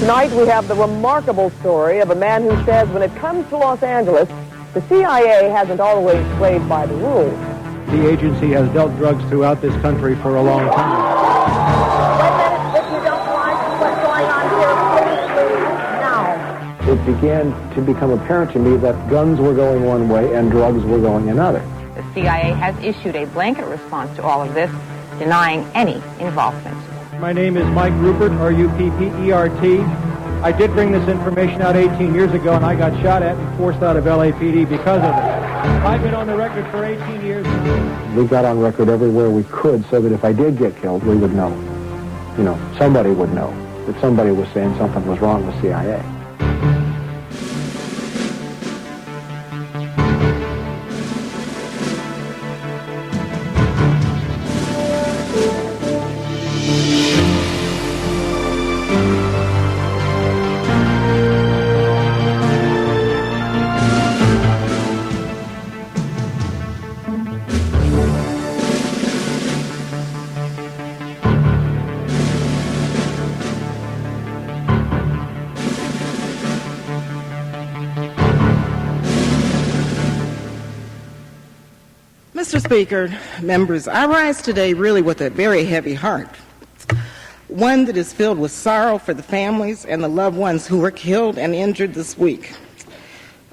Tonight we have the remarkable story of a man who says when it comes to Los Angeles, the CIA hasn't always played by the rules. The agency has dealt drugs throughout this country for a long time. Wait a minute, if you don't like what's going on here, please leave now. It began to become apparent to me that guns were going one way and drugs were going another. The CIA has issued a blanket response to all of this, denying any involvement. My name is Mike Ruppert, R-U-P-P-E-R-T. I did bring this information out 18 years ago, and I got shot at and forced out of LAPD because of it. I've been on the record for 18 years. We got on record everywhere we could so that if I did get killed, we would know. You know, somebody would know that somebody was saying something was wrong with CIA. Mr. Speaker, members, I rise today really with a very heavy heart, one that is filled with sorrow for the families and the loved ones who were killed and injured this week.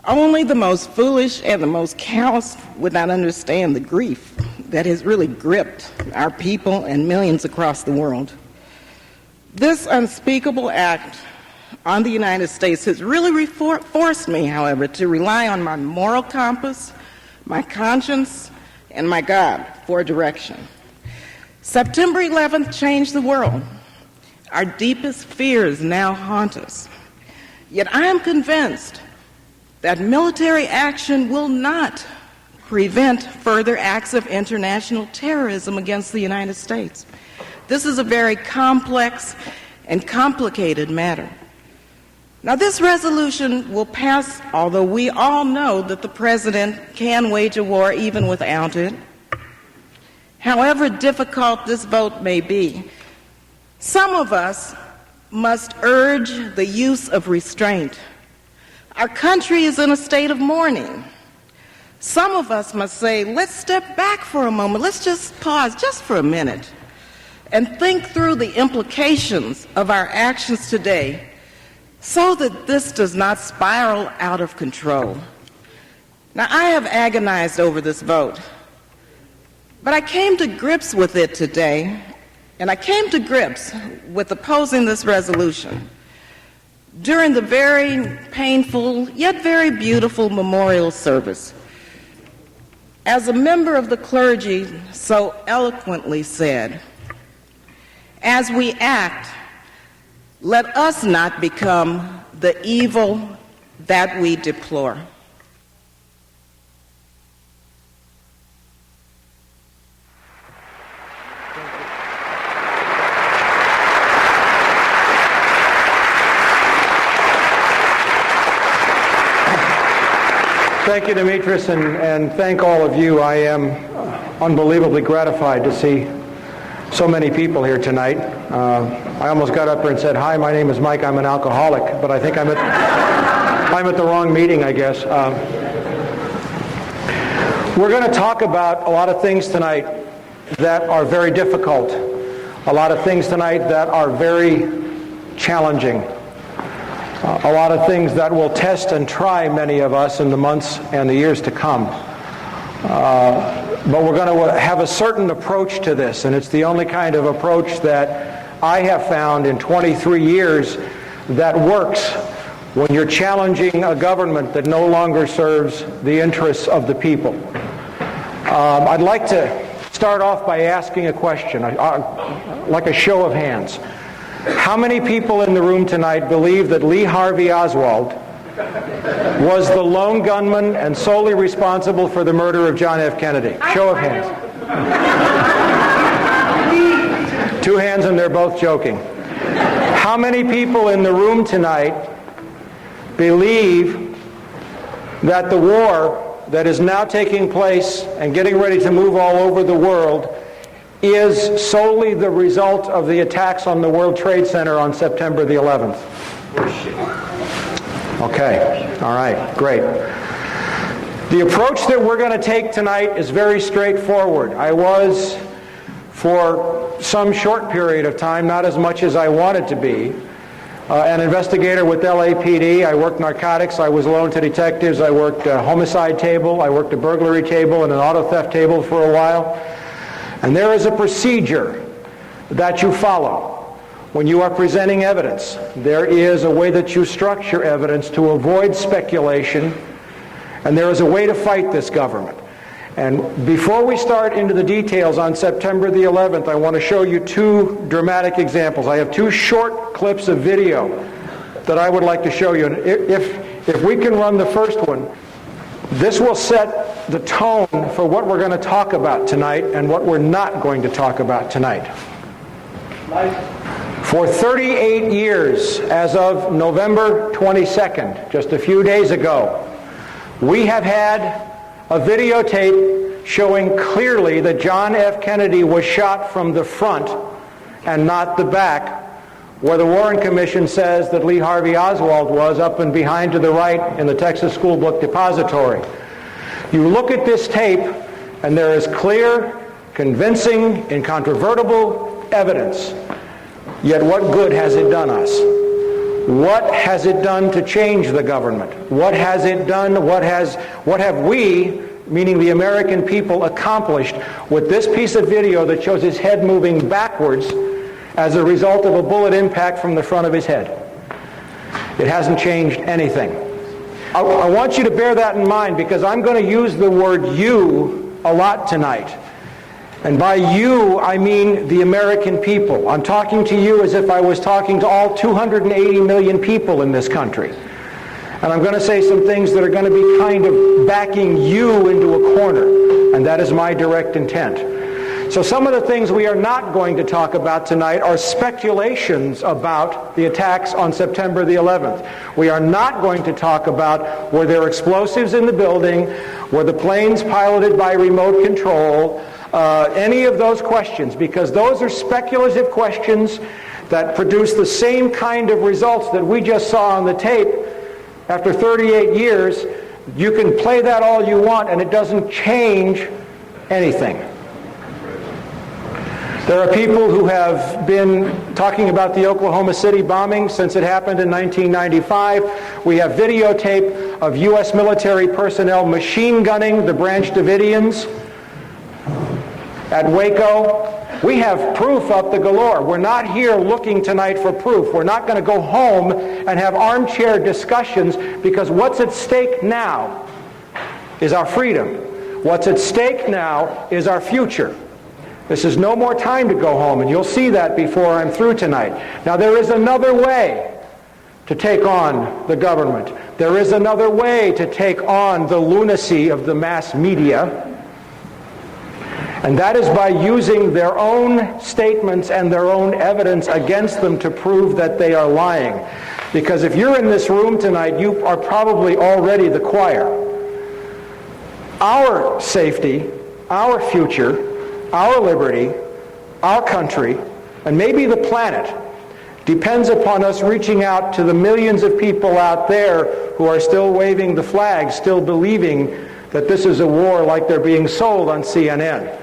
Only the most foolish and the most callous would not understand the grief that has really gripped our people and millions across the world. This unspeakable act on the United States has really forced me, however, to rely on my moral compass, my conscience, and my God for direction. September 11th changed the world. Our deepest fears now haunt us. Yet I am convinced that military action will not prevent further acts of international terrorism against the United States. This is a very complex and complicated matter. Now, this resolution will pass, although we all know that the President can wage a war even without it. However difficult this vote may be, some of us must urge the use of restraint. Our country is in a state of mourning. Some of us must say, let's step back for a moment. Let's just pause just for a minute and think through the implications of our actions today so that this does not spiral out of control. Now, I have agonized over this vote, but I came to grips with it today, and I came to grips with opposing this resolution during the very painful yet very beautiful memorial service. As a member of the clergy so eloquently said, as we act, let us not become the evil that we deplore. Thank you, Demetrius, and thank all of you. I am unbelievably gratified to see so many people here tonight. I almost got up here and said, hi, my name is Mike, I'm an alcoholic, but I think I'm at the wrong meeting, I guess. We're going to talk about a lot of things tonight that are very difficult, a lot of things tonight that are very challenging, a lot of things that will test and try many of us in the months and the years to come. But we're going to have a certain approach to this, and it's the only kind of approach that I have found in 23 years that works when you're challenging a government that no longer serves the interests of the people. I'd like to start off by asking a question, like a show of hands. How many people in the room tonight believe that Lee Harvey Oswald was the lone gunman and solely responsible for the murder of John F. Kennedy? Show of hands. 2 hands, and they're both joking. How many people in the room tonight believe that the war that is now taking place and getting ready to move all over the world is solely the result of the attacks on the World Trade Center on September the 11th? Okay, all right, great. The approach that we're going to take tonight is very straightforward. I was, for some short period of time, not as much as I wanted to be, an investigator with LAPD. I worked narcotics, I was loaned to detectives, I worked a homicide table, I worked a burglary table and an auto theft table for a while. And there is a procedure that you follow when you are presenting evidence. There is a way that you structure evidence to avoid speculation, and there is a way to fight this government. And before we start into the details on September the 11th, I want to show you two dramatic examples. I have two short clips of video that I would like to show you. And if we can run the first one, this will set the tone for what we're going to talk about tonight and what we're not going to talk about tonight. For 38 years, as of November 22nd, just a few days ago, we have had a videotape showing clearly that John F. Kennedy was shot from the front and not the back, where the Warren Commission says that Lee Harvey Oswald was up and behind to the right in the Texas School Book Depository. You look at this tape, and there is clear, convincing, incontrovertible evidence. Yet what good has it done us? What has it done to change the government? What has it done? What have we, meaning the American people, accomplished with this piece of video that shows his head moving backwards as a result of a bullet impact from the front of his head? It hasn't changed anything. I want you to bear that in mind, because I'm going to use the word "you" a lot tonight. And by you, I mean the American people. I'm talking to you as if I was talking to all 280 million people in this country. And I'm going to say some things that are going to be kind of backing you into a corner. And that is my direct intent. So some of the things we are not going to talk about tonight are speculations about the attacks on September the 11th. We are not going to talk about were there explosives in the building, were the planes piloted by remote control, any of those questions, because those are speculative questions that produce the same kind of results that we just saw on the tape. After 38 years, you can play that all you want, and it doesn't change anything. There are people who have been talking about the Oklahoma City bombing since it happened in 1995. We have videotape of U.S. military personnel machine gunning the Branch Davidians at Waco. We have proof up the galore. We're not here looking tonight for proof. We're not going to go home and have armchair discussions, because what's at stake now is our freedom. What's at stake now is our future. This is no more time to go home, and you'll see that before I'm through tonight. Now, there is another way to take on the government. There is another way to take on the lunacy of the mass media. And that is by using their own statements and their own evidence against them to prove that they are lying. Because if you're in this room tonight, you are probably already the choir. Our safety, our future, our liberty, our country, and maybe the planet depends upon us reaching out to the millions of people out there who are still waving the flag, still believing that this is a war like they're being sold on CNN.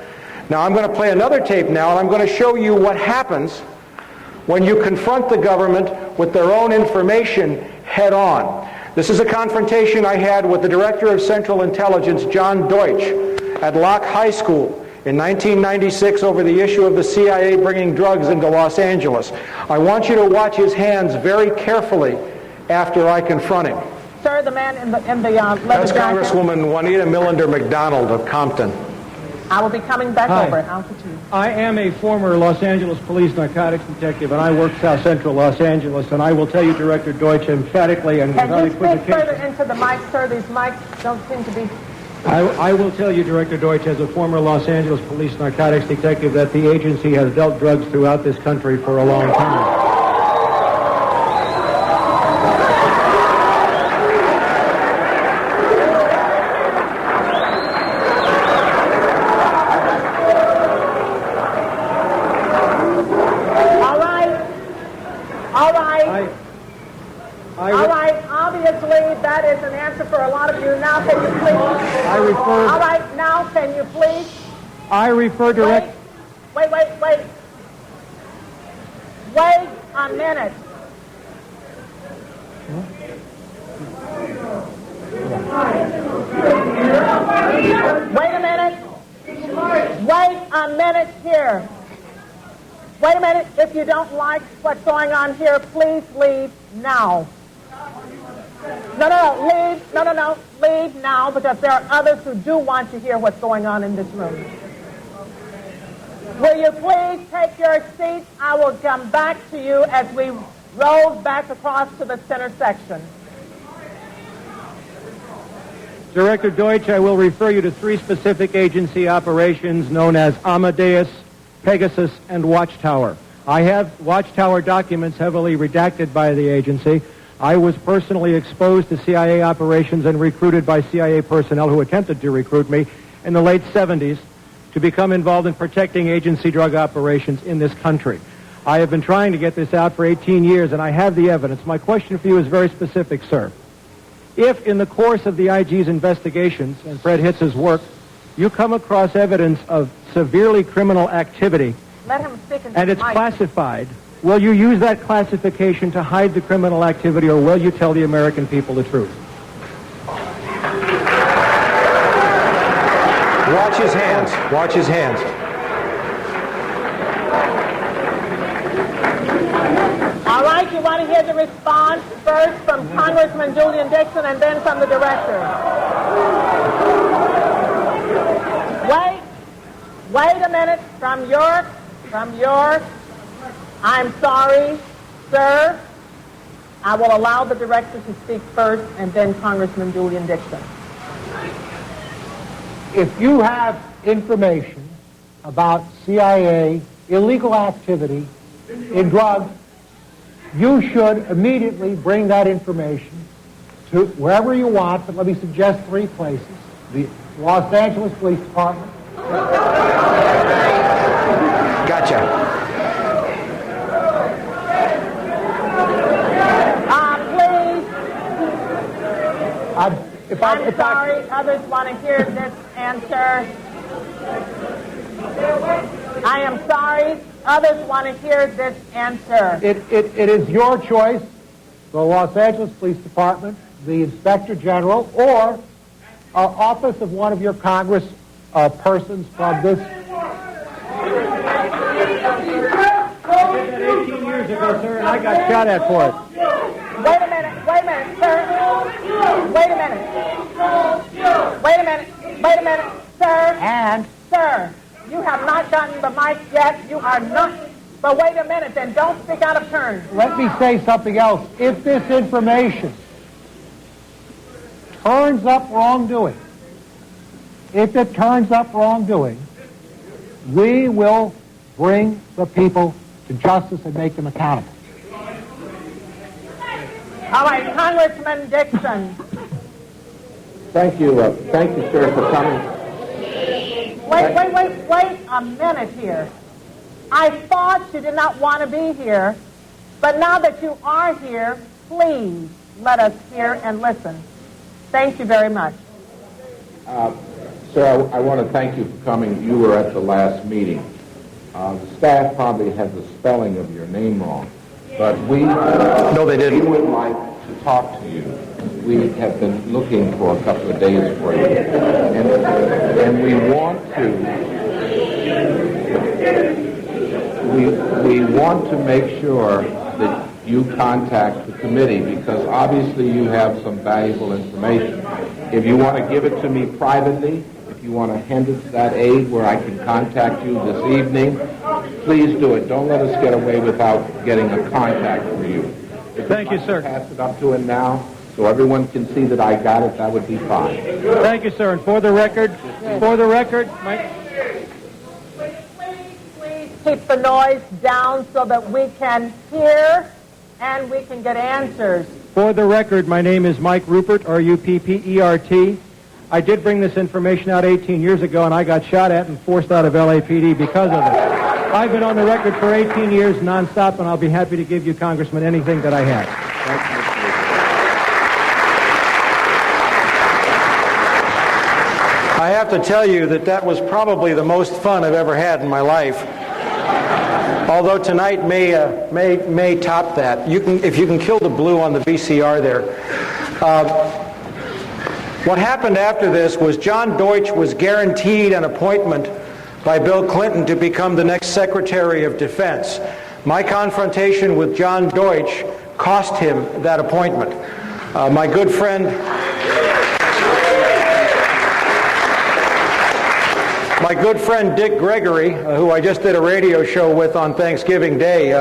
Now, I'm going to play another tape now, and I'm going to show you what happens when you confront the government with their own information head on. This is a confrontation I had with the Director of Central Intelligence, John Deutsch, at Locke High School in 1996 over the issue of the CIA bringing drugs into Los Angeles. I want you to watch his hands very carefully after I confront him. Sir, the man in the That's Congresswoman Juanita Millender McDonald of Compton. I will be coming back Hi. over. I'll put you. I am a former Los Angeles police narcotics detective, and I work South Central Los Angeles, and I will tell you, Director Deutsch, emphatically and without Can you speak equivocation. further into the mic, sir? These mics don't seem to be... I will tell you, Director Deutsch, as a former Los Angeles police narcotics detective, that the agency has dealt drugs throughout this country for a long time. that is an answer for a lot of you. Now, can you please? I refer. All right, now, can you please? I refer direct. Wait a minute. Wait a minute. Wait a minute here. Wait a minute. If you don't like what's going on here, please leave now. Leave. No. Leave now, because there are others who do want to hear what's going on in this room. Will you please take your seats? I will come back to you as we roll back across to the center section. Director Deutsch, I will refer you to 3 specific agency operations known as Amadeus, Pegasus, and Watchtower. I have Watchtower documents heavily redacted by the agency. I was personally exposed to CIA operations and recruited by CIA personnel who attempted to recruit me in the late 70s to become involved in protecting agency drug operations in this country. I have been trying to get this out for 18 years, and I have the evidence. My question for you is very specific, sir. If, in the course of the IG's investigations and Fred Hitz's work, you come across evidence of severely criminal activity, Let him speak into and the it's mic. classified, will you use that classification to hide the criminal activity, or will you tell the American people the truth? Watch his hands. Watch his hands. All right, you want to hear the response first from Congressman Julian Dixon and then from the director. Wait a minute. From York. I'm sorry, sir. I will allow the director to speak first and then Congressman Julian Dixon. If you have information about CIA illegal activity in drugs, you should immediately bring that information to wherever you want, but let me suggest 3 places. The Los Angeles Police Department. Gotcha. Please. I'm sorry, others want to hear this answer. I am sorry, others want to hear this answer. It is your choice, the Los Angeles Police Department, the Inspector General, or office of one of your Congress persons from this. 18 years ago, sir, and I got shot at for it. Wait a minute, sir. Wait a minute, sir. And Sir, you have not gotten the mic yet. You are not. But wait a minute, then don't speak out of turn. let me say something else. If this information turns up wrongdoing, we will bring the people to justice and make them accountable. All right, Congressman Dixon. Thank you, sir, for coming. Wait a minute here. I thought you did not want to be here, but now that you are here, please let us hear and listen. Thank you very much. Sir, I want to thank you for coming. You were at the last meeting. The staff probably has the spelling of your name wrong, but No, they didn't. We would like to talk to you. We have been looking for a couple of days for you, and we want to make sure that you contact the committee, because obviously you have some valuable information. If you want to give it to me privately, if you want to hand it to that aide where I can contact you this evening, please do it. Don't let us get away without getting a contact for you. Thank you, sir. Pass it up to him now so everyone can see that I got it. That would be fine. Thank you, sir. And for the record, Please keep the noise down so that we can hear and we can get answers. For the record, my name is Mike Ruppert, R-U-P-P-E-R-T. I did bring this information out 18 years ago, and I got shot at and forced out of LAPD because of it. I've been on the record for 18 years nonstop, and I'll be happy to give you, Congressman, anything that I have. I have to tell you that that was probably the most fun I've ever had in my life. Although tonight may top that. If you can kill the blue on the VCR there. What happened after this was John Deutsch was guaranteed an appointment by Bill Clinton to become the next Secretary of Defense. My confrontation with John Deutsch cost him that appointment. My good friend Dick Gregory, who I just did a radio show with on Thanksgiving Day,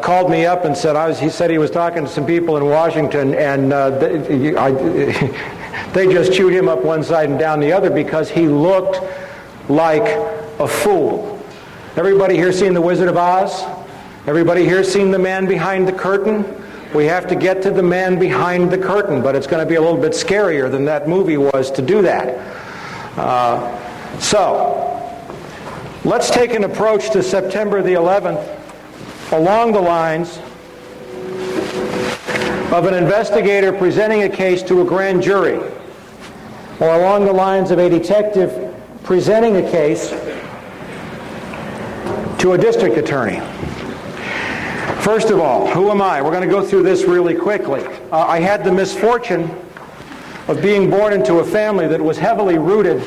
called me up and said he said he was talking to some people in Washington, and they just chewed him up one side and down the other because he looked like a fool. Everybody here seen The Wizard of Oz? Everybody here seen The Man Behind the Curtain? We have to get to the man behind the curtain, but it's going to be a little bit scarier than that movie was to do that. So, let's take an approach to September the 11th along the lines of an investigator presenting a case to a grand jury, or along the lines of a detective presenting a case to a district attorney. First of all, who am I? We're going to go through this really quickly. I had the misfortune of being born into a family that was heavily rooted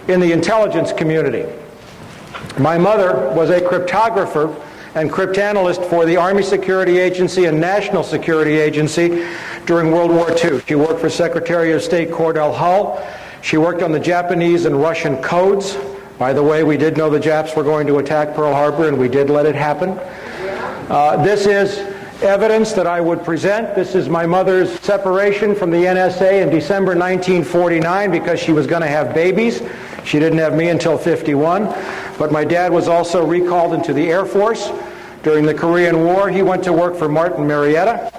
in the intelligence community. My mother was a cryptographer and cryptanalyst for the Army Security Agency and National Security Agency during World War II. She worked for Secretary of State Cordell Hull. She worked on the Japanese and Russian codes. By the way, we did know the Japs were going to attack Pearl Harbor, and we did let it happen. This is evidence that I would present. This is my mother's separation from the NSA in December 1949 because she was going to have babies. She didn't have me until 51. But my dad was also recalled into the Air Force during the Korean War. He went to work for Martin Marietta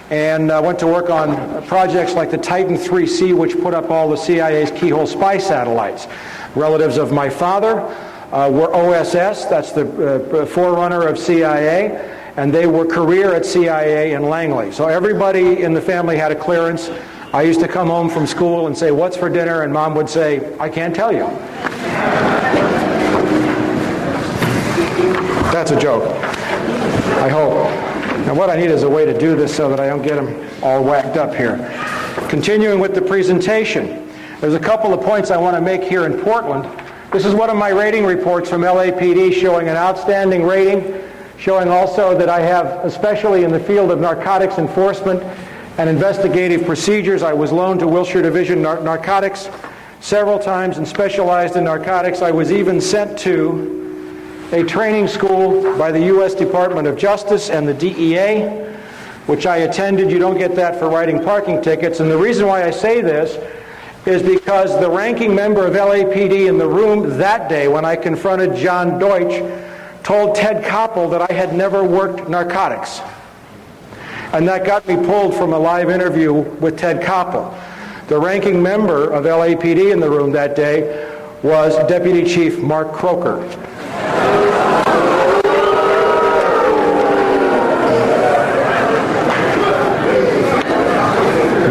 and went to work on projects like the Titan 3C, which put up all the CIA's keyhole spy satellites. Relatives of my father were OSS, that's the forerunner of CIA, and they were career at CIA in Langley. So everybody in the family had a clearance. I used to come home from school and say, "What's for dinner?" And Mom would say, "I can't tell you." That's a joke, I hope. Now what I need is a way to do this so that I don't get them all whacked up here. Continuing with the presentation, there's a couple of points I want to make here in Portland. This is one of my rating reports from LAPD showing an outstanding rating, showing also that I have, especially in the field of narcotics enforcement and investigative procedures, I was loaned to Wilshire Division Narcotics several times and specialized in narcotics. I was even sent to a training school by the U.S. Department of Justice and the DEA, which I attended. You don't get that for writing parking tickets. And the reason why I say this is because the ranking member of LAPD in the room that day when I confronted John Deutsch told Ted Koppel that I had never worked narcotics. And that got me pulled from a live interview with Ted Koppel. The ranking member of LAPD in the room that day was Deputy Chief Mark Croker.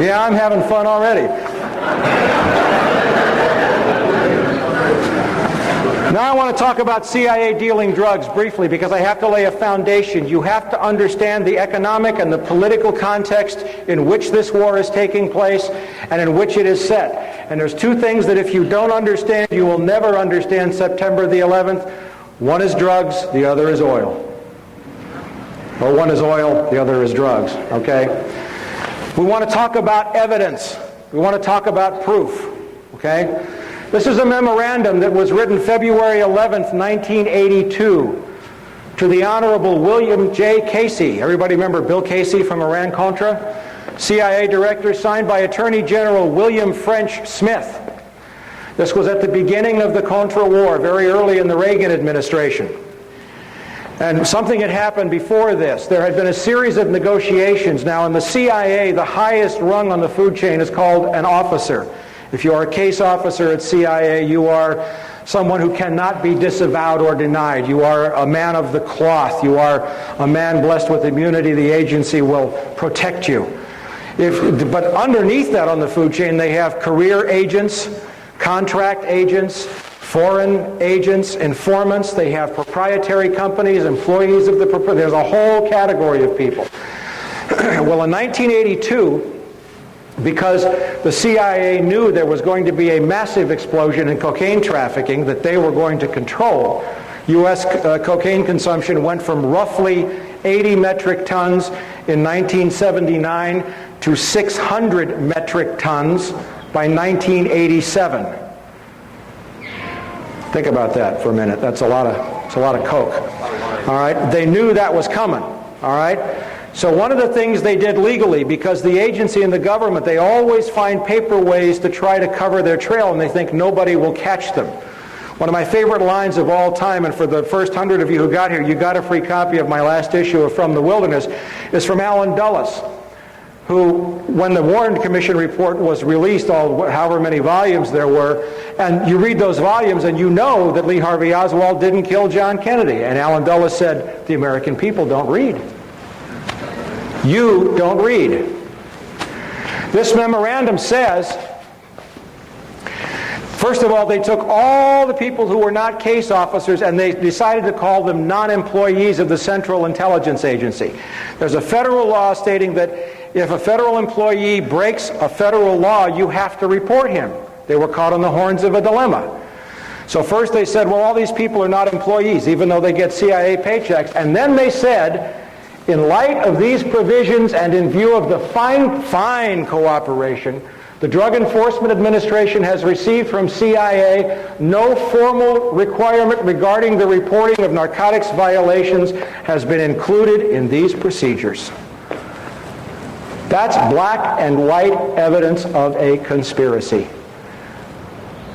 Yeah, I'm having fun already. Now I want to talk about CIA dealing drugs briefly because I have to lay a foundation. You have to understand the economic and the political context in which this war is taking place and in which it is set. And there's two things that if you don't understand, you will never understand September the 11th. One is drugs, the other is oil. Or one is oil, the other is drugs, okay? We want to talk about evidence. We want to talk about proof, okay? This is a memorandum that was written February 11th, 1982 to the Honorable William J. Casey. Everybody remember Bill Casey from Iran-Contra? CIA Director, signed by Attorney General William French Smith. This was at the beginning of the Contra War, very early in the Reagan administration. And something had happened before this. There had been a series of negotiations. Now in the CIA, the highest rung on the food chain is called an officer. If you are a case officer at CIA, you are someone who cannot be disavowed or denied. You are a man of the cloth. You are a man blessed with immunity. The agency will protect you. But underneath that on the food chain, they have career agents, contract agents, foreign agents, informants. They have proprietary companies, employees of the there's a whole category of people. Well, in 1982, because the CIA knew there was going to be a massive explosion in cocaine trafficking that they were going to control, U.S. Cocaine consumption went from roughly 80 metric tons in 1979 to 600 metric tons by 1987. Think about that for a minute. That's a lot of coke. All right? They knew that was coming. All right? So one of the things they did legally, because the agency and the government, they always find paper ways to try to cover their trail, and they think nobody will catch them. One of my favorite lines of all time, and for the first 100 of you who got here, you got a free copy of my last issue of From the Wilderness, is from Alan Dulles, who, when the Warren Commission report was released, however many volumes there were, and you read those volumes and you know that Lee Harvey Oswald didn't kill John Kennedy. And Alan Dulles said, the American people don't read. You don't read. This memorandum says, first of all, they took all the people who were not case officers and they decided to call them non-employees of the Central Intelligence Agency. There's a federal law stating that if a federal employee breaks a federal law, you have to report him. They were caught on the horns of a dilemma. So first they said, well, all these people are not employees, even though they get CIA paychecks. And then they said, in light of these provisions and in view of the fine cooperation the Drug Enforcement Administration has received from CIA, no formal requirement regarding the reporting of narcotics violations has been included in these procedures. That's black and white evidence of a conspiracy.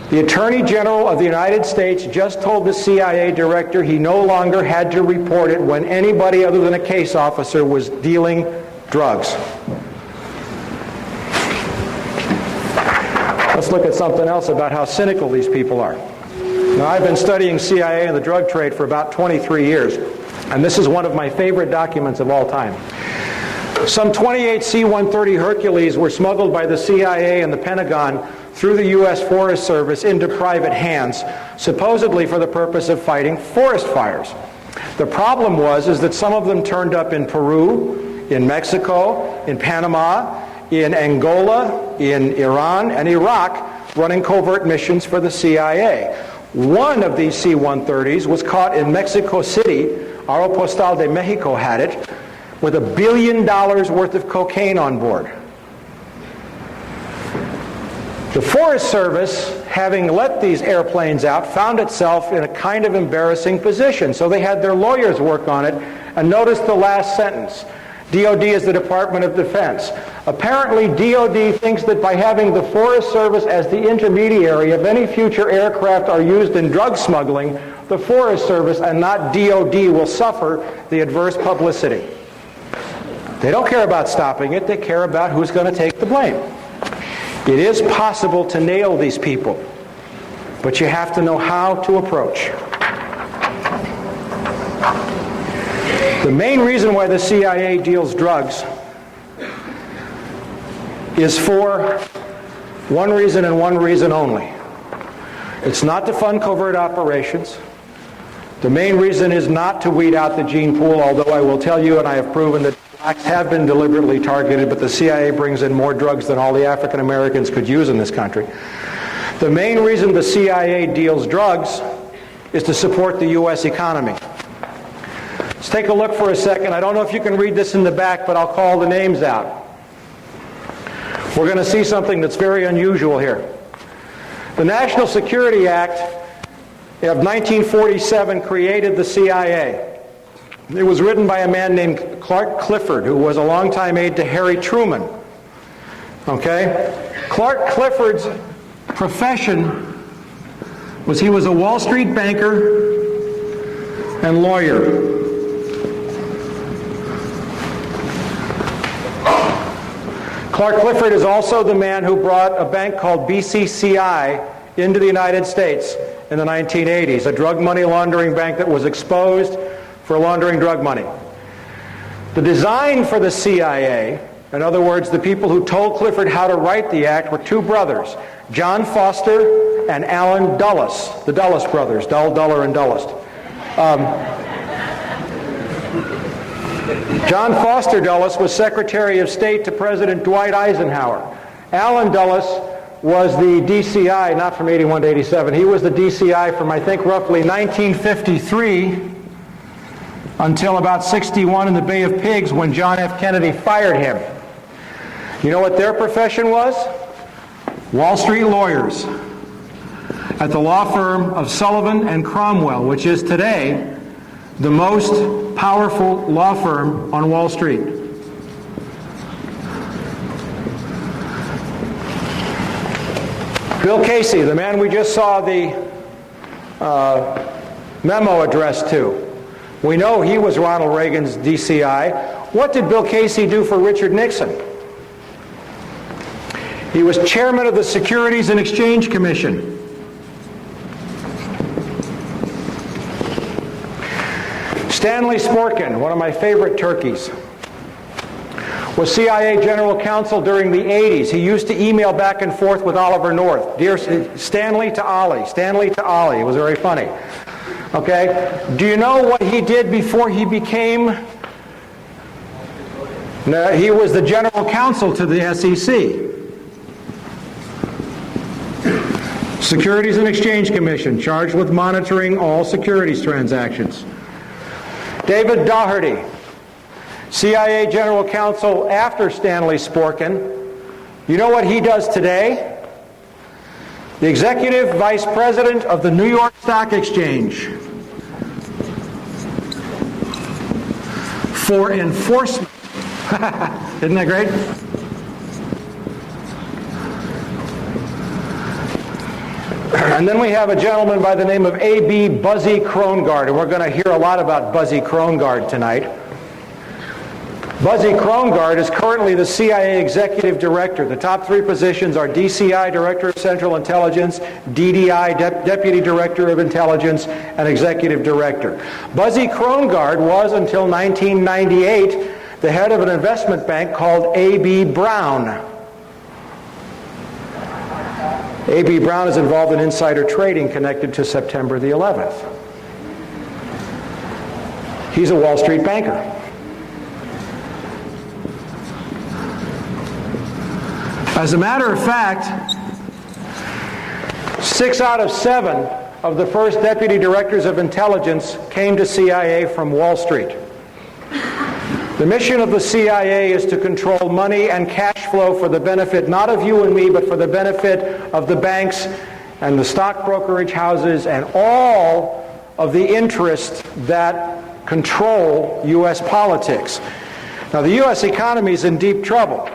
The Attorney General of the United States just told the CIA director he no longer had to report it when anybody other than a case officer was dealing drugs. Let's look at something else about how cynical these people are. Now, I've been studying CIA and the drug trade for about 23 years, and this is one of my favorite documents of all time. Some 28 C-130 Hercules were smuggled by the CIA and the Pentagon through the U.S. Forest Service into private hands, supposedly for the purpose of fighting forest fires. The problem is that some of them turned up in Peru, in Mexico, in Panama, in Angola, in Iran, and Iraq, running covert missions for the CIA. One of these C-130s was caught in Mexico City. Aeropostal de Mexico had it, with $1 billion worth of cocaine on board. The Forest Service, having let these airplanes out, found itself in a kind of embarrassing position. So they had their lawyers work on it, and notice the last sentence. DOD is the Department of Defense. Apparently, DOD thinks that by having the Forest Service as the intermediary, if any future aircraft are used in drug smuggling, the Forest Service and not DOD will suffer the adverse publicity. They don't care about stopping it, they care about who's going to take the blame. It is possible to nail these people, but you have to know how to approach. The main reason why the CIA deals drugs is for one reason and one reason only. It's not to fund covert operations. The main reason is not to weed out the gene pool, although I will tell you, and I have proven that blacks have been deliberately targeted, but the CIA brings in more drugs than all the African Americans could use in this country. The main reason the CIA deals drugs is to support the U.S. economy. Let's take a look for a second. I don't know if you can read this in the back, but I'll call the names out. We're going to see something that's very unusual here. The National Security Act of 1947 created the CIA. It was written by a man named Clark Clifford, who was a longtime aide to Harry Truman. Okay? Clark Clifford's profession was he was a Wall Street banker and lawyer. Clark Clifford is also the man who brought a bank called BCCI into the United States in the 1980s, a drug money laundering bank that was exposed for laundering drug money. The design for the CIA, in other words, the people who told Clifford how to write the act, were two brothers, John Foster and Allen Dulles, the Dulles brothers, Duller, and Dulles. John Foster Dulles was Secretary of State to President Dwight Eisenhower. Allen Dulles was the DCI, not from 81 to 87, he was the DCI from, I think, roughly 1953 until about 61 in the Bay of Pigs when John F. Kennedy fired him. You know what their profession was? Wall Street lawyers at the law firm of Sullivan and Cromwell, which is today the most powerful law firm on Wall Street. Bill Casey, the man we just saw the memo addressed to. We know he was Ronald Reagan's DCI. What did Bill Casey do for Richard Nixon? He was chairman of the Securities and Exchange Commission. Stanley Sporkin, one of my favorite turkeys, was CIA General Counsel during the 80s. He used to email back and forth with Oliver North. Dear Stanley to Ollie, Stanley to Ollie. It was very funny. Okay? Do you know what he did before he became... No, he was the General Counsel to the SEC. Securities and Exchange Commission, charged with monitoring all securities transactions. David Daugherty, CIA General Counsel after Stanley Sporkin. You know what he does today? The Executive Vice President of the New York Stock Exchange for enforcement. Isn't that great? And then we have a gentleman by the name of A.B. Buzzy Krongard, and we're going to hear a lot about Buzzy Krongard tonight. Buzzy Krongard is currently the CIA Executive Director. The top three positions are DCI, Director of Central Intelligence, DDI, Deputy Director of Intelligence, and Executive Director. Buzzy Krongard was, until 1998, the head of an investment bank called A.B. Brown. A.B. Brown is involved in insider trading connected to September the 11th. He's a Wall Street banker. As a matter of fact, 6 out of 7 of the first deputy directors of intelligence came to CIA from Wall Street. The mission of the CIA is to control money and cash flow for the benefit not of you and me, but for the benefit of the banks and the stock brokerage houses and all of the interests that control U.S. politics. Now, the U.S. economy is in deep trouble.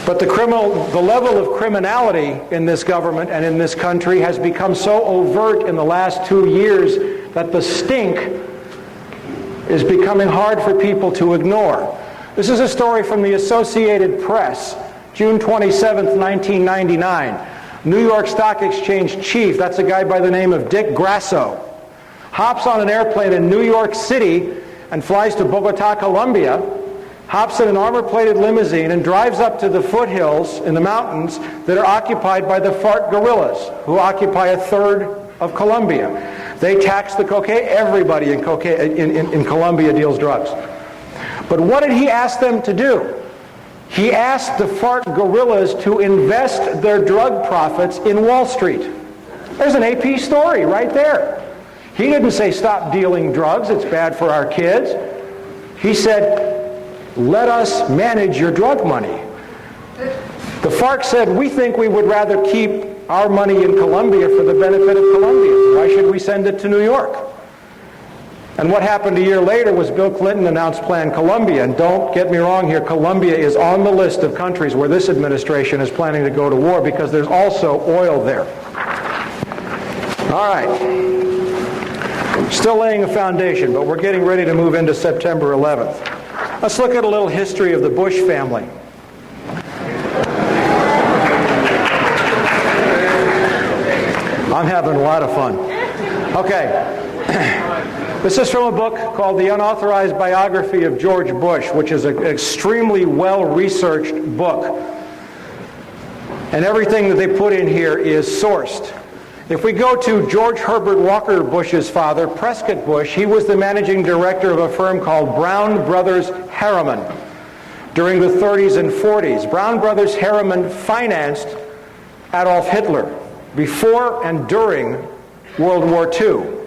But the level of criminality in this government and in this country has become so overt in the last 2 years that the stink is becoming hard for people to ignore. This is a story from the Associated Press, June 27th, 1999. New York Stock Exchange chief, that's a guy by the name of Dick Grasso, hops on an airplane in New York City and flies to Bogota, Colombia, hops in an armor-plated limousine and drives up to the foothills in the mountains that are occupied by the FARC guerrillas, who occupy a third of Colombia. They tax the cocaine. Everybody in Colombia deals drugs. But what did he ask them to do? He asked the FARC guerrillas to invest their drug profits in Wall Street. There's an AP story right there. He didn't say stop dealing drugs, it's bad for our kids. He said, let us manage your drug money. The FARC said, we think we would rather keep our money in Colombia for the benefit of Colombians. Why should we send it to New York? And what happened a year later was Bill Clinton announced Plan Colombia. And don't get me wrong here, Colombia is on the list of countries where this administration is planning to go to war because there's also oil there. All right. Still laying a foundation, but we're getting ready to move into September 11th. Let's look at a little history of the Bush family. I'm having a lot of fun. Okay. This is from a book called The Unauthorized Biography of George Bush, which is an extremely well-researched book. And everything that they put in here is sourced. If we go to George Herbert Walker Bush's father, Prescott Bush, he was the managing director of a firm called Brown Brothers Harriman during the 30s and 40s. Brown Brothers Harriman financed Adolf Hitler before and during World War II.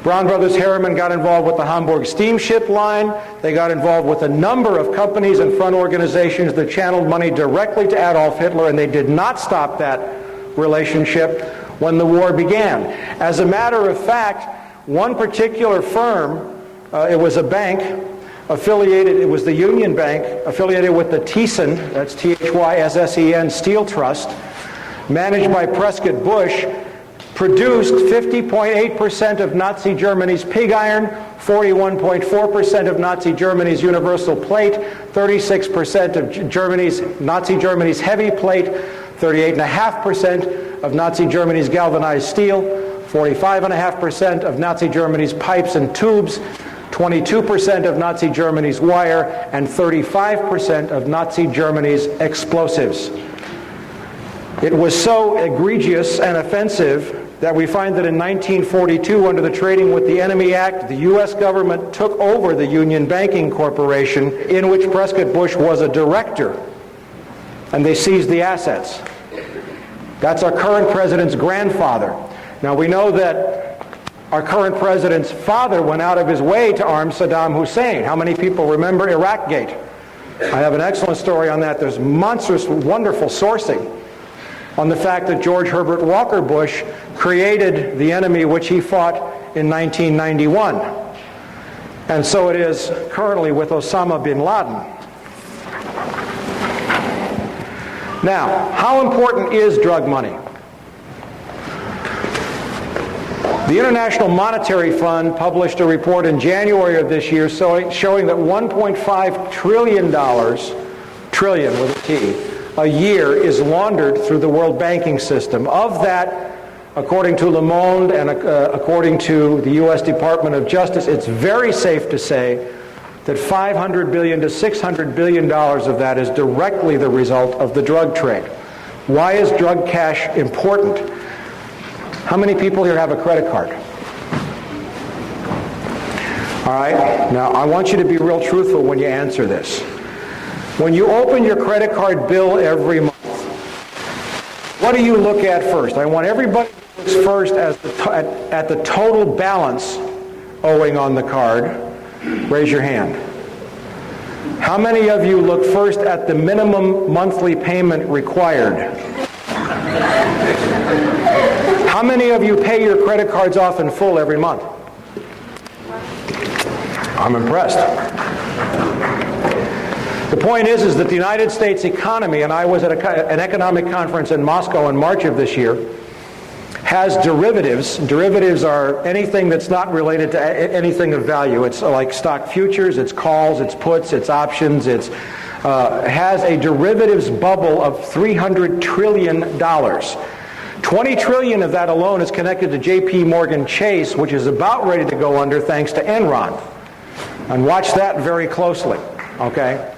Brown Brothers Harriman got involved with the Hamburg steamship line. They got involved with a number of companies and front organizations that channeled money directly to Adolf Hitler, and they did not stop that relationship when the war began. As a matter of fact, one particular firm, it was a bank affiliated, it was the Union Bank, affiliated with the Thyssen, that's T-H-Y-S-S-E-N, Steel Trust, managed by Prescott Bush, produced 50.8% of Nazi Germany's pig iron, 41.4% of Nazi Germany's universal plate, 36% of Nazi Germany's heavy plate, 38.5% of Nazi Germany's galvanized steel, 45.5% of Nazi Germany's pipes and tubes, 22% of Nazi Germany's wire, and 35% of Nazi Germany's explosives. It was so egregious and offensive that we find that in 1942, under the Trading with the Enemy Act, the U.S. government took over the Union Banking Corporation, in which Prescott Bush was a director, and they seized the assets. That's our current president's grandfather. Now, we know that our current president's father went out of his way to arm Saddam Hussein. How many people remember Iraqgate? I have an excellent story on that. There's monstrous, wonderful sourcing on the fact that George Herbert Walker Bush created the enemy which he fought in 1991. And so it is currently with Osama bin Laden. Now, how important is drug money? The International Monetary Fund published a report in January of this year showing that $1.5 trillion with a T, a year is laundered through the world banking system. Of that, according to Le Monde and according to the U.S. Department of Justice, it's very safe to say that $500 billion to $600 billion of that is directly the result of the drug trade. Why is drug cash important? How many people here have a credit card? All right, now I want you to be real truthful when you answer this. When you open your credit card bill every month, what do you look at first? I want everybody to look first at the total balance owing on the card. Raise your hand. How many of you look first at the minimum monthly payment required? How many of you pay your credit cards off in full every month? I'm impressed. The point is that the United States economy, and I was at an economic conference in Moscow in March of this year, has derivatives. Derivatives are anything that's not related to anything of value. It's like stock futures, it's calls, it's puts, it's options. It has a derivatives bubble of $300 trillion. 20 trillion of that alone is connected to J.P. Morgan Chase, which is about ready to go under thanks to Enron. And watch that very closely, okay?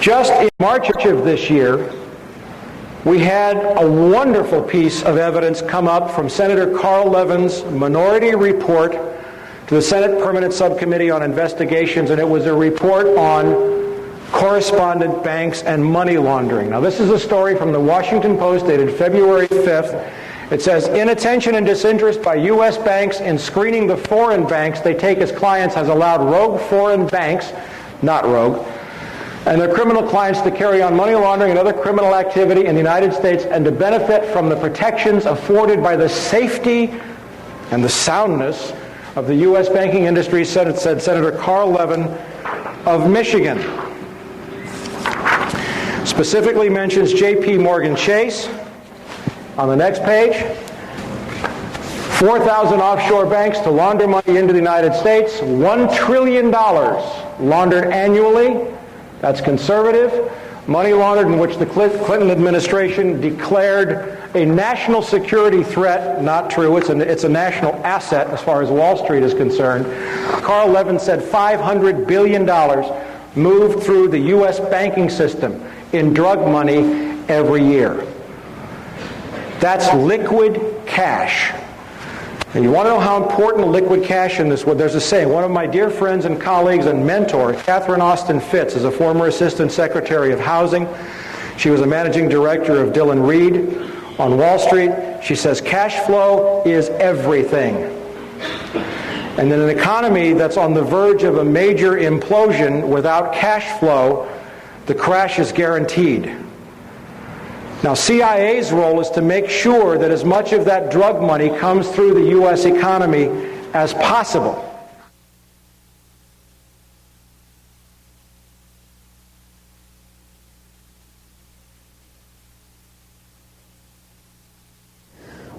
Just in March of this year, we had a wonderful piece of evidence come up from Senator Carl Levin's minority report to the Senate Permanent Subcommittee on Investigations, and it was a report on correspondent banks and money laundering. Now, this is a story from the Washington Post dated February 5th, It says, inattention and disinterest by U.S. banks in screening the foreign banks they take as clients has allowed rogue foreign banks, not rogue, and their criminal clients to carry on money laundering and other criminal activity in the United States and to benefit from the protections afforded by the safety and the soundness of the U.S. banking industry, said Senator Carl Levin of Michigan. Specifically mentions J.P. Morgan Chase. On the next page, 4,000 offshore banks to launder money into the United States, $1 trillion laundered annually. That's conservative. Money laundered in which the Clinton administration declared a national security threat. Not true. It's a national asset as far as Wall Street is concerned. Carl Levin said $500 billion moved through the U.S. banking system in drug money every year. That's liquid cash. And you want to know how important liquid cash in this was? There's a saying. One of my dear friends and colleagues and mentor, Catherine Austin Fitz, is a former Assistant Secretary of Housing. She was a managing director of Dillon Reed on Wall Street. She says cash flow is everything. And in an economy that's on the verge of a major implosion, without cash flow, the crash is guaranteed. Now, CIA's role is to make sure that as much of that drug money comes through the U.S. economy as possible.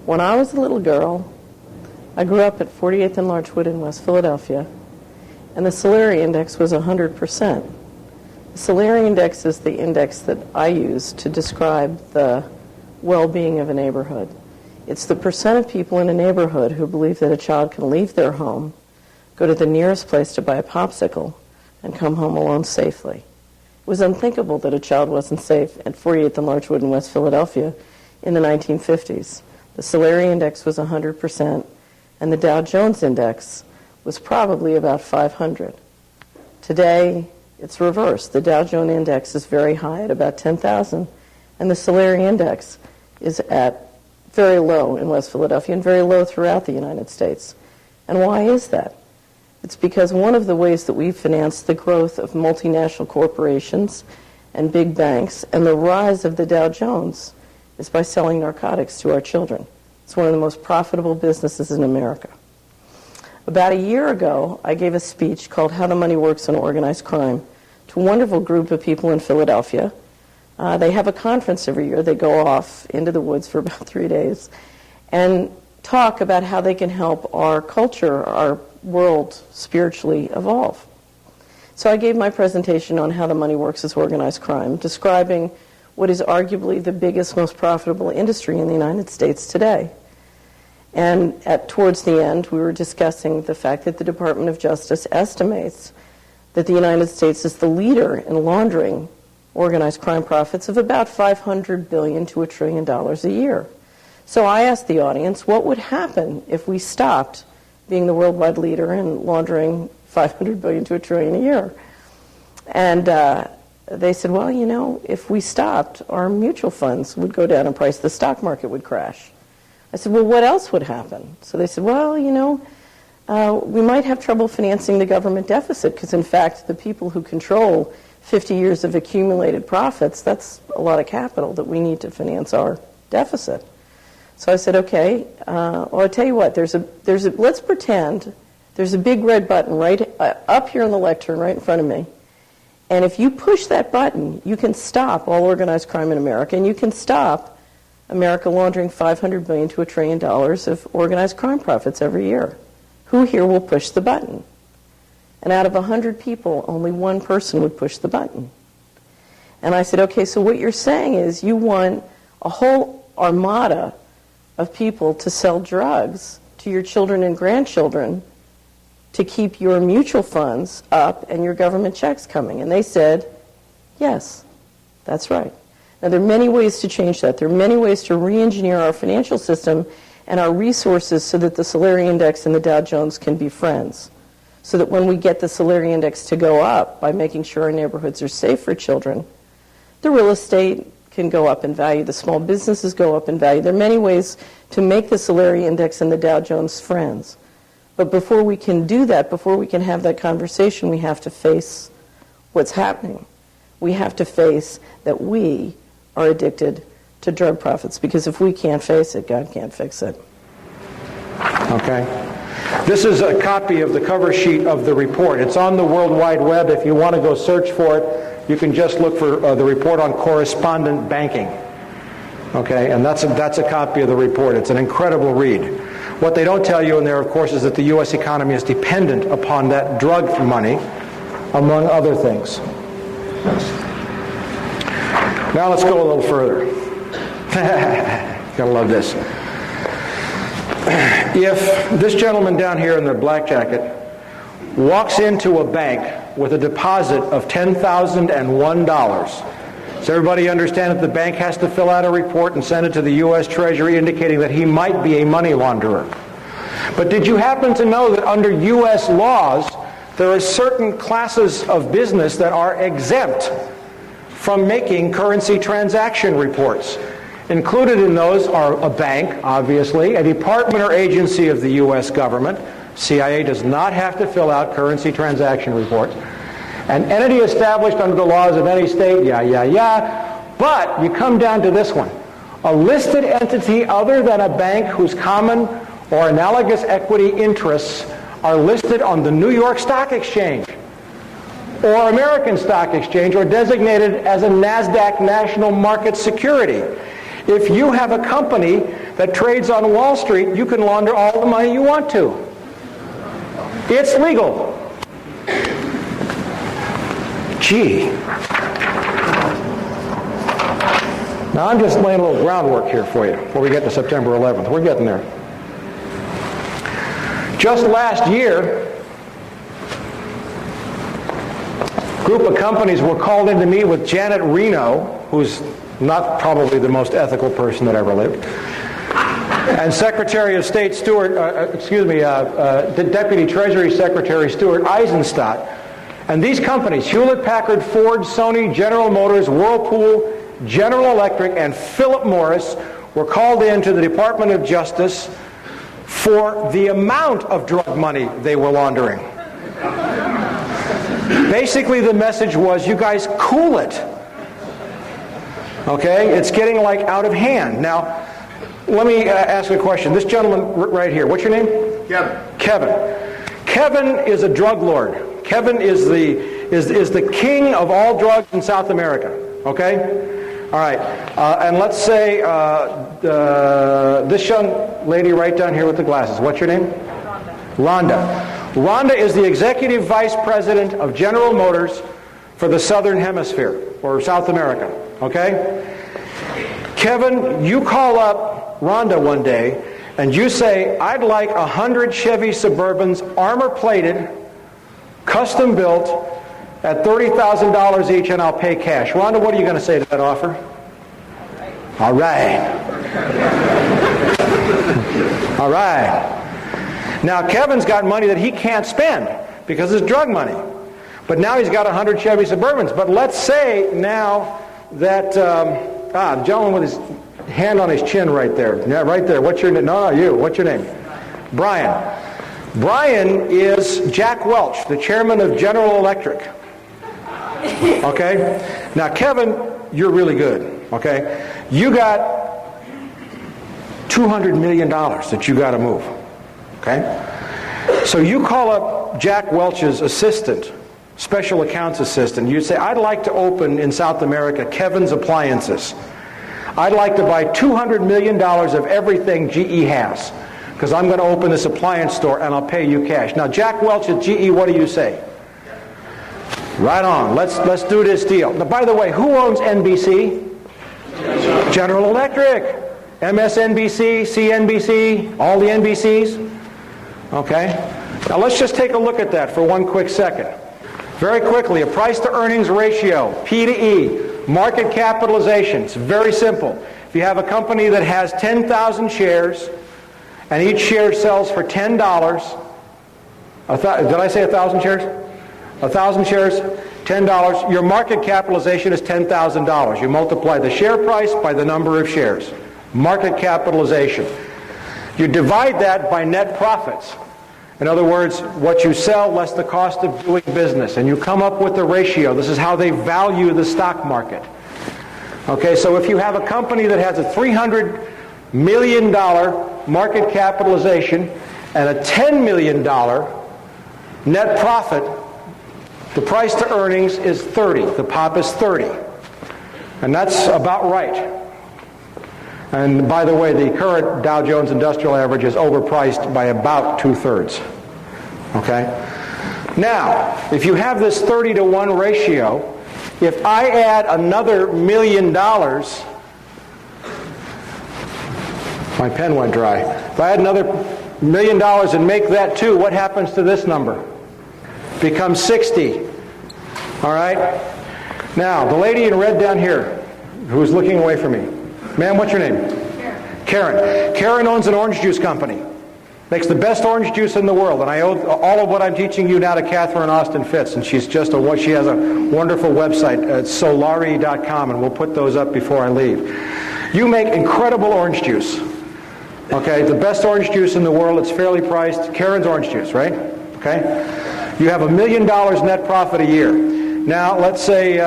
When I was a little girl, I grew up at 48th and Larchwood in West Philadelphia, and the Salary Index was 100%. The Salary Index is the index that I use to describe the well-being of a neighborhood. It's the percent of people in a neighborhood who believe that a child can leave their home, go to the nearest place to buy a popsicle, and come home alone safely. It was unthinkable that a child wasn't safe at 48th and Larchwood in West Philadelphia in the 1950s. The Salary Index was 100%, and the Dow Jones Index was probably about 500. Today, it's reversed. The Dow Jones Index is very high at about 10,000, and the Salary Index is at very low in West Philadelphia and very low throughout the United States. And why is that? It's because one of the ways that we finance the growth of multinational corporations and big banks and the rise of the Dow Jones is by selling narcotics to our children. It's one of the most profitable businesses in America. About a year ago, I gave a speech called How the Money Works in Organized Crime to a wonderful group of people in Philadelphia. They have a conference every year. They go off into the woods for about 3 days and talk about how they can help our culture, our world, spiritually evolve. So I gave my presentation on how the money works as organized crime, describing what is arguably the biggest, most profitable industry in the United States today. And towards the end, we were discussing the fact that the Department of Justice estimates that the United States is the leader in laundering organized crime profits of about $500 billion to $1 trillion a year. So I asked the audience, what would happen if we stopped being the worldwide leader in laundering $500 billion to $1 trillion a year? And they said, well, you know, if we stopped, our mutual funds would go down in price, the stock market would crash. I said, well, what else would happen? So they said, well, you know, we might have trouble financing the government deficit because, in fact, the people who control 50 years of accumulated profits, that's a lot of capital that we need to finance our deficit. So I said, okay, well, I'll tell you what, let's pretend there's a big red button right up here on the lectern right in front of me. And if you push that button, you can stop all organized crime in America, and you can stop America laundering $500 billion to $1 trillion of organized crime profits every year. Who here will push the button? And out of 100 people, only one person would push the button. And I said, okay, so what you're saying is you want a whole armada of people to sell drugs to your children and grandchildren to keep your mutual funds up and your government checks coming. And they said, yes, that's right. Now, there are many ways to change that. There are many ways to re-engineer our financial system and our resources so that the Salary Index and the Dow Jones can be friends. So that when we get the Salary Index to go up by making sure our neighborhoods are safe for children, the real estate can go up in value. The small businesses go up in value. There are many ways to make the Solari Index and the Dow Jones friends. But before we can do that, before we can have that conversation, we have to face what's happening. We have to face that we are addicted to drug profits, because if we can't face it, God can't fix it. Okay. This is a copy of the cover sheet of the report. It's on the World Wide Web. If you want to go search for it, you can just look for the report on correspondent banking. Okay, and that's a copy of the report. It's an incredible read. What they don't tell you in there, of course, is that the U.S. economy is dependent upon that drug money, among other things. Now let's go a little further. Gotta love this. If this gentleman down here in the black jacket walks into a bank with a deposit of $10,001, does everybody understand that the bank has to fill out a report and send it to the U.S. Treasury indicating that he might be a money launderer? But did you happen to know that under U.S. laws, there are certain classes of business that are exempt from making currency transaction reports? Included in those are a bank, obviously, a department or agency of the U.S. government. CIA does not have to fill out currency transaction reports. An entity established under the laws of any state, But you come down to this one. A listed entity other than a bank whose common or analogous equity interests are listed on the New York Stock Exchange or American Stock Exchange, or designated as a NASDAQ national market security. If you have a company that trades on Wall Street, you can launder all the money you want to. It's legal. Gee. Now I'm just laying a little groundwork here for you before we get to September 11th. We're getting there. Just last year, a group of companies were called in to meet with Janet Reno, who's not probably the most ethical person that ever lived, and Secretary of State Deputy Treasury Secretary Stuart Eisenstadt. And these companies, Hewlett-Packard, Ford, Sony, General Motors, Whirlpool, General Electric, and Philip Morris, were called in to the Department of Justice for the amount of drug money they were laundering. Basically, the message was, you guys cool it. Okay? It's getting like out of hand. Now, let me ask a question. This gentleman right here, what's your name? Kevin. Kevin is a drug lord. Kevin is the king of all drugs in South America. Okay? All right. And let's say this young lady right down here with the glasses. What's your name? Rhonda. Rhonda is the executive vice president of General Motors for the Southern Hemisphere, or South America. Okay? Kevin, you call up Rhonda one day and you say, I'd like 100 Chevy Suburbans, armor-plated, custom built, at $30,000 each, and I'll pay cash. Rhonda, what are you going to say to that offer? All right. All right. Now, Kevin's got money that he can't spend because it's drug money. But now he's got 100 Chevy Suburbans. But let's say now that, the gentleman with his hand on his chin right there. Yeah, right there. What's your name? No, you. What's your name? Brian. Brian is Jack Welch, the chairman of General Electric. Okay? Now, Kevin, you're really good. Okay? You got $200 million that you got to move. Okay? So you call up Jack Welch's assistant, special accounts assistant. You say, I'd like to open in South America Kevin's Appliances. I'd like to buy $200 million of everything GE has, because I'm going to open this appliance store and I'll pay you cash. Now, Jack Welch at GE, what do you say? Right on. Let's do this deal. Now, by the way, who owns NBC? General Electric. MSNBC, CNBC, all the NBCs. Okay? Now, let's just take a look at that for one quick second. Very quickly, a price-to-earnings ratio, P to E, market capitalization. It's very simple. If you have a company that has 10,000 shares, and each share sells for $10, did I say 1,000 shares? 1,000 shares. $10. Your market capitalization is $10,000. You multiply the share price by the number of shares. Market capitalization. You divide that by net profits. In other words, what you sell less the cost of doing business. And you come up with the ratio. This is how they value the stock market. Okay, so if you have a company that has a $300 million market capitalization and a $10 million net profit, the price to earnings is 30. The POP is 30. And that's about right. And by the way, the current Dow Jones Industrial Average is overpriced by about 2/3. Okay? Now, if you have this 30-to-1 ratio, if I add another $1 million, my pen went dry. If I add another $1 million and make that 2, what happens to this number? Becomes 60. All right? Now, the lady in red down here, who's looking away from me. Ma'am, what's your name? Karen. Karen owns an orange juice company. Makes the best orange juice in the world. And I owe all of what I'm teaching you now to Catherine Austin Fitz. And she has a wonderful website at solari.com, and we'll put those up before I leave. You make incredible orange juice. Okay, the best orange juice in the world. It's fairly priced. Karen's orange juice, right? Okay. You have $1 million net profit a year. Now, let's say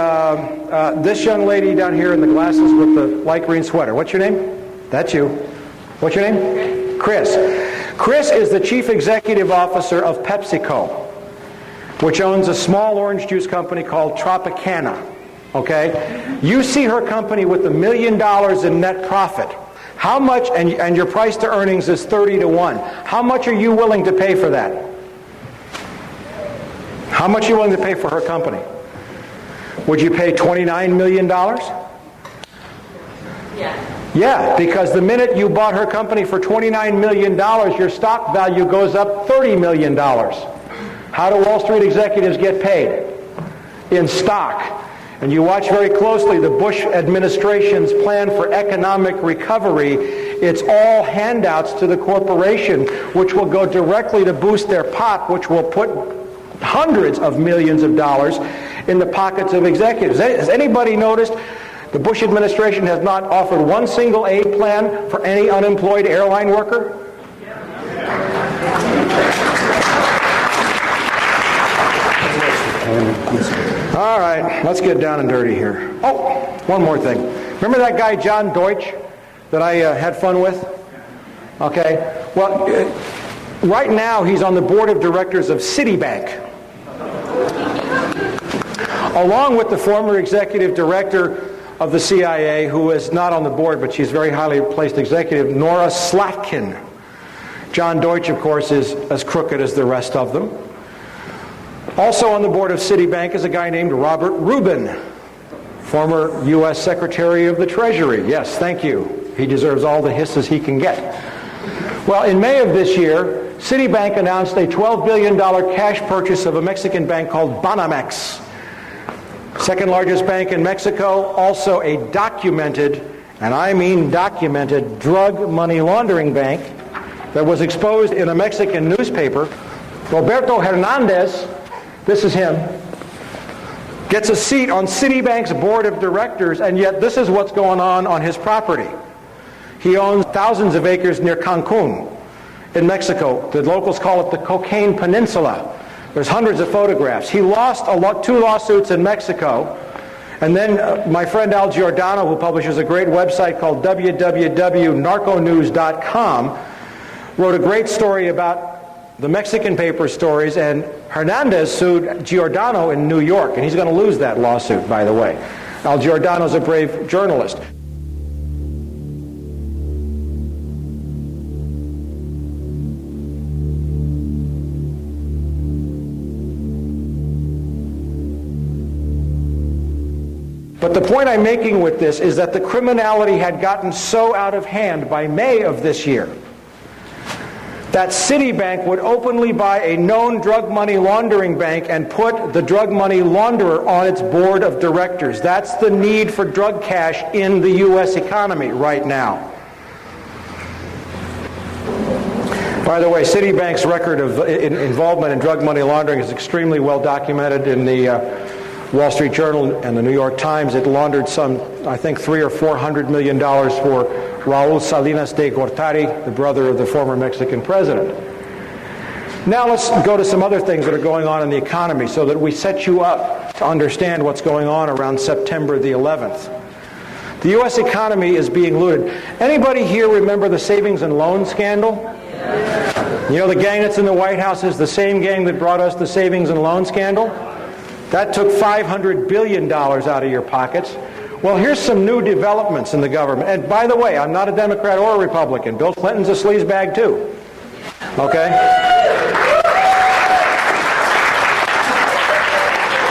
this young lady down here in the glasses with the light green sweater. What's your name? That's you. What's your name? Chris. Chris is the chief executive officer of PepsiCo, which owns a small orange juice company called Tropicana. Okay? You see her company with $1 million in net profit. How much, and your price to earnings is 30-to-1. How much are you willing to pay for that? How much are you willing to pay for her company? Would you pay $29 million? Yeah, because the minute you bought her company for $29 million, your stock value goes up $30 million. How do Wall Street executives get paid? In stock. And you watch very closely the Bush administration's plan for economic recovery. It's all handouts to the corporation, which will go directly to boost their POP, which will put hundreds of millions of dollars in the pockets of executives. Has anybody noticed the Bush administration has not offered one single aid plan for any unemployed airline worker? All right, let's get down and dirty here. Oh, one more thing. Remember that guy John Deutsch that I had fun with? Okay, well, right now he's on the board of directors of Citibank, along with the former executive director of the CIA, who is not on the board, but she's very highly placed executive, Nora Slatkin. John Deutsch, of course, is as crooked as the rest of them. Also on the board of Citibank is a guy named Robert Rubin, former U.S. Secretary of the Treasury. Yes, thank you. He deserves all the hisses he can get. Well, in May of this year, Citibank announced a $12 billion cash purchase of a Mexican bank called Banamex. Second largest bank in Mexico, also a documented, and I mean documented, drug money laundering bank that was exposed in a Mexican newspaper. Roberto Hernandez, this is him, gets a seat on Citibank's board of directors, and yet this is what's going on his property. He owns thousands of acres near Cancun in Mexico. The locals call it the Cocaine Peninsula. There's hundreds of photographs. He lost 2 lawsuits in Mexico. And then my friend Al Giordano, who publishes a great website called www.narconews.com, wrote a great story about the Mexican paper stories, and Hernandez sued Giordano in New York, and he's going to lose that lawsuit, by the way. Al Giordano's a brave journalist. But the point I'm making with this is that the criminality had gotten so out of hand by May of this year that Citibank would openly buy a known drug money laundering bank and put the drug money launderer on its board of directors. That's the need for drug cash in the U.S. economy right now. By the way, Citibank's record of involvement in drug money laundering is extremely well documented in the Wall Street Journal and the New York Times, it laundered some, I think, $300 or $400 million for Raul Salinas de Gortari, the brother of the former Mexican president. Now let's go to some other things that are going on in the economy so that we set you up to understand what's going on around September the 11th. The U.S. economy is being looted. Anybody here remember the savings and loan scandal? You know, the gang that's in the White House is the same gang that brought us the savings and loan scandal? That took $500 billion out of your pockets. Well, here's some new developments in the government. And by the way, I'm not a Democrat or a Republican. Bill Clinton's a sleazebag too. Okay?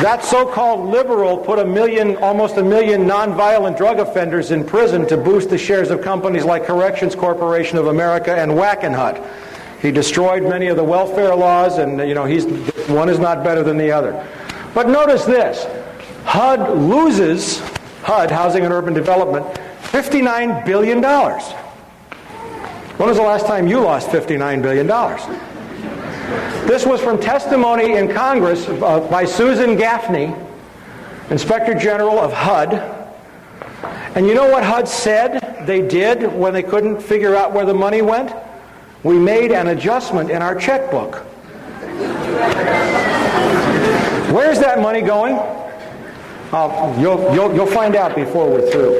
That so-called liberal put almost a million nonviolent drug offenders in prison to boost the shares of companies like Corrections Corporation of America and Wackenhut. He destroyed many of the welfare laws, and one is not better than the other. But notice this: HUD loses, Housing and Urban Development, $59 billion. When was the last time you lost $59 billion? This was from testimony in Congress by Susan Gaffney, Inspector General of HUD. And you know what HUD said they did when they couldn't figure out where the money went? We made an adjustment in our checkbook. Where's that money going? You'll find out before we're through.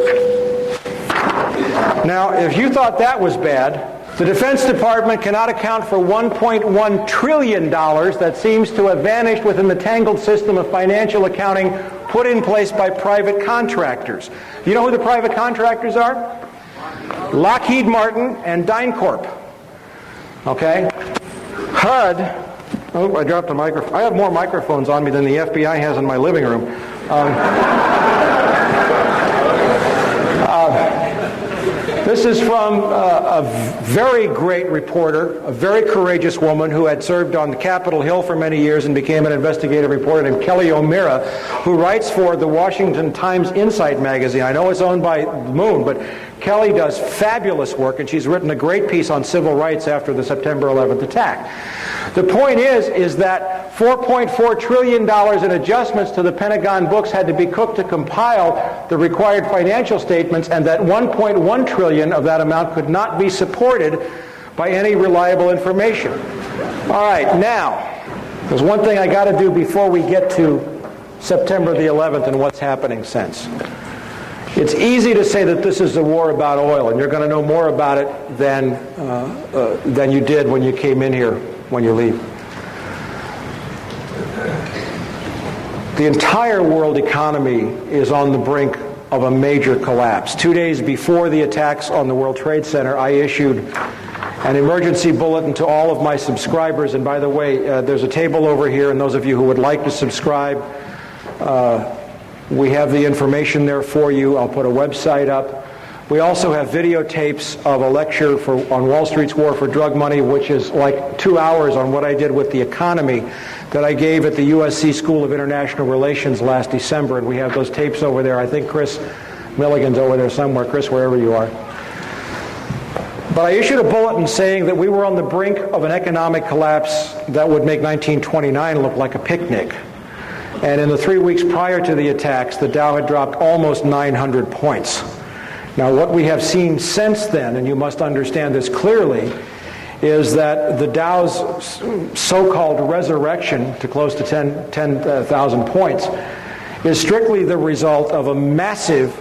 Now, if you thought that was bad, the Defense Department cannot account for $1.1 trillion that seems to have vanished within the tangled system of financial accounting put in place by private contractors. You know who the private contractors are? Lockheed Martin and DynCorp. Okay? HUD, oh, I dropped a microphone. I have more microphones on me than the FBI has in my living room. This is from a very great reporter, a very courageous woman who had served on Capitol Hill for many years and became an investigative reporter named Kelly O'Meara, who writes for the Washington Times Insight magazine. I know it's owned by Moon, but Kelly does fabulous work, and she's written a great piece on civil rights after the September 11th attack. The point is that $4.4 trillion in adjustments to the Pentagon books had to be cooked to compile the required financial statements, and that $1.1 trillion of that amount could not be supported by any reliable information. All right, now, there's one thing I got to do before we get to September the 11th and what's happening since. It's easy to say that this is a war about oil, and you're going to know more about it than you did when you came in here, when you leave. The entire world economy is on the brink of a major collapse. 2 days before the attacks on the World Trade Center, I issued an emergency bulletin to all of my subscribers. And by the way, there's a table over here, and those of you who would like to subscribe, we have the information there for you. I'll put a website up. We also have videotapes of a lecture on Wall Street's War for Drug Money, which is like 2 hours on what I did with the economy that I gave at the USC School of International Relations last December. And we have those tapes over there. I think Chris Milligan's over there somewhere. Chris, wherever you are. But I issued a bulletin saying that we were on the brink of an economic collapse that would make 1929 look like a picnic. And in the 3 weeks prior to the attacks, the Dow had dropped almost 900 points. Now, what we have seen since then, and you must understand this clearly, is that the Dow's so-called resurrection to close to 10,000 points is strictly the result of a massive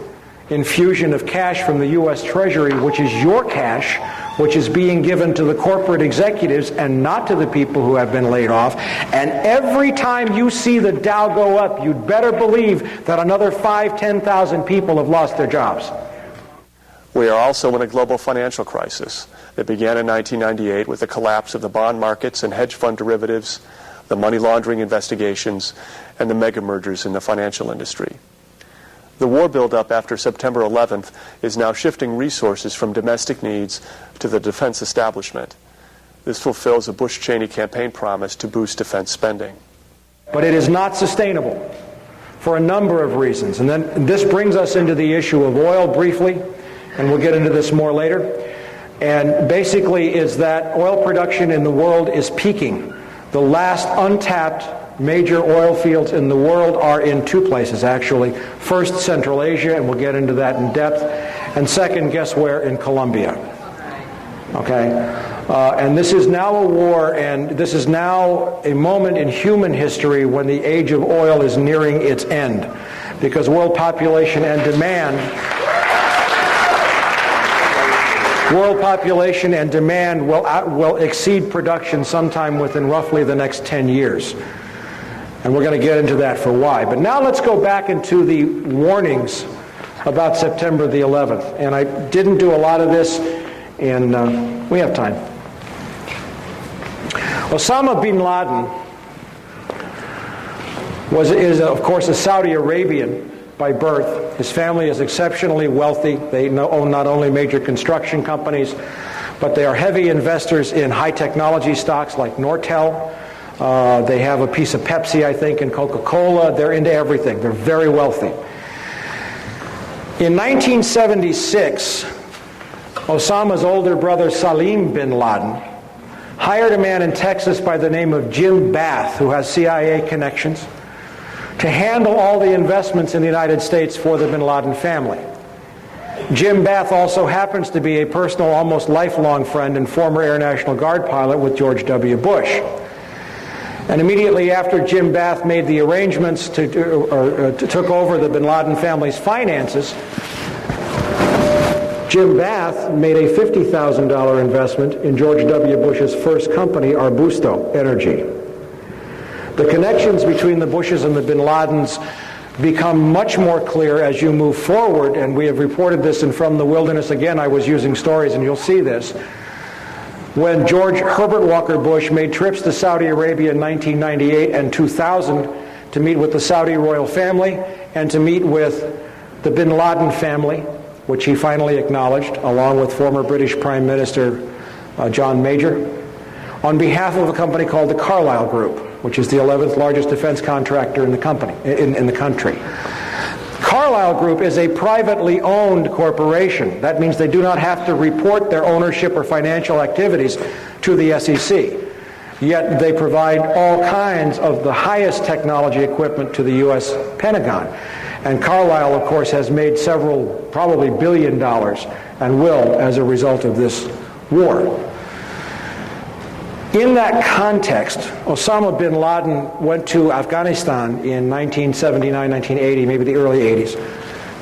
infusion of cash from the U.S. Treasury, which is your cash, which is being given to the corporate executives and not to the people who have been laid off. And every time you see the Dow go up, you'd better believe that another 10,000 people have lost their jobs. We are also in a global financial crisis that began in 1998 with the collapse of the bond markets and hedge fund derivatives, the money laundering investigations, and the mega mergers in the financial industry. The war buildup after September 11th is now shifting resources from domestic needs to the defense establishment. This fulfills a Bush-Cheney campaign promise to boost defense spending. But it is not sustainable for a number of reasons. And then this brings us into the issue of oil briefly, and we'll get into this more later. And basically is that oil production in the world is peaking. The last untapped major oil fields in the world are in two places, actually. First, Central Asia, and we'll get into that in depth. And second, guess where? In Colombia. Okay? And this is now a war, and this is now a moment in human history when the age of oil is nearing its end, because world population and demand will exceed production sometime within roughly the next 10 years. And we're going to get into that for why. But now let's go back into the warnings about September the 11th. And I didn't do a lot of this, and we have time. Osama bin Laden is of course a Saudi Arabian by birth. His family is exceptionally wealthy. They own not only major construction companies, but they are heavy investors in high technology stocks like Nortel. They have a piece of Pepsi, I think, and Coca-Cola. They're into everything. They're very wealthy. In 1976, Osama's older brother Salim bin Laden hired a man in Texas by the name of Jim Bath, who has CIA connections, to handle all the investments in the United States for the bin Laden family. Jim Bath also happens to be a personal, almost lifelong friend and former Air National Guard pilot with George W. Bush. And immediately after Jim Bath made the arrangements to took over the bin Laden family's finances, Jim Bath made a $50,000 investment in George W. Bush's first company, Arbusto Energy. The connections between the Bushes and the bin Ladens become much more clear as you move forward, and we have reported this in From the Wilderness. Again, I was using stories, and you'll see this. When George Herbert Walker Bush made trips to Saudi Arabia in 1998 and 2000 to meet with the Saudi royal family and to meet with the bin Laden family, which he finally acknowledged, along with former British Prime Minister John Major, on behalf of a company called the Carlyle Group, which is the 11th largest defense contractor in the company in the country. Carlyle Group is a privately owned corporation. That means they do not have to report their ownership or financial activities to the SEC. Yet they provide all kinds of the highest technology equipment to the U.S. Pentagon. And Carlyle, of course, has made several, probably $1 billion, and will as a result of this war. In that context, Osama bin Laden went to Afghanistan in 1979, 1980, maybe the early 80s,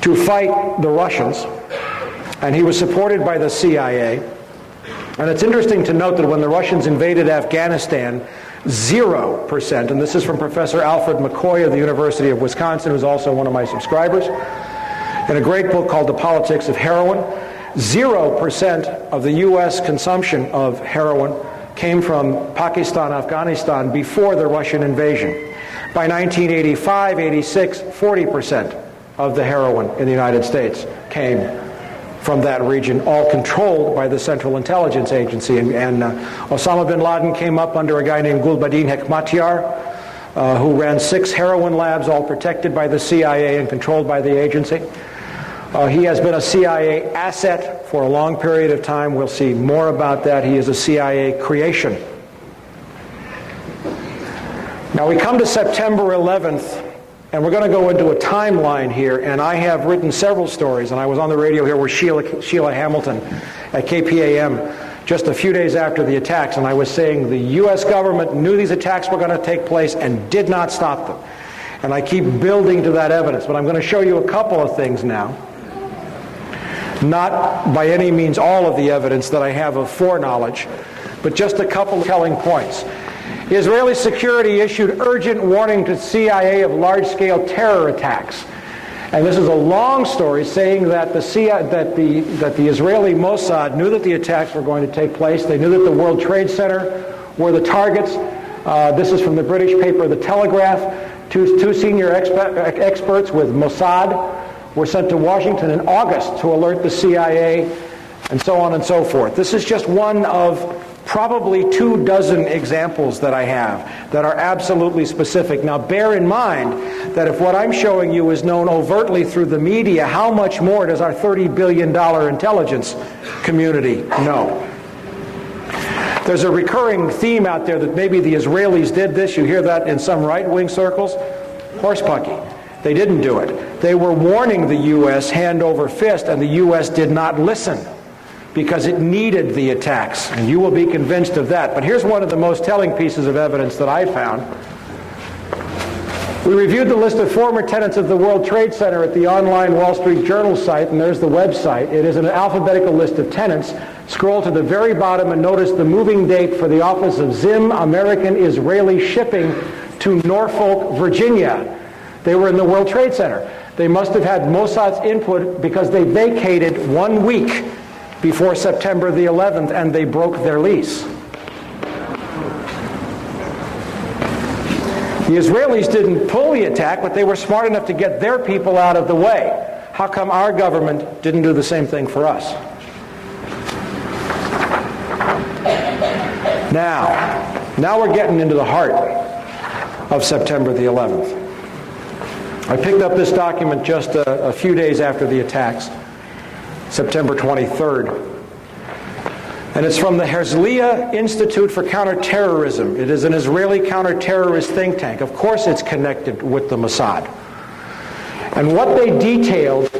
to fight the Russians, and he was supported by the CIA. And it's interesting to note that when the Russians invaded Afghanistan, 0%, and this is from Professor Alfred McCoy of the University of Wisconsin, who's also one of my subscribers, in a great book called The Politics of Heroin, 0% of the U.S. consumption of heroin came from Pakistan, Afghanistan before the Russian invasion. By 1985, 86, 40% of the heroin in the United States came from that region, all controlled by the Central Intelligence Agency. And Osama bin Laden came up under a guy named Gulbuddin Hekmatyar, who ran 6 heroin labs, all protected by the CIA and controlled by the agency. He has been a CIA asset for a long period of time. We'll see more about that. He is a CIA creation. Now we come to September 11th, and we're going to go into a timeline here, and I have written several stories, and I was on the radio here with Sheila Hamilton at KPAM just a few days after the attacks, and I was saying the U.S. government knew these attacks were going to take place and did not stop them. And I keep building to that evidence, but I'm going to show you a couple of things now. Not by any means all of the evidence that I have of foreknowledge, but just a couple of telling points. Israeli security issued urgent warning to CIA of large-scale terror attacks. And this is a long story saying that the Israeli Mossad knew that the attacks were going to take place. They knew that the World Trade Center were the targets. This is from the British paper The Telegraph. Two senior experts with Mossad were sent to Washington in August to alert the CIA, and so on and so forth. This is just one of probably 24 examples that I have that are absolutely specific. Now bear in mind that if what I'm showing you is known overtly through the media, how much more does our $30 billion intelligence community know? There's a recurring theme out there that maybe the Israelis did this. You hear that in some right-wing circles. Horsepucky. They didn't do it. They were warning the U.S. hand over fist, and the U.S. did not listen because it needed the attacks. And you will be convinced of that. But here's one of the most telling pieces of evidence that I found. We reviewed the list of former tenants of the World Trade Center at the online Wall Street Journal site, and there's the website. It is an alphabetical list of tenants. Scroll to the very bottom and notice the moving date for the office of Zim American Israeli Shipping to Norfolk, Virginia. They were in the World Trade Center. They must have had Mossad's input because they vacated 1 week before September the 11th, and they broke their lease. The Israelis didn't pull the attack, but they were smart enough to get their people out of the way. How come our government didn't do the same thing for us? Now we're getting into the heart of September the 11th. I picked up this document just a few days after the attacks, September 23rd. And it's from the Herzliya Institute for Counterterrorism. It is an Israeli counterterrorist think tank. Of course it's connected with the Mossad. And what they detailed,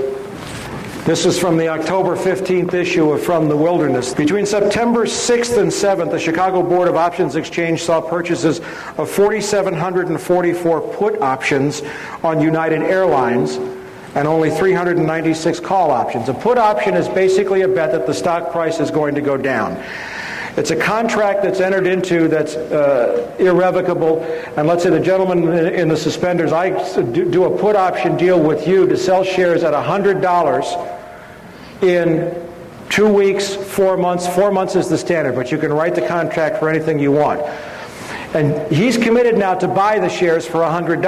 this is from the October 15th issue of From the Wilderness. Between September 6th and 7th, the Chicago Board of Options Exchange saw purchases of 4,744 put options on United Airlines and only 396 call options. A put option is basically a bet that the stock price is going to go down. It's a contract that's entered into that's irrevocable. And let's say the gentleman in the suspenders, I do a put option deal with you to sell shares at $100 in 2 weeks, 4 months. 4 months is the standard, but you can write the contract for anything you want. And he's committed now to buy the shares for $100.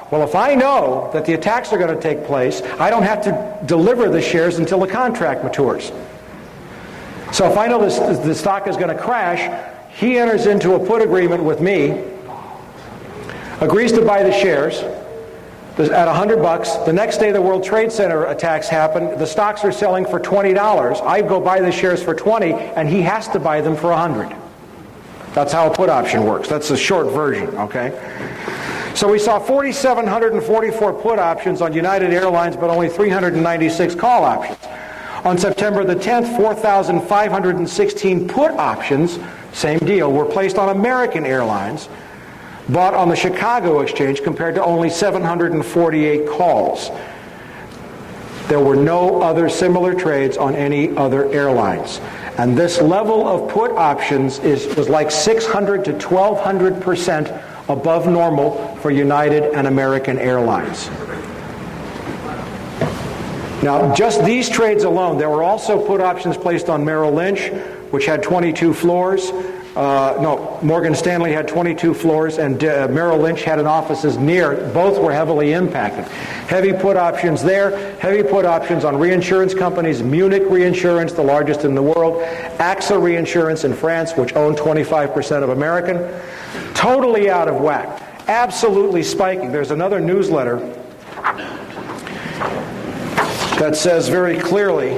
Well, if I know that the attacks are going to take place, I don't have to deliver the shares until the contract matures. So if I know the stock is going to crash, he enters into a put agreement with me, agrees to buy the shares at $100. The next day the World Trade Center attacks happen. The stocks are selling for $20. I go buy the shares for $20, and he has to buy them for $100. That's how a put option works. That's the short version, okay? So we saw 4,744 put options on United Airlines, but only 396 call options. On September the 10th, 4,516 put options, same deal, were placed on American Airlines, bought on the Chicago Exchange, compared to only 748 calls. There were no other similar trades on any other airlines. And this level of put options was like 600 to 1,200% above normal for United and American Airlines. Now, just these trades alone, there were also put options placed on Merrill Lynch, which had 22 floors. Morgan Stanley had 22 floors, and Merrill Lynch had an offices near. Both were heavily impacted. Heavy put options there, heavy put options on reinsurance companies, Munich Reinsurance, the largest in the world, AXA Reinsurance in France, which owned 25% of American. Totally out of whack. Absolutely spiking. There's another newsletter that says very clearly,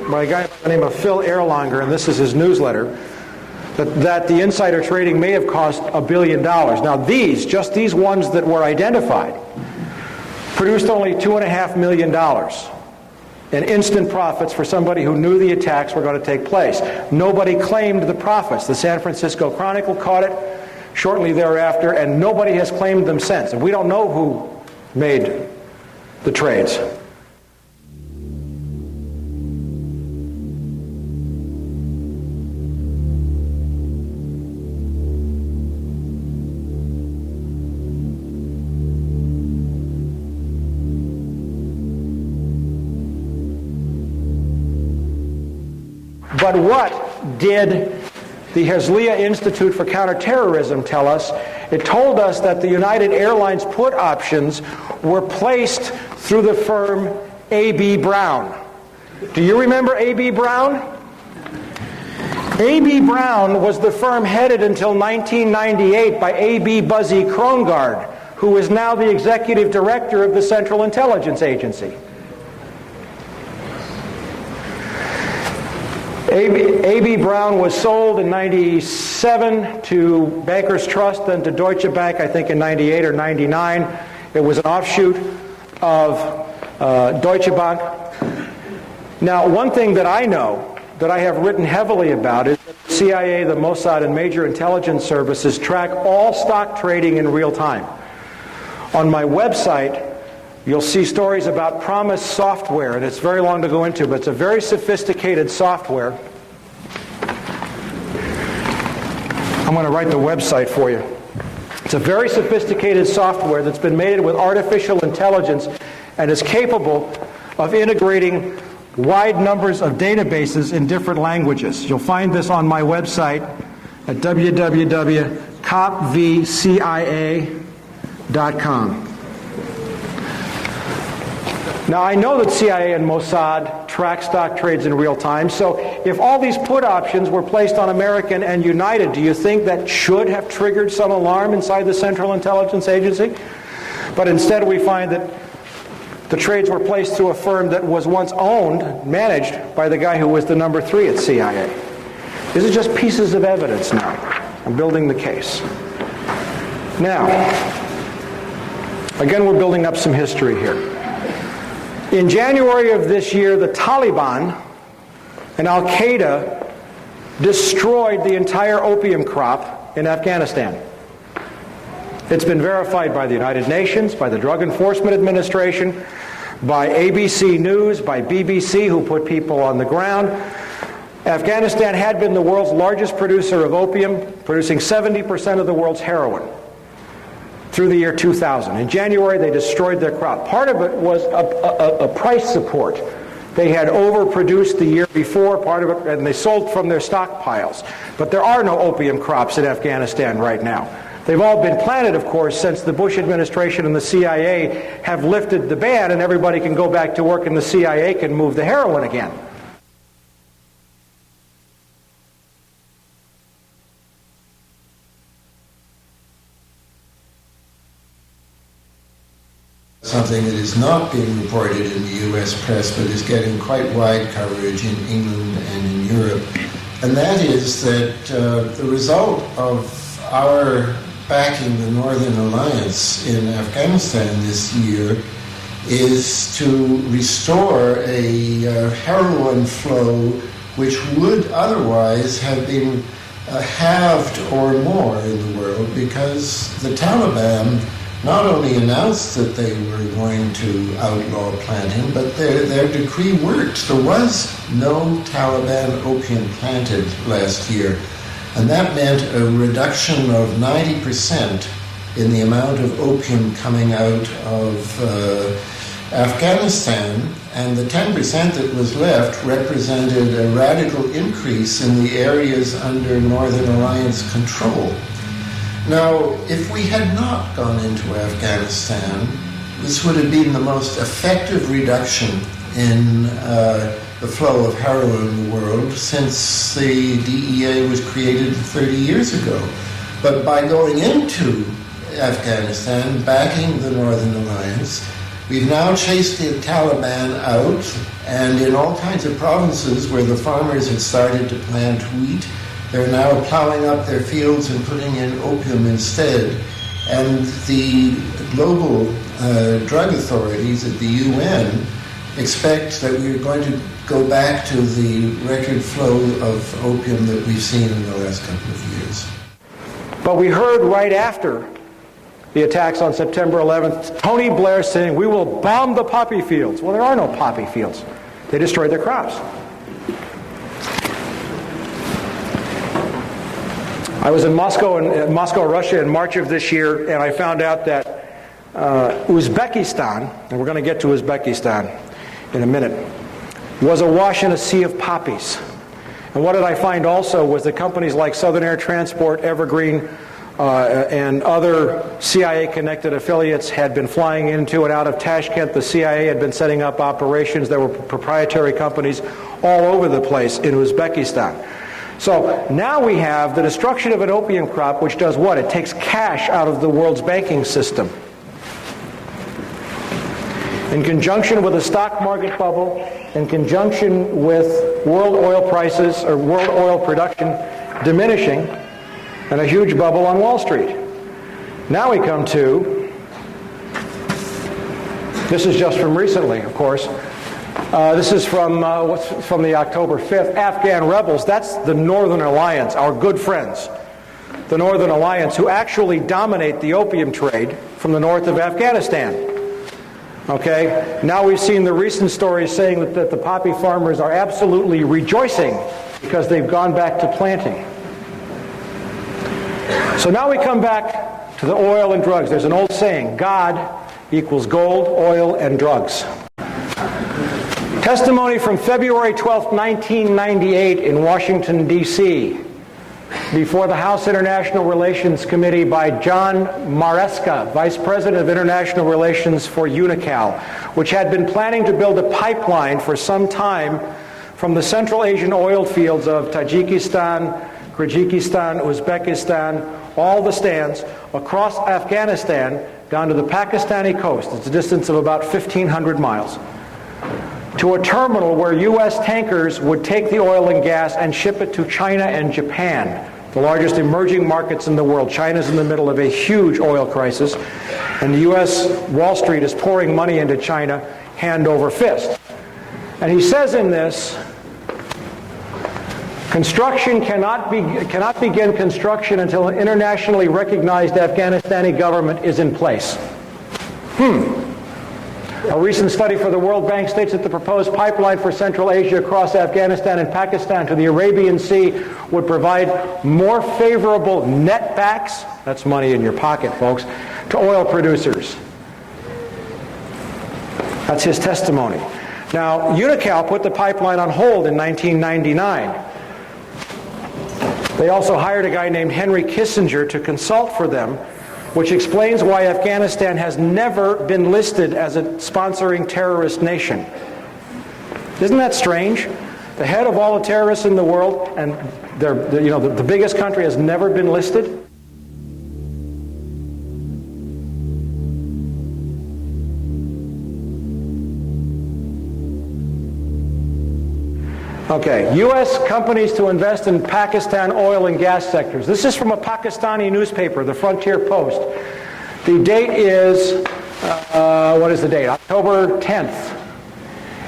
by a guy by the name of Phil Erlanger, and this is his newsletter, that the insider trading may have cost $1 billion. Now just these ones that were identified, produced only $2.5 million in instant profits for somebody who knew the attacks were going to take place. Nobody claimed the profits. The San Francisco Chronicle caught it shortly thereafter, and nobody has claimed them since. And we don't know who made the trades. But what did the Herzliya Institute for Counterterrorism tell us? It told us that the United Airlines put options were placed through the firm A.B. Brown. Do you remember A.B. Brown? A.B. Brown was the firm headed until 1998 by A.B. Buzzy Krongard, who is now the executive director of the Central Intelligence Agency. A.B. Brown was sold in 97 to Bankers Trust, then to Deutsche Bank, I think in 98 or 99. It was an offshoot of Deutsche Bank. Now, one thing that I know, that I have written heavily about, is that the CIA, the Mossad, and major intelligence services track all stock trading in real time. On my website, you'll see stories about Promise software, and it's very long to go into, but it's a very sophisticated software. I'm going to write the website for you. It's a very sophisticated software that's been made with artificial intelligence and is capable of integrating wide numbers of databases in different languages. You'll find this on my website at www.copvcia.com. Now, I know that CIA and Mossad track stock trades in real time, so if all these put options were placed on American and United, do you think that should have triggered some alarm inside the Central Intelligence Agency? But instead we find that the trades were placed through a firm that was once owned, managed by the guy who was the number 3 at CIA. These are just pieces of evidence now. I'm building the case. Now, again, we're building up some history here. In January of this year, the Taliban and Al-Qaeda destroyed the entire opium crop in Afghanistan. It's been verified by the United Nations, by the Drug Enforcement Administration, by ABC News, by BBC, who put people on the ground. Afghanistan had been the world's largest producer of opium, producing 70% of the world's heroin through the year 2000. In January, they destroyed their crop. Part of it was a price support. They had overproduced the year before, part of it, and they sold from their stockpiles. But there are no opium crops in Afghanistan right now. They've all been planted, of course, since the Bush administration and the CIA have lifted the ban, and everybody can go back to work and the CIA can move the heroin again. Something that is not being reported in the US press but is getting quite wide coverage in England and in Europe. And that is that the result of our backing the Northern Alliance in Afghanistan this year is to restore a heroin flow which would otherwise have been halved or more in the world, because the Taliban not only announced that they were going to outlaw planting, but their decree worked. There was no Taliban opium planted last year, and that meant a reduction of 90% in the amount of opium coming out of Afghanistan, and the 10% that was left represented a radical increase in the areas under Northern Alliance control. Now, if we had not gone into Afghanistan, this would have been the most effective reduction in the flow of heroin in the world since the DEA was created 30 years ago. But by going into Afghanistan, backing the Northern Alliance, we've now chased the Taliban out, and in all kinds of provinces where the farmers had started to plant wheat, they're now plowing up their fields and putting in opium instead. And the global drug authorities at the UN expect that we're going to go back to the record flow of opium that we've seen in the last couple of years. But we heard right after the attacks on September 11th, Tony Blair saying, "We will bomb the poppy fields." Well, there are no poppy fields. They destroyed their crops. I was in Moscow, Russia in March of this year, and I found out that Uzbekistan, and we're going to get to Uzbekistan in a minute, was awash in a sea of poppies. And what did I find also was that companies like Southern Air Transport, Evergreen, and other CIA-connected affiliates had been flying into and out of Tashkent. The CIA had been setting up operations. There were proprietary companies all over the place in Uzbekistan. So now we have the destruction of an opium crop, which does what? It takes cash out of the world's banking system. in conjunction with a stock market bubble, in conjunction with world oil prices or world oil production diminishing, and a huge bubble on Wall Street. Now we come to, this is just from recently, of course. This is from the October 5th. Afghan rebels, that's the Northern Alliance, our good friends. The Northern Alliance, who actually dominate the opium trade from the north of Afghanistan. Okay? Now we've seen the recent stories saying that the poppy farmers are absolutely rejoicing because they've gone back to planting. So now we come back to the oil and drugs. There's an old saying, God equals gold, oil, and drugs. Testimony from February 12, 1998 in Washington, D.C. before the House International Relations Committee by John Maresca, Vice President of International Relations for UNICAL, which had been planning to build a pipeline for some time from the Central Asian oil fields of Tajikistan, Kyrgyzstan, Uzbekistan, all the stands, across Afghanistan, down to the Pakistani coast. It's a distance of about 1,500 miles. To a terminal where U.S. tankers would take the oil and gas and ship it to China and Japan, the largest emerging markets in the world. China's in the middle of a huge oil crisis, and the U.S. Wall Street is pouring money into China hand over fist. And he says in this, construction cannot begin construction until an internationally recognized Afghanistani government is in place. A recent study for the World Bank states that the proposed pipeline for Central Asia across Afghanistan and Pakistan to the Arabian Sea would provide more favorable netbacks, that's money in your pocket, folks, to oil producers. That's his testimony. Now, UNICAL put the pipeline on hold in 1999. They also hired a guy named Henry Kissinger to consult for them, which explains why Afghanistan has never been listed as a sponsoring terrorist nation. Isn't that strange? The head of all the terrorists in the world, and the biggest country, has never been listed? Okay, U.S. companies to invest in Pakistan oil and gas sectors. This is from a Pakistani newspaper, the Frontier Post. The date is, what is the date? October 10th.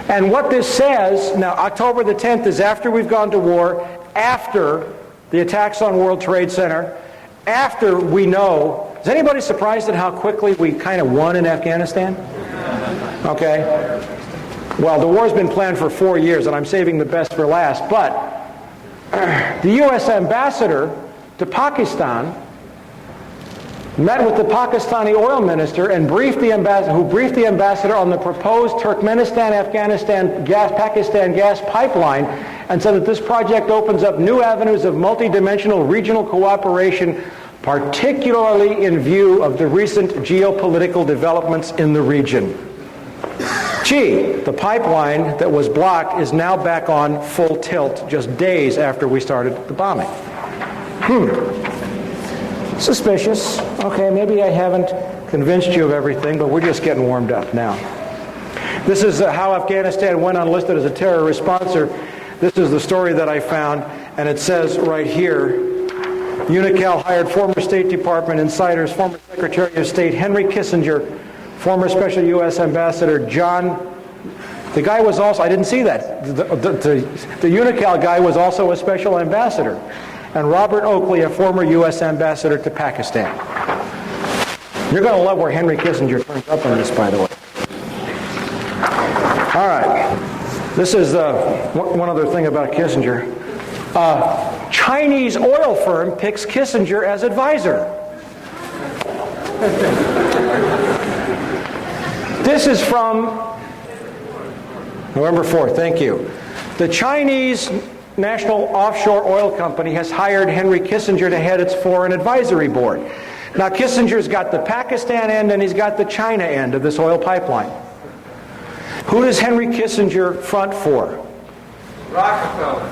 And what this says, now October the 10th is after we've gone to war, after the attacks on World Trade Center, after we know, is anybody surprised at how quickly we kind of won in Afghanistan? Okay. Well, the war's been planned for 4 years, and I'm saving the best for last, but the U.S. ambassador to Pakistan met with the Pakistani oil minister and briefed the ambassador on the proposed Turkmenistan-Afghanistan Pakistan gas pipeline, and said that this project opens up new avenues of multidimensional regional cooperation, particularly in view of the recent geopolitical developments in the region. Gee, the pipeline that was blocked is now back on full tilt just days after we started the bombing. Suspicious. Okay, maybe I haven't convinced you of everything, but we're just getting warmed up now. This is how Afghanistan went unlisted as a terrorist sponsor. This is the story that I found, and it says right here, UNICAL hired former State Department insiders, former Secretary of State Henry Kissinger, former Special U.S. Ambassador the guy was also, I didn't see that, the UNICAL guy was also a special ambassador, and Robert Oakley, a former U.S. ambassador to Pakistan. You're going to love where Henry Kissinger turns up on this, by the way. All right. This is one other thing about Kissinger. Chinese oil firm picks Kissinger as advisor. This is from November 4th, thank you. The Chinese National Offshore Oil Company has hired Henry Kissinger to head its foreign advisory board. Now, Kissinger's got the Pakistan end and he's got the China end of this oil pipeline. Who does Henry Kissinger front for? Rockefeller.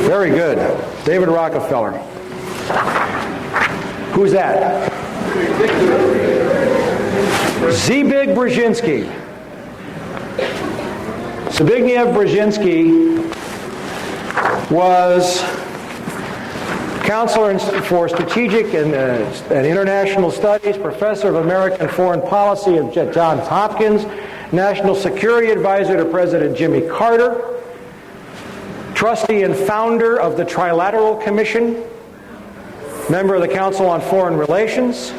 Very good. David Rockefeller. Who's that? Zbig Brzezinski. Zbigniew Brzezinski was counselor for strategic and international studies, professor of American foreign policy at Johns Hopkins, national security advisor to President Jimmy Carter, trustee and founder of the Trilateral Commission, member of the Council on Foreign Relations,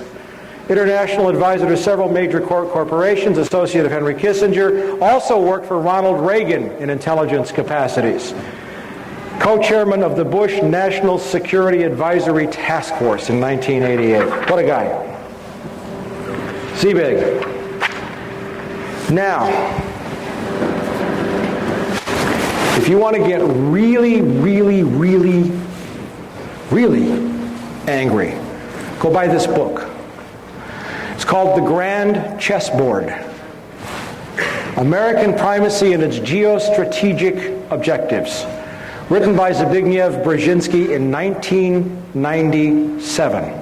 international advisor to several major corporations, associate of Henry Kissinger, also worked for Ronald Reagan in intelligence capacities, co-chairman of the Bush National Security Advisory Task Force in 1988. What a guy. Z-Big. Now, if you want to get really, really, really, really angry, go buy this book. It's called The Grand Chessboard: American Primacy and Its Geostrategic Objectives, written by Zbigniew Brzezinski in 1997.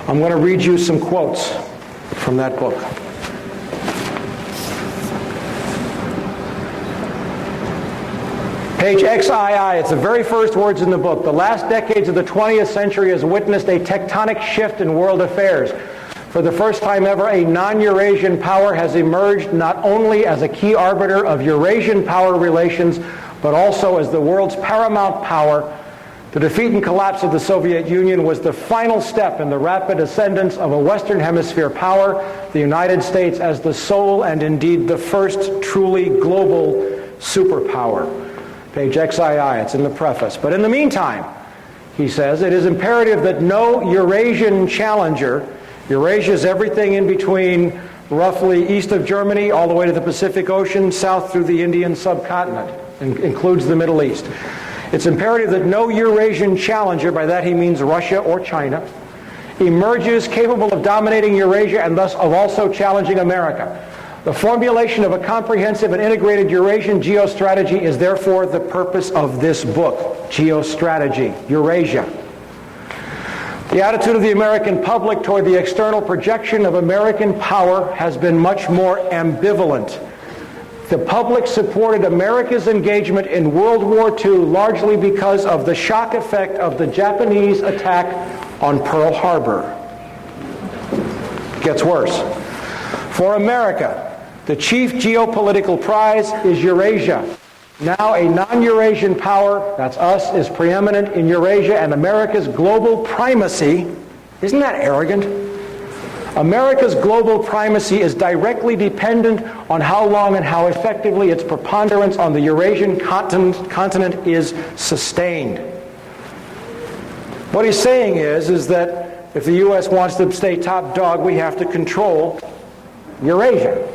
I'm going to read you some quotes from that book. Page XII, it's the very first words in the book. The last decades of the 20th century has witnessed a tectonic shift in world affairs. For the first time ever, a non-Eurasian power has emerged not only as a key arbiter of Eurasian power relations, but also as the world's paramount power. The defeat and collapse of the Soviet Union was the final step in the rapid ascendance of a Western Hemisphere power, the United States as the sole and indeed the first truly global superpower. Page XII, it's in the preface. But in the meantime, he says, it is imperative that no Eurasian challenger, Eurasia is everything in between roughly east of Germany all the way to the Pacific Ocean, south through the Indian subcontinent, and includes the Middle East. It's imperative that no Eurasian challenger, by that he means Russia or China, emerges capable of dominating Eurasia and thus of also challenging America. The formulation of a comprehensive and integrated Eurasian geostrategy is therefore the purpose of this book, Geostrategy, Eurasia. The attitude of the American public toward the external projection of American power has been much more ambivalent. The public supported America's engagement in World War II largely because of the shock effect of the Japanese attack on Pearl Harbor. It gets worse. For America, the chief geopolitical prize is Eurasia. Now a non-Eurasian power, that's us, is preeminent in Eurasia, and America's global primacy, isn't that arrogant? America's global primacy is directly dependent on how long and how effectively its preponderance on the Eurasian continent is sustained. What he's saying is that if the U.S. wants to stay top dog, we have to control Eurasia.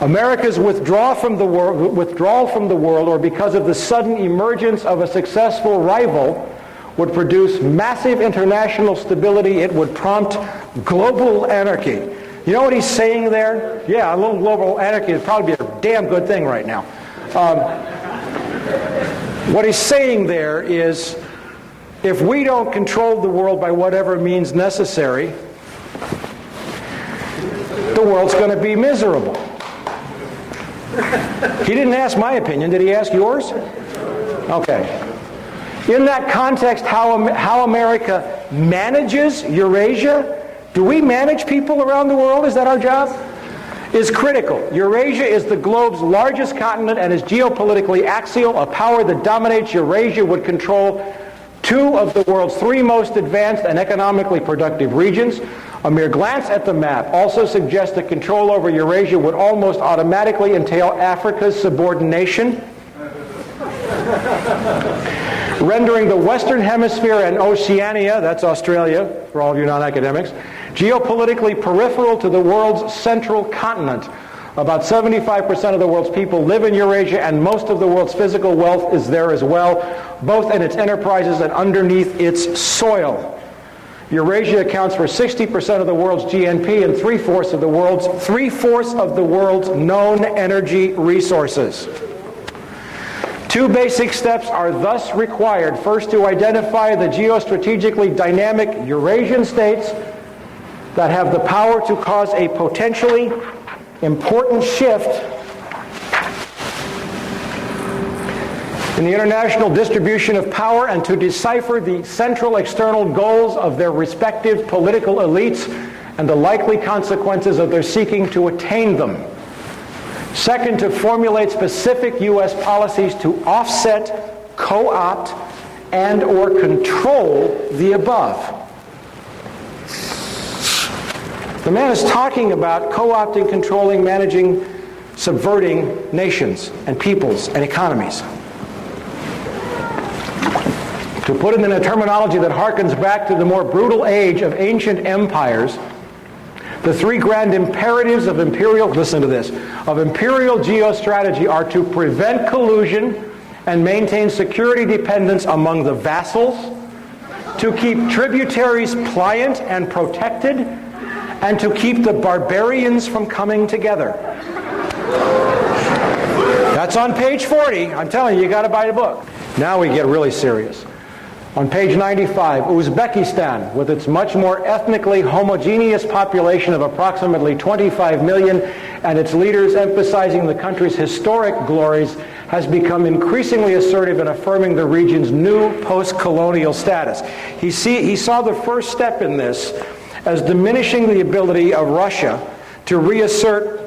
America's withdrawal from the world, or because of the sudden emergence of a successful rival, would produce massive international stability. It would prompt global anarchy. You know what he's saying there? Yeah, a little global anarchy would probably be a damn good thing right now. What he's saying there is, if we don't control the world by whatever means necessary, the world's going to be miserable. He didn't ask my opinion. Did he ask yours? Okay. In that context, how America manages Eurasia, do we manage people around the world? Is that our job? Is critical. Eurasia is the globe's largest continent and is geopolitically axial. A power that dominates Eurasia would control two of the world's three most advanced and economically productive regions. A mere glance at the map also suggests that control over Eurasia would almost automatically entail Africa's subordination, rendering the Western Hemisphere and Oceania, that's Australia for all of you non-academics, geopolitically peripheral to the world's central continent. About 75% of the world's people live in Eurasia, and most of the world's physical wealth is there as well, both in its enterprises and underneath its soil. Eurasia accounts for 60% of the world's GNP and three-fourths of the world's known energy resources. Two basic steps are thus required. First, to identify the geostrategically dynamic Eurasian states that have the power to cause a potentially important shift in the international distribution of power and to decipher the central external goals of their respective political elites and the likely consequences of their seeking to attain them. Second, to formulate specific U.S. policies to offset, co-opt, and or control the above. The man is talking about co-opting, controlling, managing, subverting nations and peoples and economies. To put it in a terminology that harkens back to the more brutal age of ancient empires, the three grand imperatives of imperial, listen to this, of imperial geostrategy are to prevent collusion and maintain security dependence among the vassals, to keep tributaries pliant and protected, and to keep the barbarians from coming together. That's on page 40. I'm telling you, you got to buy the book. Now we get really serious. On page 95, Uzbekistan, with its much more ethnically homogeneous population of approximately 25 million and its leaders emphasizing the country's historic glories, has become increasingly assertive in affirming the region's new post-colonial status. He saw the first step in this as diminishing the ability of Russia to reassert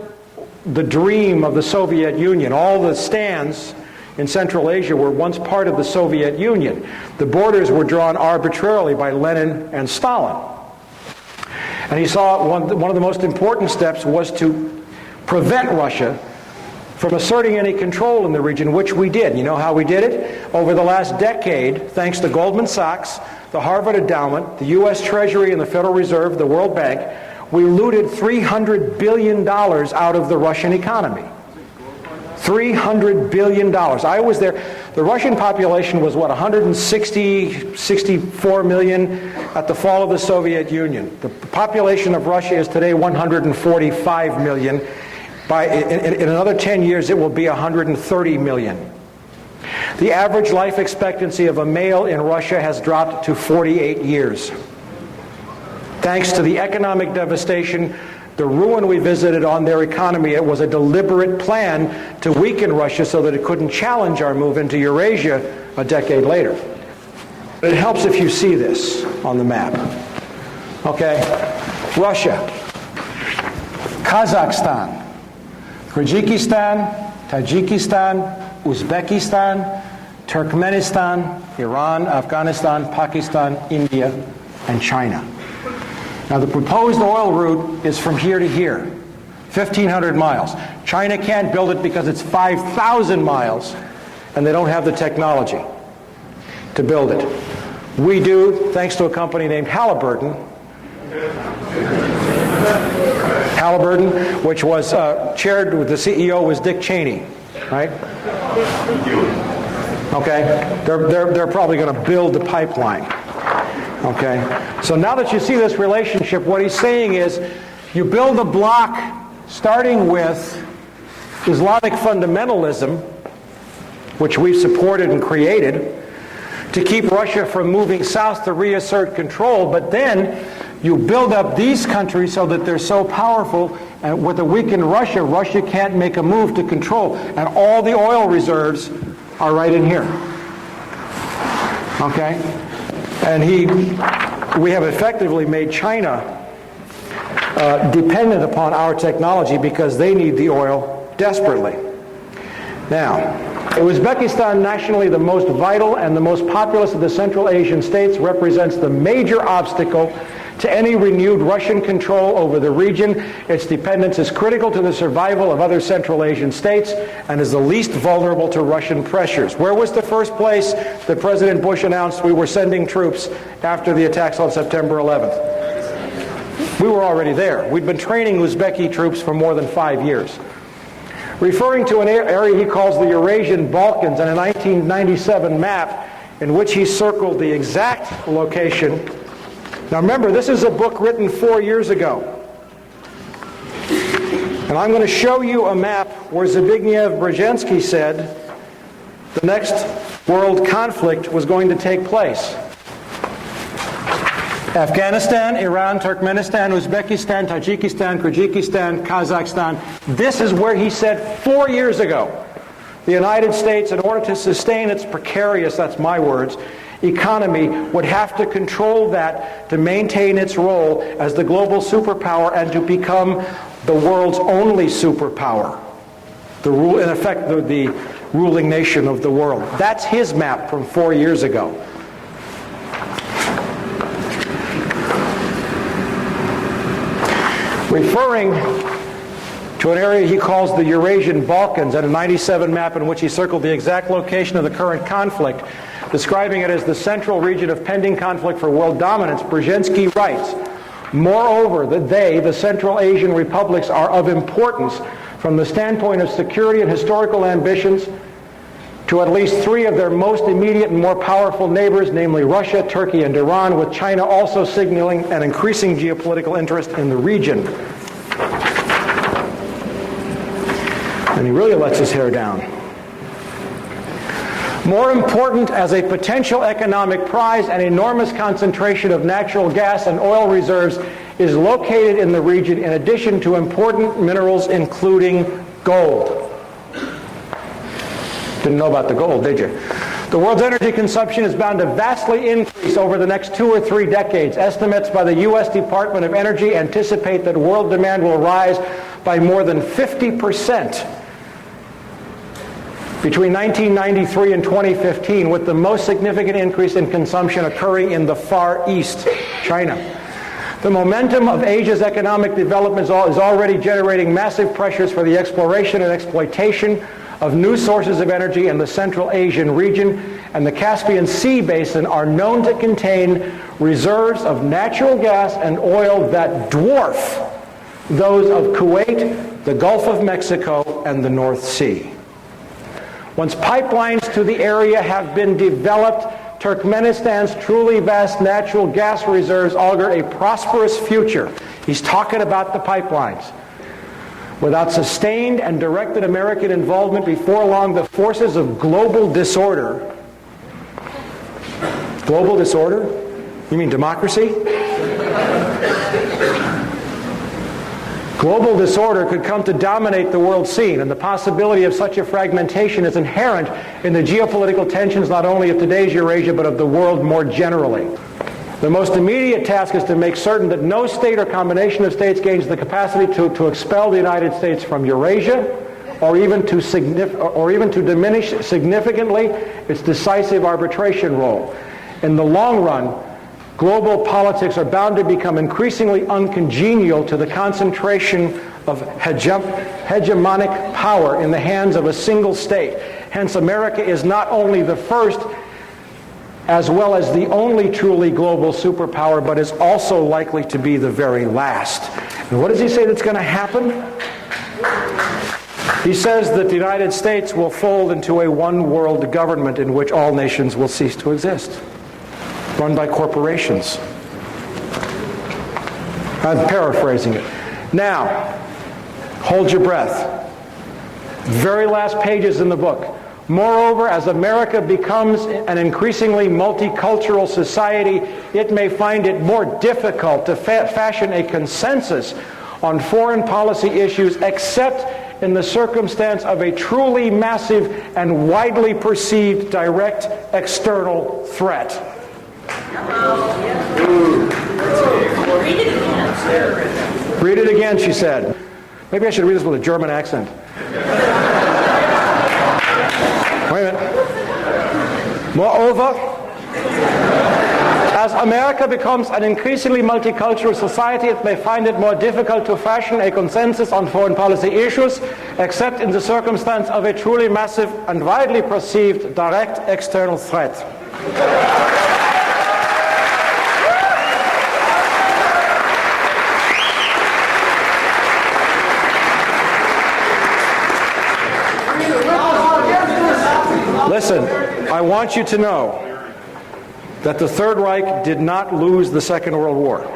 the dream of the Soviet Union. All the stands in Central Asia were once part of the Soviet Union. The borders were drawn arbitrarily by Lenin and Stalin. And he saw one of the most important steps was to prevent Russia from asserting any control in the region, which we did. You know how we did it? Over the last decade, thanks to Goldman Sachs, the Harvard Endowment, the U.S. Treasury and the Federal Reserve, the World Bank, we looted $300 billion out of the Russian economy. $300 billion. I was there. The Russian population was, 164 million at the fall of the Soviet Union. The population of Russia is today 145 million. In another 10 years, it will be 130 million. The average life expectancy of a male in Russia has dropped to 48 years. Thanks to the economic devastation, the ruin we visited on their economy, it was a deliberate plan to weaken Russia so that it couldn't challenge our move into Eurasia a decade later. But it helps if you see this on the map. Okay? Russia, Kazakhstan, Kyrgyzstan, Tajikistan, Uzbekistan, Turkmenistan, Iran, Afghanistan, Pakistan, India, and China. Now, the proposed oil route is from here to here, 1,500 miles. China can't build it because it's 5,000 miles, and they don't have the technology to build it. We do, thanks to a company named Halliburton, which was chaired with the CEO was Dick Cheney, right? Okay, they're probably going to build the pipeline. Okay, so now that you see this relationship, what he's saying is you build a block starting with Islamic fundamentalism, which we've supported and created, to keep Russia from moving south to reassert control, but then you build up these countries so that they're so powerful, and with a weakened Russia, Russia can't make a move to control, and all the oil reserves are right in here. Okay? And we have effectively made China dependent upon our technology because they need the oil desperately. Now, Uzbekistan, nationally the most vital and the most populous of the Central Asian states, represents the major obstacle to any renewed Russian control over the region. Its dependence is critical to the survival of other Central Asian states and is the least vulnerable to Russian pressures. Where was the first place that President Bush announced we were sending troops after the attacks on September 11th? We were already there. We'd been training Uzbeki troops for more than 5 years. Referring to an area he calls the Eurasian Balkans in a 1997 map in which he circled the exact location. Now remember, this is a book written 4 years ago. And I'm going to show you a map where Zbigniew Brzezinski said the next world conflict was going to take place. Afghanistan, Iran, Turkmenistan, Uzbekistan, Tajikistan, Kyrgyzstan, Kazakhstan. This is where he said 4 years ago The United States, in order to sustain its precarious, that's my words, economy, would have to control that to maintain its role as the global superpower and to become the world's only superpower. In effect, the ruling nation of the world. That's his map from 4 years ago. Referring to an area he calls the Eurasian Balkans, and a 97 map in which he circled the exact location of the current conflict, describing it as the central region of pending conflict for world dominance, Brzezinski writes, moreover, the Central Asian republics are of importance from the standpoint of security and historical ambitions to at least 3 of their most immediate and more powerful neighbors, namely Russia, Turkey, and Iran, with China also signaling an increasing geopolitical interest in the region. And he really lets his hair down. More important as a potential economic prize, an enormous concentration of natural gas and oil reserves is located in the region, in addition to important minerals including gold. Didn't know about the gold, did you? The world's energy consumption is bound to vastly increase over the next 2 or 3 decades. Estimates by the U.S. Department of Energy anticipate that world demand will rise by more than 50% between 1993 and 2015, with the most significant increase in consumption occurring in the Far East, China. The momentum of Asia's economic development is already generating massive pressures for the exploration and exploitation of new sources of energy in the Central Asian region, and the Caspian Sea basin are known to contain reserves of natural gas and oil that dwarf those of Kuwait, the Gulf of Mexico, and the North Sea. Once pipelines to the area have been developed, Turkmenistan's truly vast natural gas reserves augur a prosperous future. He's talking about the pipelines. Without sustained and directed American involvement, before long, the forces of global disorder. Global disorder? You mean democracy? Global disorder could come to dominate the world scene, and the possibility of such a fragmentation is inherent in the geopolitical tensions not only of today's Eurasia, but of the world more generally. The most immediate task is to make certain that no state or combination of states gains the capacity to expel the United States from Eurasia, or even to diminish significantly its decisive arbitration role. In the long run, global politics are bound to become increasingly uncongenial to the concentration of hegemonic power in the hands of a single state. Hence, America is not only the first as well as the only truly global superpower, but is also likely to be the very last. And what does he say that's going to happen? He says that the United States will fold into a one-world government in which all nations will cease to exist, run by corporations. I'm paraphrasing it. Now, hold your breath. Very last pages in the book. Moreover, as America becomes an increasingly multicultural society, it may find it more difficult to fashion a consensus on foreign policy issues, except in the circumstance of a truly massive and widely perceived direct external threat. Read it again, she said. Maybe I should read this with a German accent. Wait a minute. Moreover, as America becomes an increasingly multicultural society, it may find it more difficult to fashion a consensus on foreign policy issues, except in the circumstance of a truly massive and widely perceived direct external threat. Listen, I want you to know that the Third Reich did not lose the Second World War.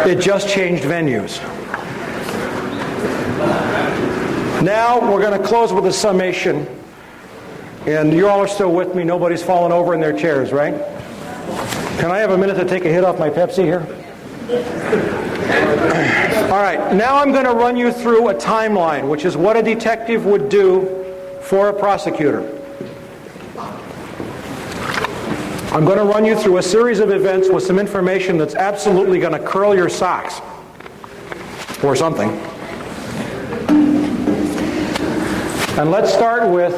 It just changed venues. Now we're going to close with a summation. And you all are still with me. Nobody's fallen over in their chairs, right? Can I have a minute to take a hit off my Pepsi here? All right, now I'm going to run you through a timeline, which is what a detective would do for a prosecutor. I'm going to run you through a series of events with some information that's absolutely going to curl your socks. Or something. And let's start with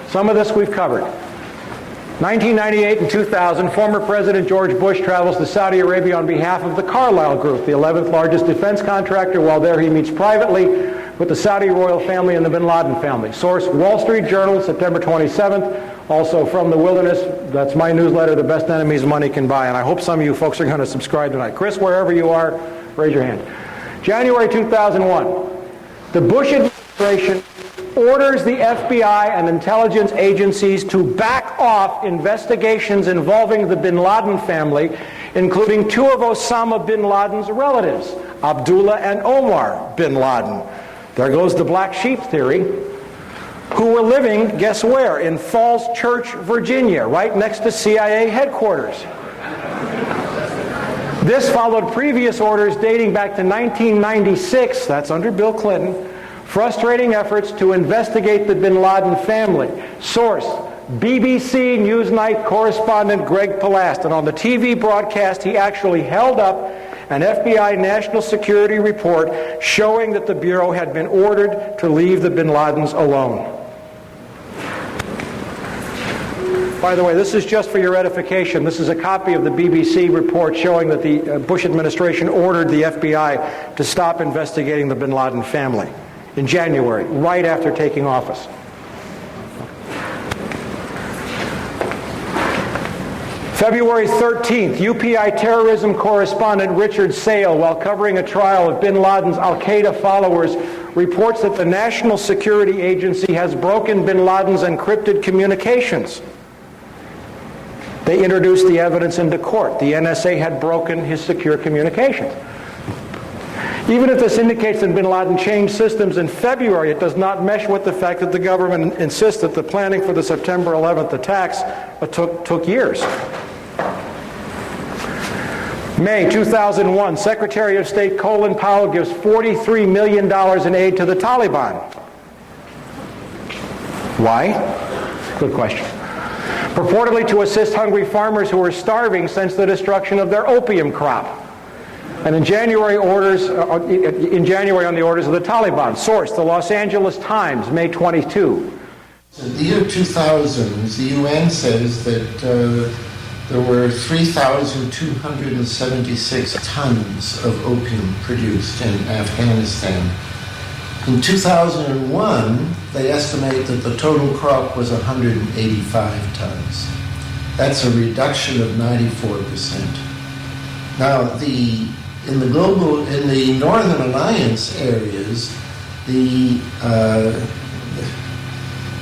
some of this we've covered. 1998 and 2000, former President George Bush travels to Saudi Arabia on behalf of the Carlyle Group, the 11th largest defense contractor. While there, he meets privately with the Saudi royal family and the bin Laden family. Source, Wall Street Journal, September 27th. Also from The Wilderness, that's my newsletter, The Best Enemies Money Can Buy. And I hope some of you folks are going to subscribe tonight. Chris, wherever you are, raise your hand. January 2001, the Bush administration orders the FBI and intelligence agencies to back off investigations involving the bin Laden family, including two of Osama bin Laden's relatives, Abdullah and Omar bin Laden. There goes the black sheep theory, who were living, guess where? In Falls Church, Virginia, right next to CIA headquarters. This followed previous orders dating back to 1996, that's under Bill Clinton, frustrating efforts to investigate the bin Laden family. Source, BBC Newsnight correspondent Greg Palast. And on the TV broadcast, he actually held up an FBI national security report showing that the Bureau had been ordered to leave the bin Ladens alone. By the way, this is just for your edification. This is a copy of the BBC report showing that the Bush administration ordered the FBI to stop investigating the bin Laden family in January, right after taking office. February 13th, UPI terrorism correspondent Richard Sale, while covering a trial of bin Laden's al-Qaeda followers, reports that the National Security Agency has broken bin Laden's encrypted communications. They introduced the evidence into court. The NSA had broken his secure communications. Even if this indicates that bin Laden changed systems in February, it does not mesh with the fact that the government insists that the planning for the September 11th attacks took years. May 2001, Secretary of State Colin Powell gives $43 million in aid to the Taliban. Why? Good question. Purportedly to assist hungry farmers who were starving since the destruction of their opium crop. And in January on the orders of the Taliban. Source, the Los Angeles Times, May 22. In the year 2000, the UN says that there were 3,276 tons of opium produced in Afghanistan. In 2001, they estimate that the total crop was 185 tons. That's a reduction of 94%. Now, in the Northern Alliance areas,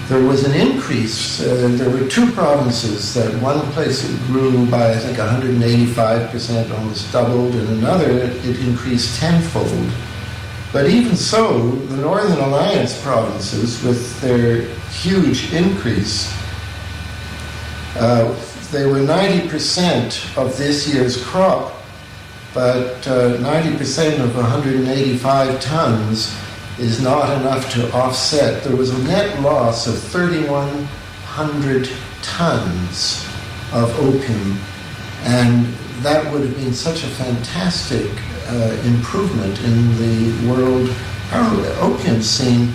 there was an increase. There were two provinces that one place it grew by, I think, 185%, almost doubled, and another it increased tenfold. But even so, the Northern Alliance provinces, with their huge increase, they were 90% of this year's crop, but 90% of 185 tons is not enough to offset. There was a net loss of 3,100 tons of opium, and that would have been such a fantastic improvement in the world opium scene.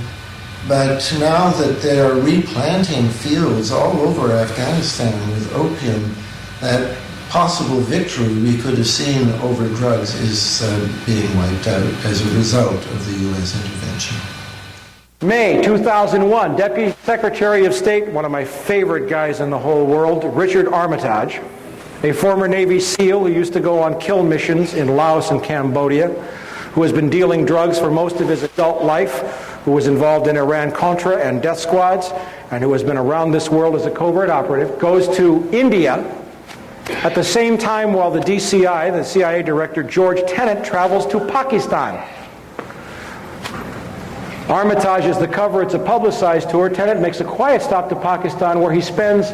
But now that they are replanting fields all over Afghanistan with opium, that possible victory we could have seen over drugs is being wiped out as a result of the U.S. intervention. May 2001, Deputy Secretary of State, one of my favorite guys in the whole world, Richard Armitage, a former Navy SEAL who used to go on kill missions in Laos and Cambodia, who has been dealing drugs for most of his adult life, who was involved in Iran-Contra and death squads, and who has been around this world as a covert operative, goes to India at the same time while the DCI, the CIA director George Tenet, travels to Pakistan. Armitage is the cover. It's a publicized tour. Tenet makes a quiet stop to Pakistan where he spends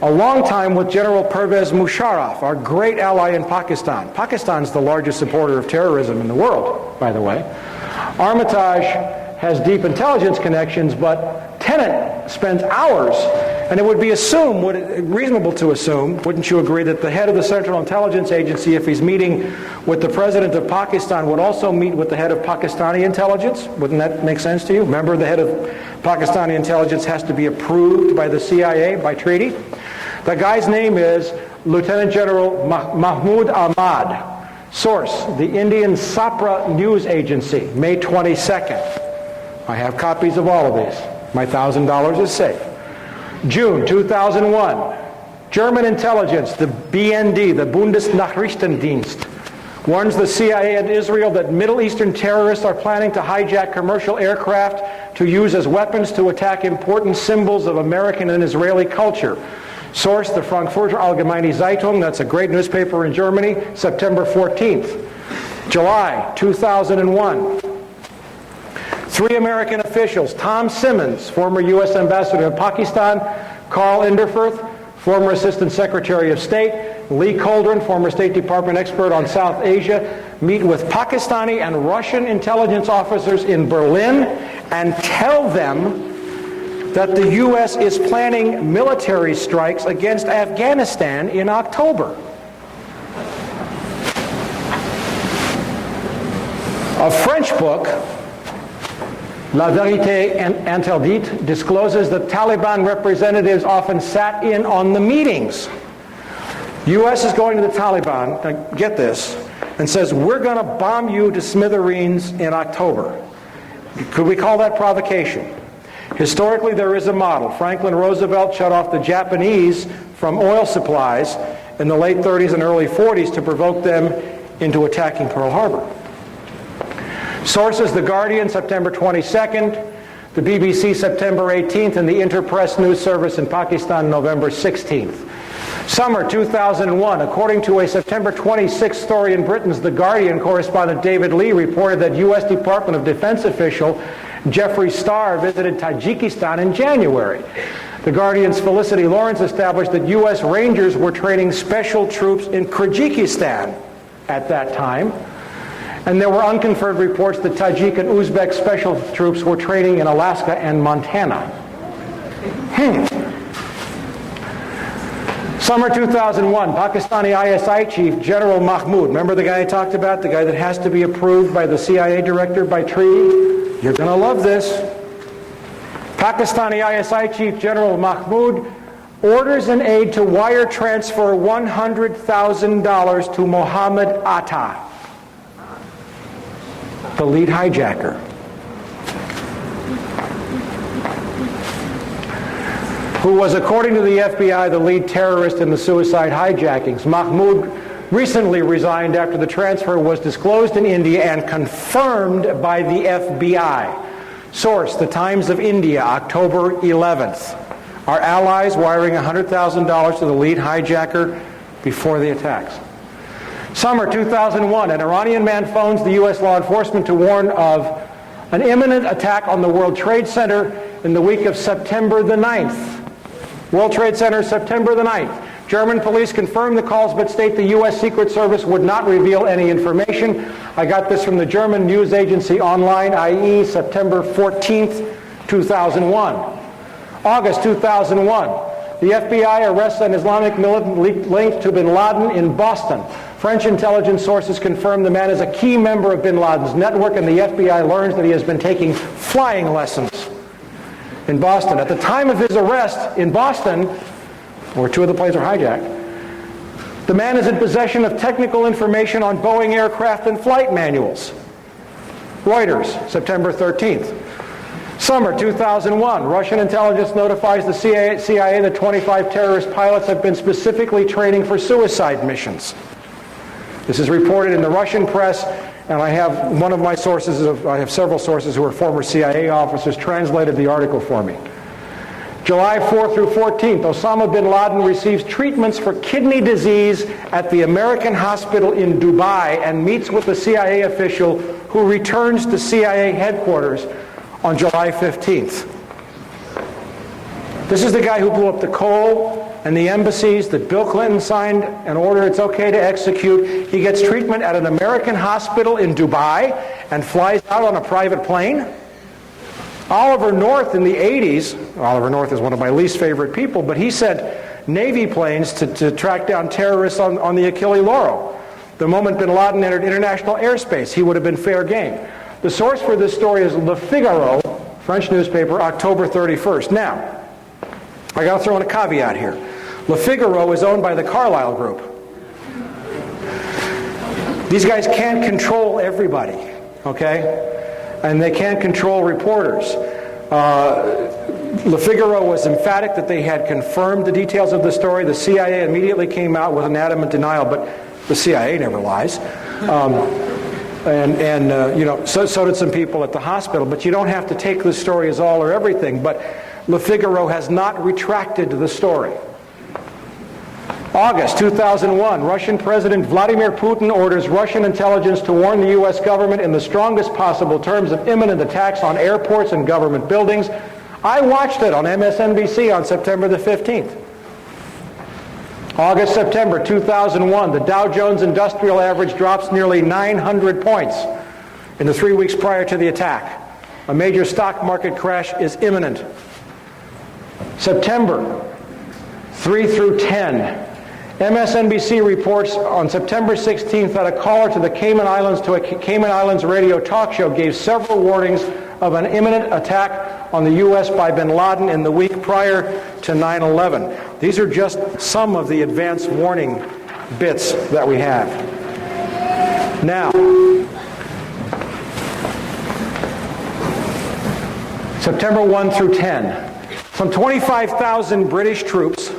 a long time with General Pervez Musharraf, our great ally in Pakistan. Pakistan's the largest supporter of terrorism in the world, by the way. Armitage has deep intelligence connections, but Tenet spends hours, and it would be reasonable to assume, wouldn't you agree, that the head of the Central Intelligence Agency, if he's meeting with the president of Pakistan, would also meet with the head of Pakistani intelligence? Wouldn't that make sense to you? Remember, the head of Pakistani intelligence has to be approved by the CIA by treaty. The guy's name is Lieutenant General Mahmood Ahmad. Source, the Indian Sapra News Agency, May 22nd. I have copies of all of these. My $1,000 is safe. June 2001. German intelligence, the BND, the Bundesnachrichtendienst, warns the CIA and Israel that Middle Eastern terrorists are planning to hijack commercial aircraft to use as weapons to attack important symbols of American and Israeli culture. Source, the Frankfurter Allgemeine Zeitung, that's a great newspaper in Germany, September 14th. July 2001. 3 American officials, Tom Simmons, former U.S. Ambassador to Pakistan, Carl Inderfirth, former Assistant Secretary of State, Lee Coldren, former State Department expert on South Asia, meet with Pakistani and Russian intelligence officers in Berlin and tell them that the U.S. is planning military strikes against Afghanistan in October. A French book, La Vérité Interdite, discloses that Taliban representatives often sat in on the meetings. U.S. is going to the Taliban, now get this, and says, we're going to bomb you to smithereens in October. Could we call that provocation? Historically, there is a model. Franklin Roosevelt shut off the Japanese from oil supplies in the late 30s and early 40s to provoke them into attacking Pearl Harbor. Sources, The Guardian, September 22nd, the BBC, September 18th, and the Interpress News Service in Pakistan, November 16th. Summer 2001, according to a September 26th story in Britain's The Guardian, correspondent David Lee reported that U.S. Department of Defense official Jeffrey Starr visited Tajikistan in January. The Guardian's Felicity Lawrence established that U.S. Rangers were training special troops in Kyrgyzstan at that time. And there were unconfirmed reports that Tajik and Uzbek special troops were training in Alaska and Montana. Summer 2001, Pakistani ISI chief General Mahmoud, remember the guy I talked about, the guy that has to be approved by the CIA director by treaty? You're going to love this. Pakistani ISI chief General Mahmoud orders an aide to wire transfer $100,000 to Mohammed Atta, the lead hijacker. Who was, according to the FBI, the lead terrorist in the suicide hijackings. Mahmoud recently resigned after the transfer was disclosed in India and confirmed by the FBI. Source, The Times of India, October 11th. Our allies wiring $100,000 to the lead hijacker before the attacks. Summer 2001, an Iranian man phones the U.S. law enforcement to warn of an imminent attack on the World Trade Center in the week of September the 9th. World Trade Center, September the 9th. German police confirmed the calls but state the U.S. Secret Service would not reveal any information. I got this from the German news agency Online, i.e. September 14th, 2001. August 2001. The FBI arrests an Islamic militant linked to bin Laden in Boston. French intelligence sources confirm the man is a key member of bin Laden's network, and the FBI learns that he has been taking flying lessons in Boston. At the time of his arrest in Boston, where 2 of the planes are hijacked, the man is in possession of technical information on Boeing aircraft and flight manuals. Reuters, September 13th. Summer 2001, Russian intelligence notifies the CIA that 25 terrorist pilots have been specifically training for suicide missions. This is reported in the Russian press, and I have one of my sources, I have several sources who are former CIA officers, translated the article for me. July 4th through 14th, Osama bin Laden receives treatments for kidney disease at the American hospital in Dubai and meets with a CIA official who returns to CIA headquarters on July 15th. This is the guy who blew up the Cole and the embassies that Bill Clinton signed an order it's okay to execute. He gets treatment at an American hospital in Dubai and flies out on a private plane. Oliver North in the 80s, Oliver North is one of my least favorite people, but he sent Navy planes to track down terrorists on the Achille Lauro. The moment bin Laden entered international airspace, he would have been fair game. The source for this story is Le Figaro, French newspaper, October 31st. Now, I got to throw in a caveat here. Le Figaro is owned by the Carlyle Group. These guys can't control everybody, okay? And they can't control reporters. Le Figaro was emphatic that they had confirmed the details of the story. The CIA immediately came out with an adamant denial, but the CIA never lies. So did some people at the hospital. But you don't have to take this story as all or everything. But Le Figaro has not retracted the story. August 2001, Russian President Vladimir Putin orders Russian intelligence to warn the U.S. government in the strongest possible terms of imminent attacks on airports and government buildings. I watched it on MSNBC on September the 15th. August, September 2001, the Dow Jones Industrial Average drops nearly 900 points in the 3 weeks prior to the attack. A major stock market crash is imminent. September 3 through 10. MSNBC reports on September 16th that a caller to the Cayman Islands radio talk show gave several warnings of an imminent attack on the U.S. by bin Laden in the week prior to 9/11. These are just some of the advance warning bits that we have. Now, September 1 through 10. Some 25,000 British troops,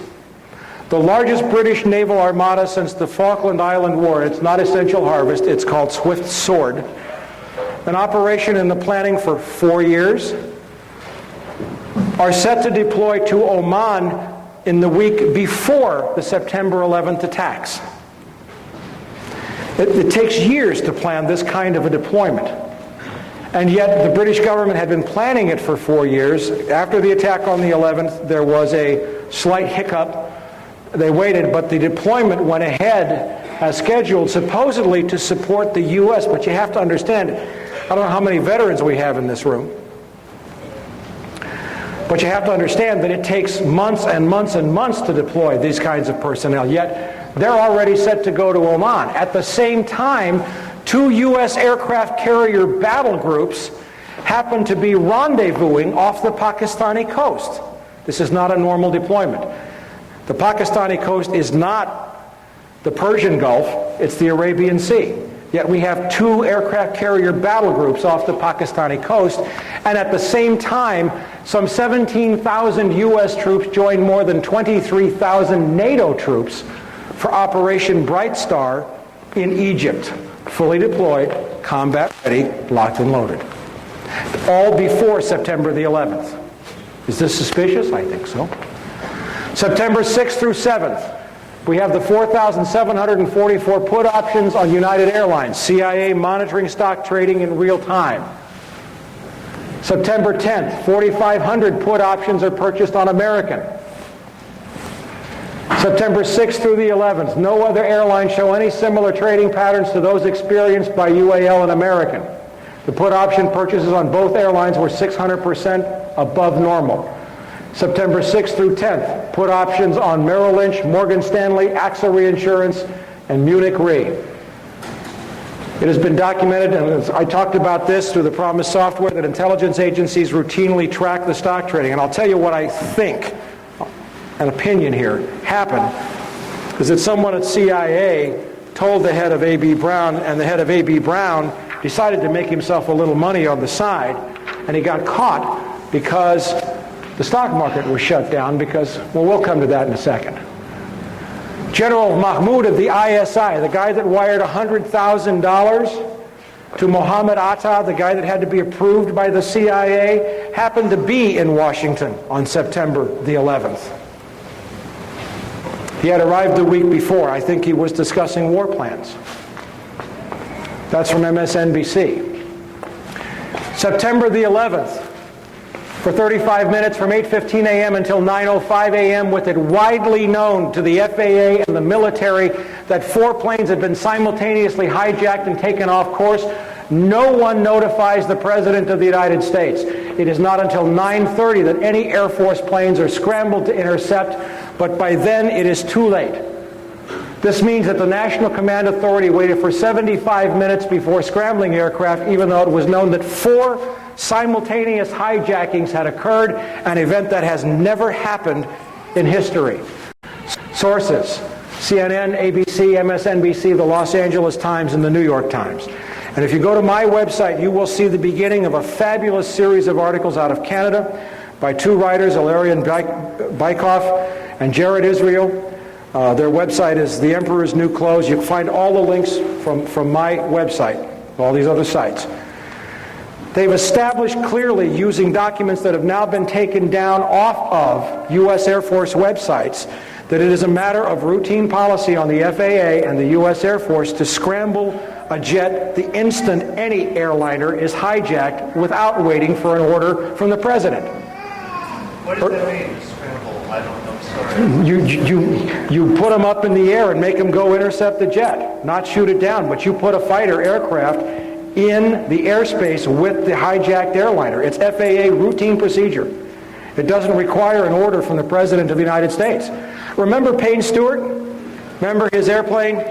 the largest British naval armada since the Falkland Island War. It's not Essential Harvest, it's called Swift Sword. An operation in the planning for 4 years, are set to deploy to Oman in the week before the September 11th attacks. It takes years to plan this kind of a deployment. And yet the British government had been planning it for 4 years. After the attack on the 11th, there was a slight hiccup. They waited, but the deployment went ahead as scheduled, supposedly to support the U.S. But you have to understand, I don't know how many veterans we have in this room, but you have to understand that it takes months and months and months to deploy these kinds of personnel, yet they're already set to go to Oman. At the same time, 2 U.S. aircraft carrier battle groups happen to be rendezvousing off the Pakistani coast. This is not a normal deployment. The Pakistani coast is not the Persian Gulf, it's the Arabian Sea. Yet we have 2 aircraft carrier battle groups off the Pakistani coast, and at the same time, some 17,000 U.S. troops join more than 23,000 NATO troops for Operation Bright Star in Egypt. Fully deployed, combat ready, locked and loaded. All before September the 11th. Is this suspicious? I think so. September 6th through 7th. We have the 4,744 put options on United Airlines. CIA monitoring stock trading in real time. September 10th, 4,500 put options are purchased on American. September 6th through the 11th, no other airlines show any similar trading patterns to those experienced by UAL and American. The put option purchases on both airlines were 600% above normal. September 6th through 10th, put options on Merrill Lynch, Morgan Stanley, AXA Reinsurance, and Munich Re. It has been documented, and I talked about this through the Promise software, that intelligence agencies routinely track the stock trading. And I'll tell you what I think, an opinion here, happened, is that someone at CIA told the head of A.B. Brown, and the head of A.B. Brown decided to make himself a little money on the side, and he got caught because the stock market was shut down because, well, we'll come to that in a second. General Mahmoud of the ISI, the guy that wired $100,000 to Mohammed Atta, the guy that had to be approved by the CIA, happened to be in Washington on September the 11th. He had arrived the week before. I think he was discussing war plans. That's from MSNBC. September the 11th. for 35 minutes from 8:15 a.m. until 9:05 a.m. with it widely known to the FAA and the military that 4 planes had been simultaneously hijacked and taken off course. No one notifies the President of the United States. It is not until 9:30 that any Air Force planes are scrambled to intercept, but by then it is too late. This means that the National Command Authority waited for 75 minutes before scrambling aircraft, even though it was known that 4 simultaneous hijackings had occurred, an event that has never happened in history. Sources: CNN, ABC, MSNBC, the Los Angeles Times, and the New York Times. And if you go to my website, you will see the beginning of a fabulous series of articles out of Canada by 2 writers, Ilarion Bykoff and Jared Israel. Their website is The Emperor's New Clothes. You can find all the links from my website, all these other sites. They've established clearly, using documents that have now been taken down off of U.S. Air Force websites, that it is a matter of routine policy on the FAA and the U.S. Air Force to scramble a jet the instant any airliner is hijacked without waiting for an order from the President. What does that mean, scramble? I don't know, sorry. You put them up in the air and make them go intercept the jet, not shoot it down, but you put a fighter aircraft in the airspace with the hijacked airliner. It's FAA routine procedure. It doesn't require an order from the President of the United States. Remember Payne Stewart? Remember his airplane?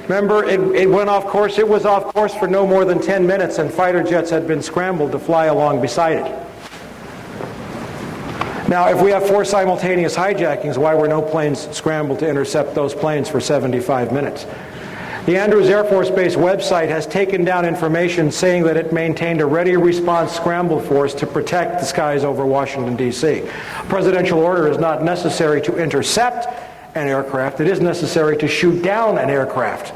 Remember it went off course? It was off course for no more than 10 minutes, and fighter jets had been scrambled to fly along beside it. Now, if we have 4 simultaneous hijackings, why were no planes scrambled to intercept those planes for 75 minutes? The Andrews Air Force Base website has taken down information saying that it maintained a ready response scramble force to protect the skies over Washington, D.C. A presidential order is not necessary to intercept an aircraft. It is necessary to shoot down an aircraft.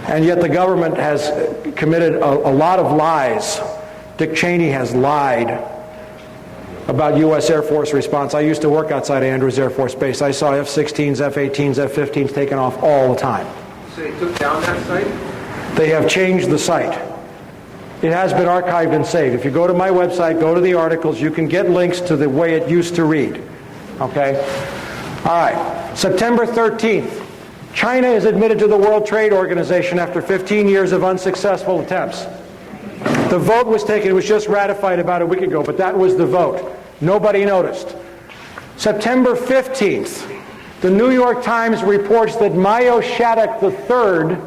And yet the government has committed a lot of lies. Dick Cheney has lied about U.S. Air Force response. I used to work outside Andrews Air Force Base. I saw F-16s, F-18s, F-15s taken off all the time. So they took down that site? They have changed the site. It has been archived and saved. If you go to my website, go to the articles, you can get links to the way it used to read. Okay? All right. September 13th. China is admitted to the World Trade Organization after 15 years of unsuccessful attempts. The vote was taken. It was just ratified about a week ago, but that was the vote. Nobody noticed. September 15th, the New York Times reports that Mayo Shattuck III,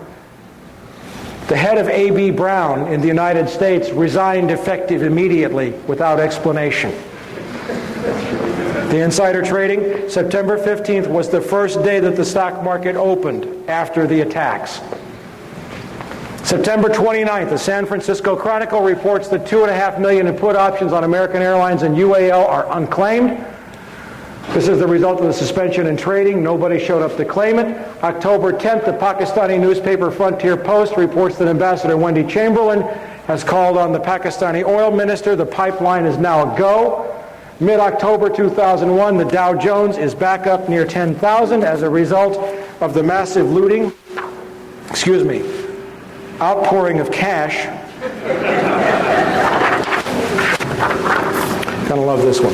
the head of A.B. Brown in the United States, resigned effective immediately without explanation. The insider trading, September 15th was the first day that the stock market opened after the attacks. September 29th, the San Francisco Chronicle reports that 2.5 million in put options on American Airlines and UAL are unclaimed. This is the result of the suspension in trading. Nobody showed up to claim it. October 10th, the Pakistani newspaper Frontier Post reports that Ambassador Wendy Chamberlain has called on the Pakistani oil minister. The pipeline is now a go. Mid-October 2001, the Dow Jones is back up near 10,000 as a result of the massive looting, outpouring of cash. Gonna love this one.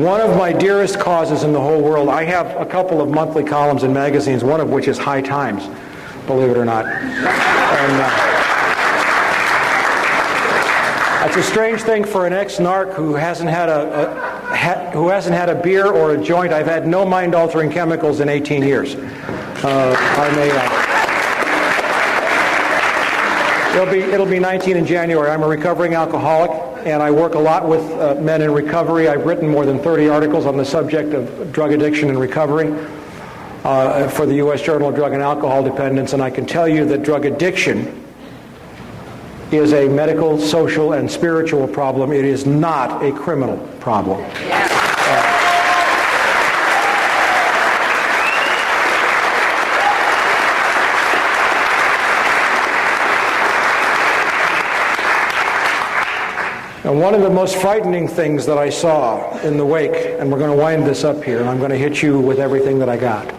One of my dearest causes in the whole world, I have a couple of monthly columns in magazines, one of which is High Times, believe it or not. And, it's a strange thing for an ex-narc who hasn't had a beer or a joint. I've had no mind-altering chemicals in 18 years. It'll be 19 in January. I'm a recovering alcoholic, and I work a lot with men in recovery. I've written more than 30 articles on the subject of drug addiction and recovery for the U.S. Journal of Drug and Alcohol Dependence, and I can tell you that drug addiction is a medical, social, and spiritual problem. It is not a criminal problem. And one of the most frightening things that I saw in the wake, and we're going to wind this up here, and I'm going to hit you with everything that I got.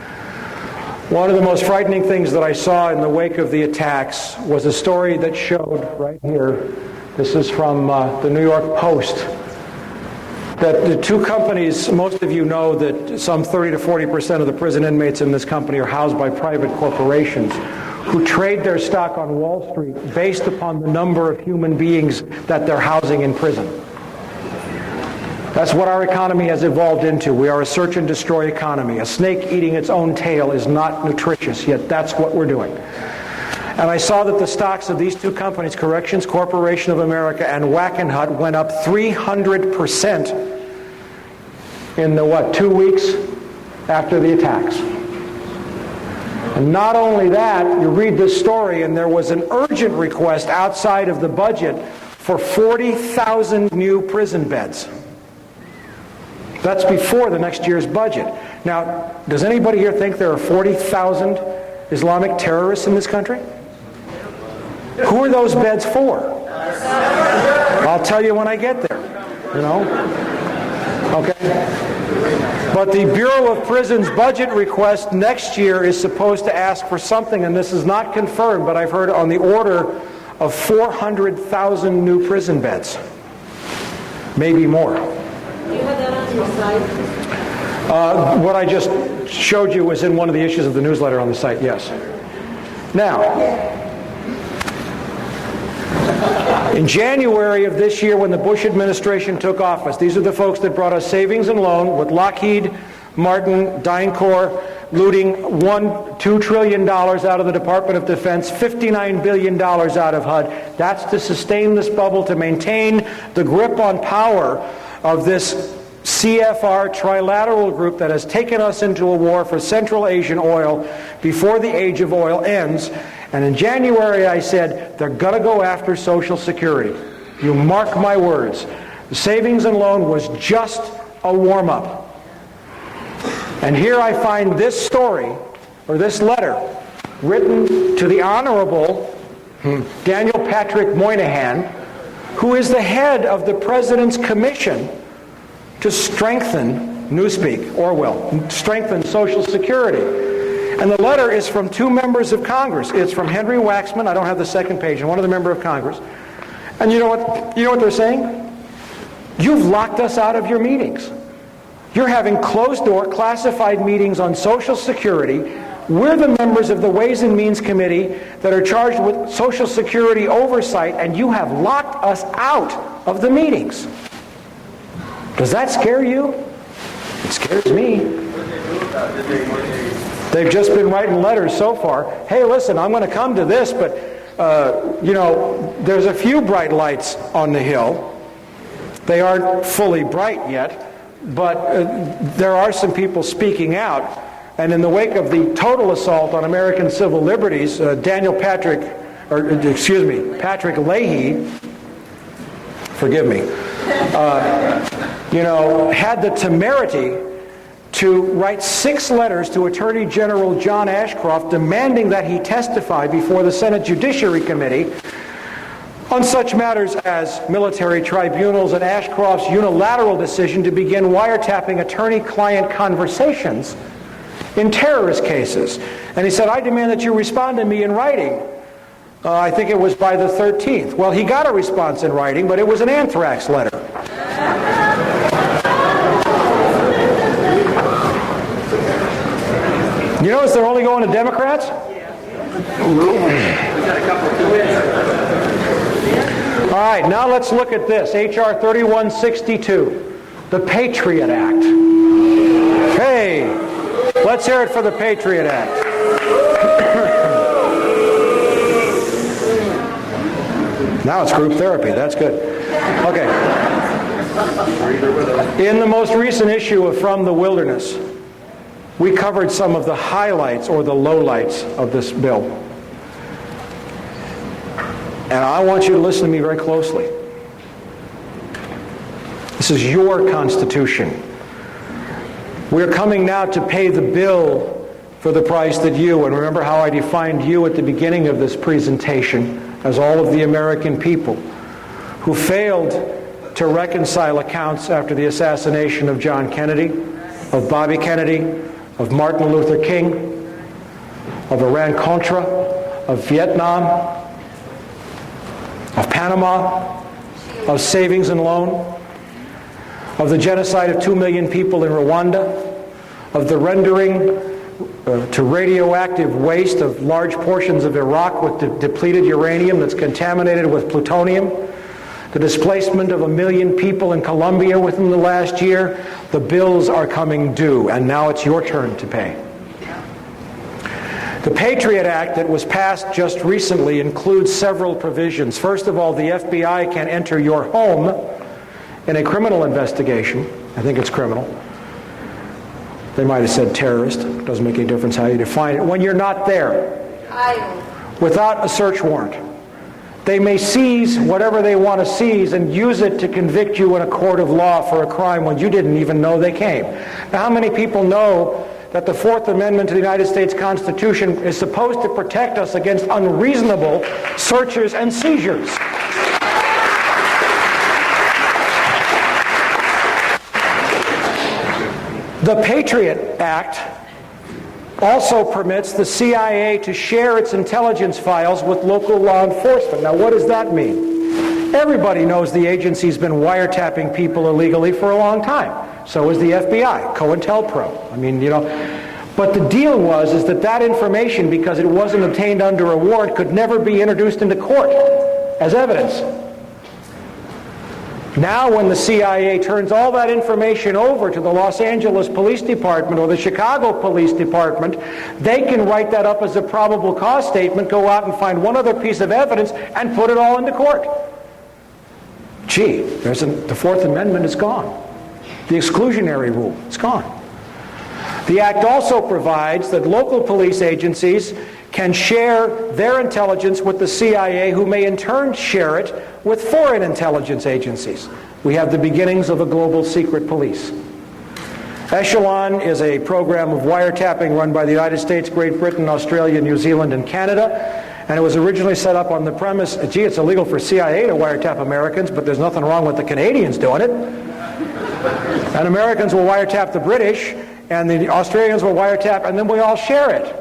One of the most frightening things that I saw in the wake of the attacks was a story that showed right here This is from the New York Post. That the two companies, most of you know that some 30 to 40% of the prison inmates in this company are housed by private corporations who trade their stock on Wall Street based upon the number of human beings that they're housing in prison. That's what our economy has evolved into. We are a search and destroy economy. A snake eating its own tail is not nutritious, yet that's what we're doing. And I saw that the stocks of these two companies, Corrections Corporation of America and Wackenhut, went up 300% in the, 2 weeks after the attacks. And not only that, you read this story, and there was an urgent request outside of the budget for 40,000 new prison beds. That's before the next year's budget. Now, does anybody here think there are 40,000 Islamic terrorists in this country? Who are those beds for? I'll tell you when I get there, you know? Okay? But the Bureau of Prisons budget request next year is supposed to ask for something, and this is not confirmed, but I've heard on the order of 400,000 new prison beds. Maybe more. Do you have that on your site? What I just showed you was in one of the issues of the newsletter on the site, yes. Now, in January of this year, when the Bush administration took office, these are the folks that brought us savings and loan with Lockheed Martin, DynCorp, looting $2 trillion out of the Department of Defense, $59 billion out of HUD. That's to sustain this bubble, to maintain the grip on power of this CFR trilateral group that has taken us into a war for Central Asian oil before the age of oil ends. And in January I said, they're going to go after Social Security. You mark my words. The savings and loan was just a warm-up. And here I find this story, or this letter, written to the Honorable Daniel Patrick Moynihan, who is the head of the President's Commission to strengthen, Newspeak, Orwell, strengthen Social Security. And the letter is from two members of Congress. It's from Henry Waxman, I don't have the second page, and one other member of Congress. And you know what they're saying? You've locked us out of your meetings. You're having closed-door, classified meetings on Social Security. We're the members of the Ways and Means Committee that are charged with Social Security oversight, and you have locked us out of the meetings. Does that scare you? It scares me. They've just been writing letters so far. Hey, listen, I'm going to come to this, but, there's a few bright lights on the hill. They aren't fully bright yet, but there are some people speaking out. And in the wake of the total assault on American civil liberties, Patrick Leahy, forgive me, had the temerity to write 6 letters to Attorney General John Ashcroft demanding that he testify before the Senate Judiciary Committee on such matters as military tribunals and Ashcroft's unilateral decision to begin wiretapping attorney-client conversations in terrorist cases. And he said, I demand that you respond to me in writing. I think it was by the 13th. Well, he got a response in writing, but it was an anthrax letter. You notice they're only going to Democrats? All right, now let's look at this. H.R. 3162, the Patriot Act. Hey, let's hear it for the Patriot Act. Now it's group therapy. That's good. Okay. In the most recent issue of From the Wilderness, we covered some of the highlights or the lowlights of this bill. And I want you to listen to me very closely. This is your Constitution. We're coming now to pay the bill for the price that you, and remember how I defined you at the beginning of this presentation as all of the American people who failed to reconcile accounts after the assassination of John Kennedy, of Bobby Kennedy, of Martin Luther King, of Iran-Contra, of Vietnam, of Panama, of savings and loan, of the genocide of 2 million people in Rwanda, of the rendering to radioactive waste of large portions of Iraq with depleted uranium that's contaminated with plutonium, the displacement of 1 million people in Colombia within the last year. The bills are coming due, and now it's your turn to pay. The Patriot Act that was passed just recently includes several provisions. First of all, the FBI can enter your home in a criminal investigation. I think it's criminal. They might have said terrorist. It doesn't make any difference how you define it. When you're not there, without a search warrant, they may seize whatever they want to seize and use it to convict you in a court of law for a crime when you didn't even know they came. Now, how many people know that the Fourth Amendment to the United States Constitution is supposed to protect us against unreasonable searches and seizures? The Patriot Act also permits the CIA to share its intelligence files with local law enforcement. Now, what does that mean? Everybody knows the agency's been wiretapping people illegally for a long time. So is the FBI, COINTELPRO. I mean, you know, but the deal is that that information, because it wasn't obtained under a warrant, could never be introduced into court as evidence. Now when the CIA turns all that information over to the Los Angeles Police Department or the Chicago Police Department, they can write that up as a probable cause statement, go out and find one other piece of evidence, and put it all into court. Gee, the Fourth Amendment is gone. The exclusionary rule, it's gone. The Act also provides that local police agencies can share their intelligence with the CIA, who may in turn share it with foreign intelligence agencies. We have the beginnings of a global secret police. Echelon is a program of wiretapping run by the United States, Great Britain, Australia, New Zealand, and Canada. And it was originally set up on the premise, gee, it's illegal for CIA to wiretap Americans, but there's nothing wrong with the Canadians doing it. And Americans will wiretap the British, and the Australians will wiretap, and then we all share it.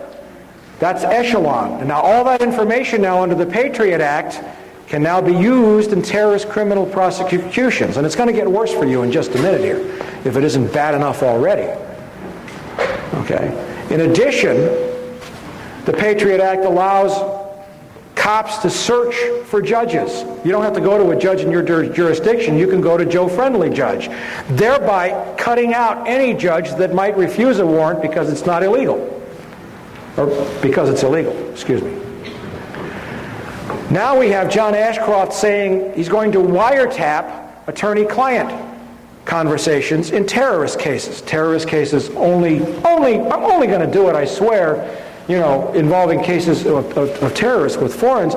That's Echelon. And now all that information now under the Patriot Act can now be used in terrorist criminal prosecutions. And it's going to get worse for you in just a minute here, if it isn't bad enough already. Okay. In addition, the Patriot Act allows cops to search for judges. You don't have to go to a judge in your jurisdiction. You can go to Joe Friendly Judge, thereby cutting out any judge that might refuse a warrant because it's not illegal. Or because it's illegal, excuse me. Now we have John Ashcroft saying he's going to wiretap attorney-client conversations in terrorist cases. Terrorist cases I'm only going to do it, I swear, you know, involving cases of terrorists with foreigners.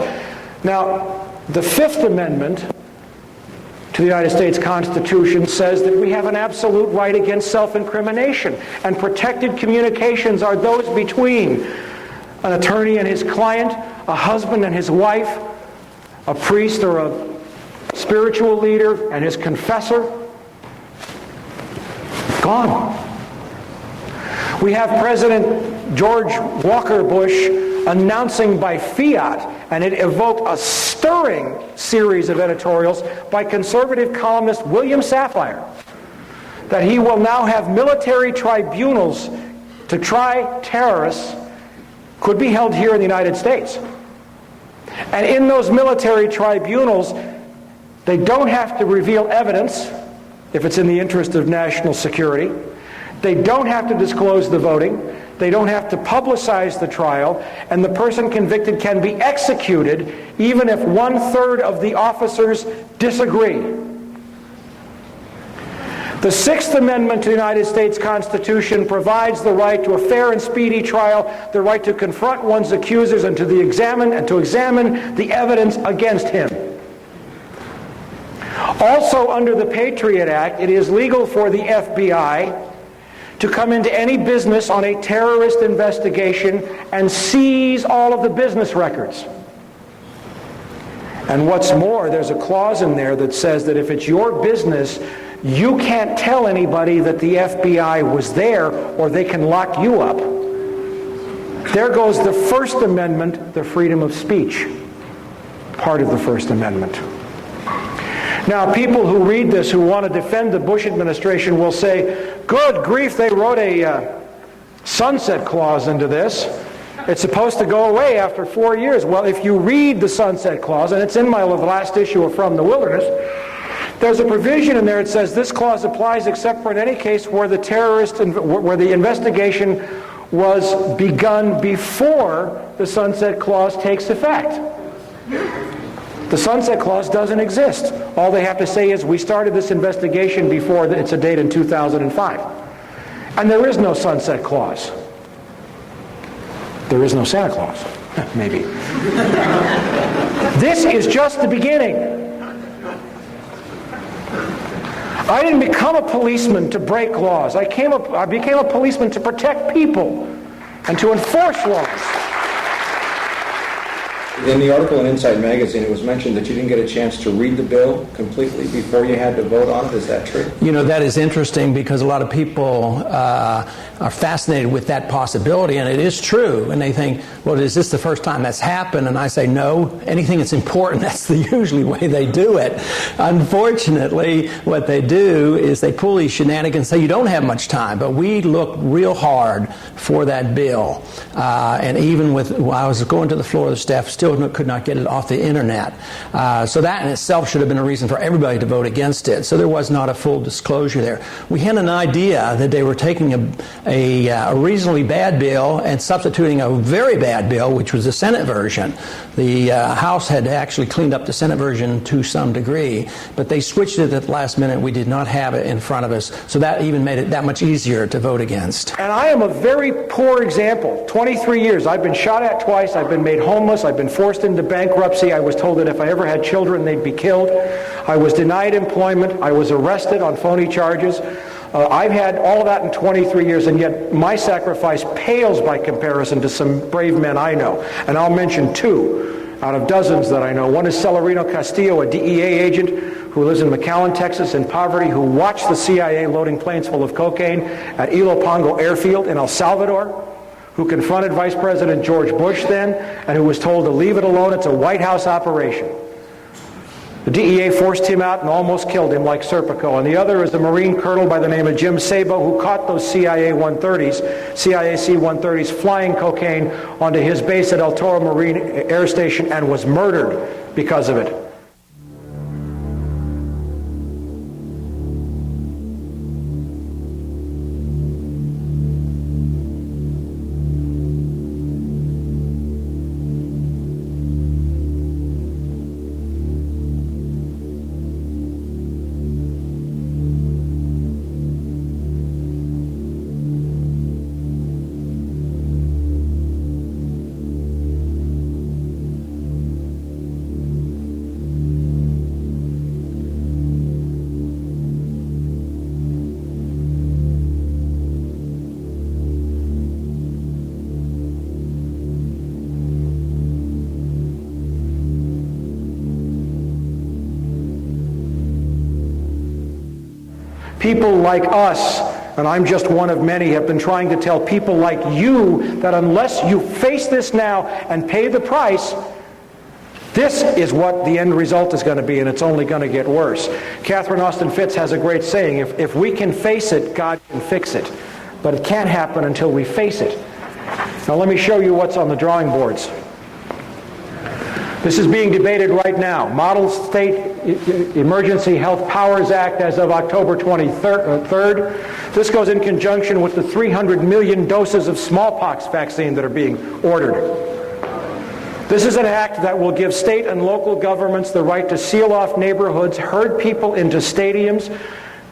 Now, the Fifth Amendment to the United States Constitution says that we have an absolute right against self-incrimination, and protected communications are those between an attorney and his client, a husband and his wife, a priest or a spiritual leader and his confessor. Gone. We have President George Walker Bush announcing by fiat, and it evoked a stirring series of editorials by conservative columnist William Safire, that he will now have military tribunals to try terrorists, could be held here in the United States. And in those military tribunals, they don't have to reveal evidence if it's in the interest of national security. They don't have to disclose the voting. They don't have to publicize the trial, and the person convicted can be executed even if 1/3 of the officers disagree. The Sixth Amendment to the United States Constitution provides the right to a fair and speedy trial, the right to confront one's accusers and to examine the evidence against him. Also under the Patriot Act, it is legal for the FBI to come into any business on a terrorist investigation and seize all of the business records. And what's more, there's a clause in there that says that if it's your business, you can't tell anybody that the FBI was there, or they can lock you up. There goes the First Amendment, the freedom of speech. part of the First Amendment. Now, people who read this, who want to defend the Bush administration, will say, good grief, they wrote a sunset clause into this. It's supposed to go away after 4 years. Well, if you read the sunset clause, and it's in my last issue of From the Wilderness, there's a provision in there that says this clause applies except for in any case where where the investigation was begun before the sunset clause takes effect. The sunset clause doesn't exist. All they have to say is we started this investigation before it's a date in 2005. And there is no sunset clause. There is no Santa Claus, maybe. This is just the beginning. I didn't become a policeman to break laws. I became a policeman to protect people and to enforce laws. In the article in Inside Magazine, it was mentioned that you didn't get a chance to read the bill completely before you had to vote on it. Is that true? You know, that is interesting because a lot of people are fascinated with that possibility, and it is true. And they think, well, is this the first time that's happened? And I say, no. Anything that's important, that's the usually way they do it. Unfortunately, what they do is they pull these shenanigans and say, you don't have much time. But we looked real hard for that bill. And even while I was going to the floor, the staff still could not get it off the internet. So that in itself should have been a reason for everybody to vote against it. So there was not a full disclosure there. We had an idea that they were taking a reasonably bad bill and substituting a very bad bill, which was the Senate version. The House had actually cleaned up the Senate version to some degree, but they switched it at the last minute. We did not have it in front of us, so that even made it that much easier to vote against. And I am a very poor example. 23 years. I've been shot at twice. I've been made homeless. I've been forced into bankruptcy. I was told that if I ever had children, they'd be killed. I was denied employment. I was arrested on phony charges. I've had all of that in 23 years, and yet my sacrifice pales by comparison to some brave men I know. And I'll mention two out of dozens that I know. One is Celerino Castillo, a DEA agent who lives in McAllen, Texas, in poverty, who watched the CIA loading planes full of cocaine at Ilopango Airfield in El Salvador, who confronted Vice President George Bush then, and who was told to leave it alone. It's a White House operation. The DEA forced him out and almost killed him like Serpico. And the other is a Marine colonel by the name of Jim Sabo, who caught those CIA C-130s flying cocaine onto his base at El Toro Marine Air Station and was murdered because of it. People like us, and I'm just one of many, have been trying to tell people like you that unless you face this now and pay the price, this is what the end result is going to be, and it's only going to get worse. Catherine Austin Fitts has a great saying, if we can face it, God can fix it. But it can't happen until we face it. Now let me show you what's on the drawing boards. This is being debated right now. Model State Emergency Health Powers Act as of October 23rd. This goes in conjunction with the 300 million doses of smallpox vaccine that are being ordered. This is an act that will give state and local governments the right to seal off neighborhoods, herd people into stadiums,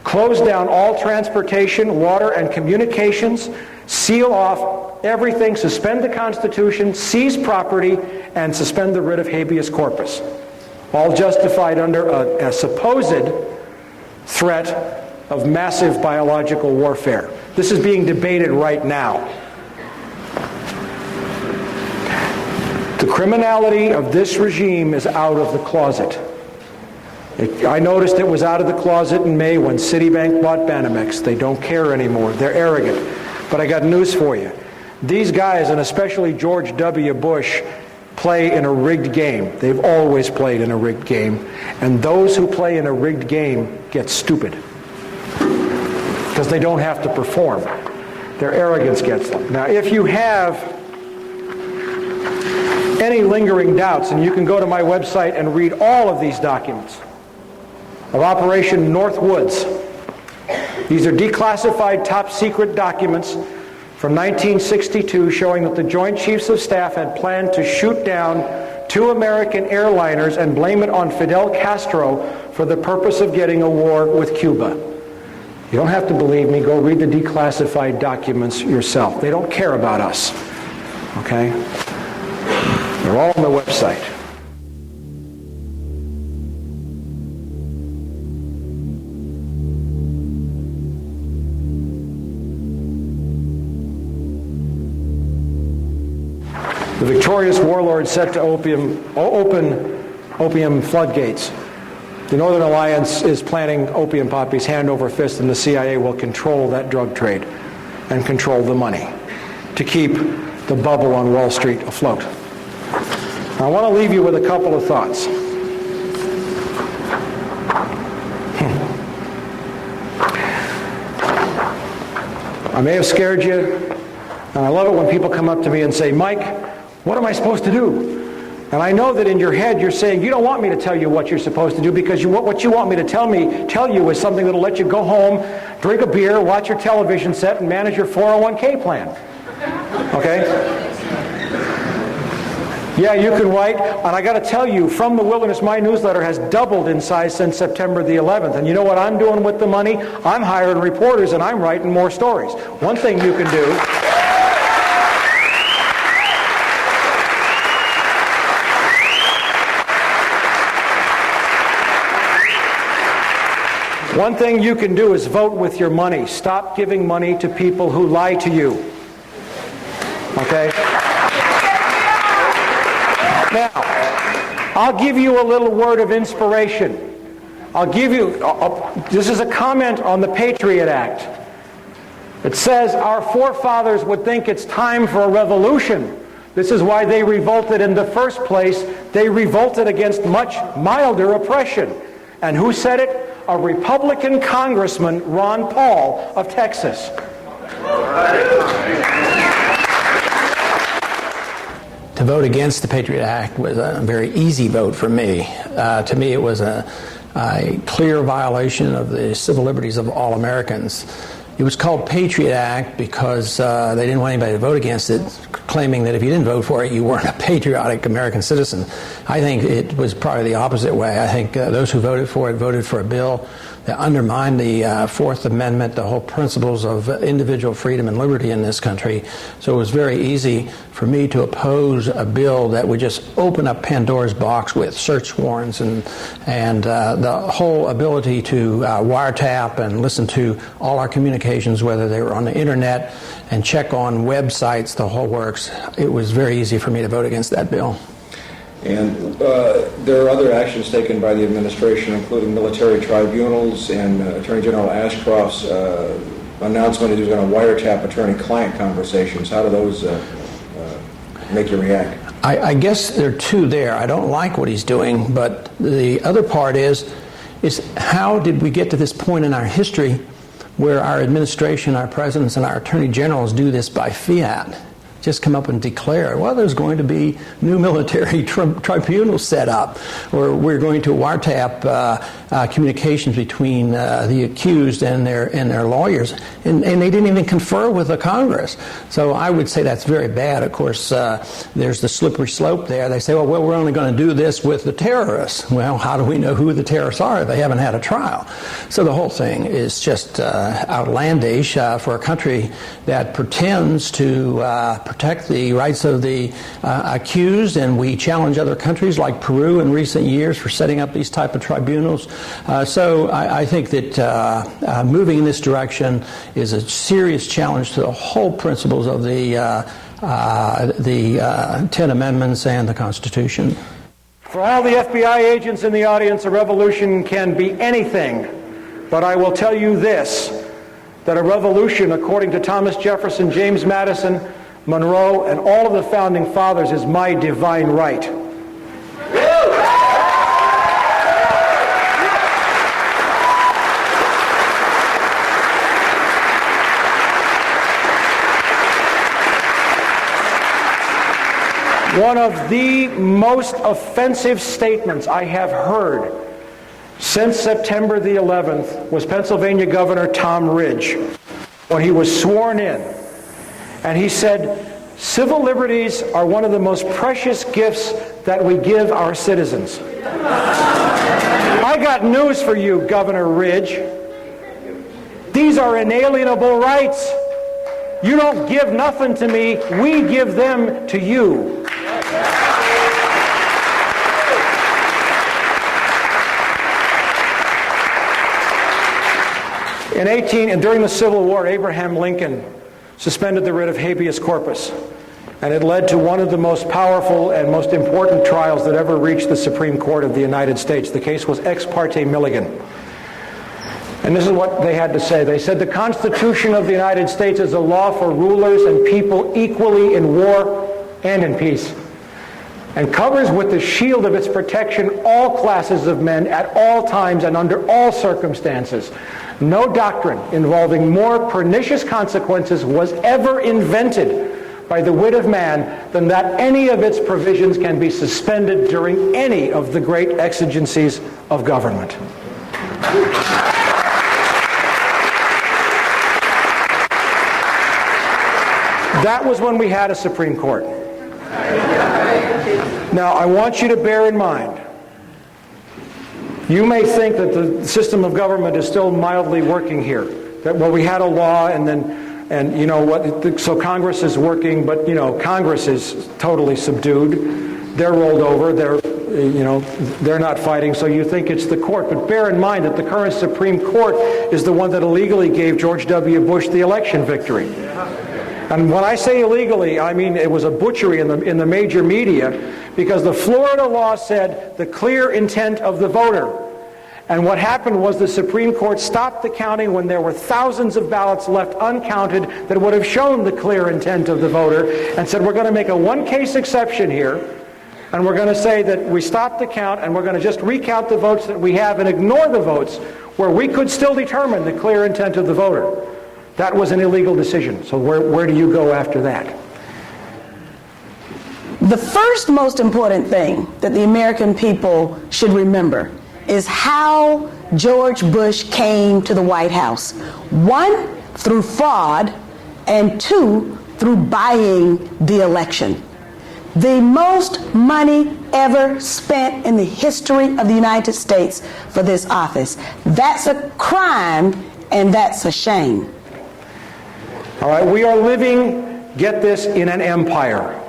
close down all transportation, water, and communications, seal off everything, suspend the Constitution, seize property, and suspend the writ of habeas corpus. All justified under a supposed threat of massive biological warfare. This is being debated right now. The criminality of this regime is out of the closet. I noticed it was out of the closet in May when Citibank bought Banamex. They don't care anymore. They're arrogant. But I got news for you. These guys, and especially George W. Bush, play in a rigged game. They've always played in a rigged game. And those who play in a rigged game get stupid because they don't have to perform. Their arrogance gets them. Now, if you have any lingering doubts, and you can go to my website and read all of these documents of Operation Northwoods. These are declassified top secret documents from 1962 showing that the Joint Chiefs of Staff had planned to shoot down 2 American airliners and blame it on Fidel Castro for the purpose of getting a war with Cuba. You don't have to believe me. Go read the declassified documents yourself. They don't care about us. Okay? They're all on the website. The victorious warlord set to open opium floodgates. The Northern Alliance is planting opium poppies hand over fist, and the CIA will control that drug trade and control the money to keep the bubble on Wall Street afloat. Now, I want to leave you with a couple of thoughts. I may have scared you, and I love it when people come up to me and say, Mike, what am I supposed to do? And I know that in your head you're saying, you don't want me to tell you what you're supposed to do because what you want me to tell you is something that'll let you go home, drink a beer, watch your television set, and manage your 401k plan. Okay? Yeah, you can write, and I got to tell you, From the Wilderness, my newsletter has doubled in size since September the 11th. And you know what I'm doing with the money? I'm hiring reporters and I'm writing more stories. One thing you can do... One thing you can do is vote with your money. Stop giving money to people who lie to you. Okay? Now, I'll give you a little word of inspiration. This is a comment on the Patriot Act. It says our forefathers would think it's time for a revolution. This is why they revolted in the first place. They revolted against much milder oppression. And who said it? A Republican Congressman, Ron Paul of Texas. To vote against the Patriot Act was a very easy vote for me. To me, it was a clear violation of the civil liberties of all Americans. It was called Patriot Act because they didn't want anybody to vote against it, claiming that if you didn't vote for it, you weren't a patriotic American citizen. I think it was probably the opposite way. I think those who voted for it voted for a bill that undermined the Fourth Amendment, the whole principles of individual freedom and liberty in this country. So it was very easy for me to oppose a bill that would just open up Pandora's box with search warrants and the whole ability to wiretap and listen to all our communications, whether they were on the internet, and check on websites, the whole works. It was very easy for me to vote against that bill. And there are other actions taken by the administration, including military tribunals and Attorney General Ashcroft's announcement that he was going to wiretap attorney-client conversations. How do those make you react? I guess there are two there. I don't like what he's doing, but the other part is how did we get to this point in our history where our administration, our presidents, and our attorney generals do this by fiat? Just come up and declare, well, there's going to be new military tribunals set up, or we're going to wiretap communications between the accused and their lawyers, and they didn't even confer with the Congress. So I would say that's very bad. Of course, there's the slippery slope there. They say, well, we're only going to do this with the terrorists. Well, how do we know who the terrorists are if they haven't had a trial? So the whole thing is just outlandish for a country that pretends to protect the rights of the accused, and we challenge other countries like Peru in recent years for setting up these type of tribunals. So I think that moving in this direction is a serious challenge to the whole principles of the 10 Amendments and the Constitution. For all the FBI agents in the audience, a revolution can be anything, but I will tell you this, that a revolution, according to Thomas Jefferson, James Madison, Monroe, and all of the founding fathers is my divine right. One of the most offensive statements I have heard since September the 11th was Pennsylvania Governor Tom Ridge when he was sworn in. And he said, civil liberties are one of the most precious gifts that we give our citizens. I got news for you, Governor Ridge. These are inalienable rights. You don't give nothing to me, we give them to you. During the Civil War, Abraham Lincoln suspended the writ of habeas corpus, and it led to one of the most powerful and most important trials that ever reached the Supreme Court of the United States. The case was Ex parte Milligan. And this is what they had to say. They said, the Constitution of the United States is a law for rulers and people equally in war and in peace, and covers with the shield of its protection all classes of men at all times and under all circumstances. No doctrine involving more pernicious consequences was ever invented by the wit of man than that any of its provisions can be suspended during any of the great exigencies of government. That was when we had a Supreme Court. Now, I want you to bear in mind, you may think that the system of government is still mildly working here. That, well, we had a law and you know what, so Congress is working, but you know, Congress is totally subdued. They're rolled over, they're not fighting, so you think it's the court. But bear in mind that the current Supreme Court is the one that illegally gave George W. Bush the election victory. And when I say illegally, I mean it was a butchery in the major media, because the Florida law said the clear intent of the voter. And what happened was the Supreme Court stopped the counting when there were thousands of ballots left uncounted that would have shown the clear intent of the voter, and said, we're going to make a one-case exception here, and we're going to say that we stopped the count, and we're going to just recount the votes that we have and ignore the votes where we could still determine the clear intent of the voter. That was an illegal decision. So where do you go after that? The first most important thing that the American people should remember is how George Bush came to the White House. 1, through fraud, and 2, through buying the election. The most money ever spent in the history of the United States for this office. That's a crime, and that's a shame. All right, we are living, get this, in an empire.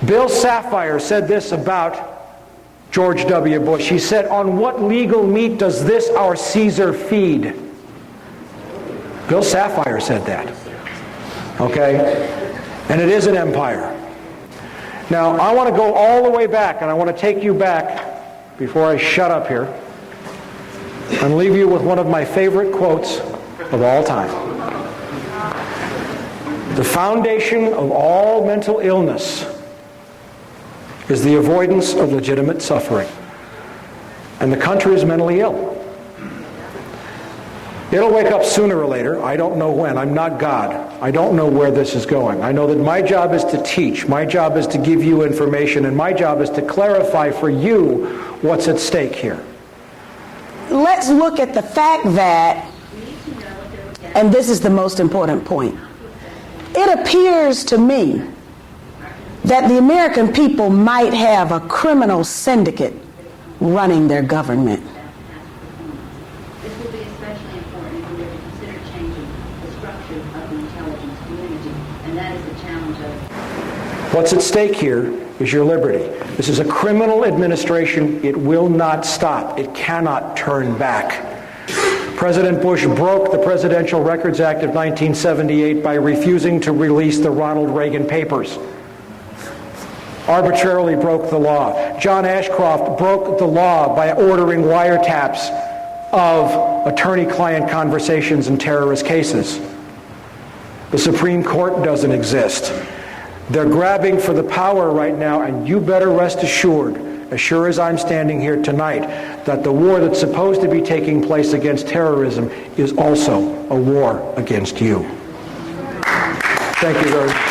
Bill Sapphire said this about George W. Bush. He said, on what legal meat does this our Caesar feed? Bill Sapphire said that. Okay? And it is an empire. Now, I want to go all the way back, and I want to take you back, before I shut up here, and leave you with one of my favorite quotes of all time. The foundation of all mental illness is the avoidance of legitimate suffering. And the country is mentally ill. It'll wake up sooner or later. I don't know when. I'm not God. I don't know where this is going. I know that my job is to teach. My job is to give you information. And my job is to clarify for you what's at stake here. Let's look at the fact that, and this is the most important point, it appears to me that the American people might have a criminal syndicate running their government. This will be especially important if we were to consider changing the structure of the intelligence community, and that is the challenge of... What's at stake here is your liberty. This is a criminal administration. It will not stop. It cannot turn back. President Bush broke the Presidential Records Act of 1978 by refusing to release the Ronald Reagan papers. Arbitrarily broke the law. John Ashcroft broke the law by ordering wiretaps of attorney-client conversations in terrorist cases. The Supreme Court doesn't exist. They're grabbing for the power right now, and you better rest assured, as sure as I'm standing here tonight, that the war that's supposed to be taking place against terrorism is also a war against you. Thank you very much.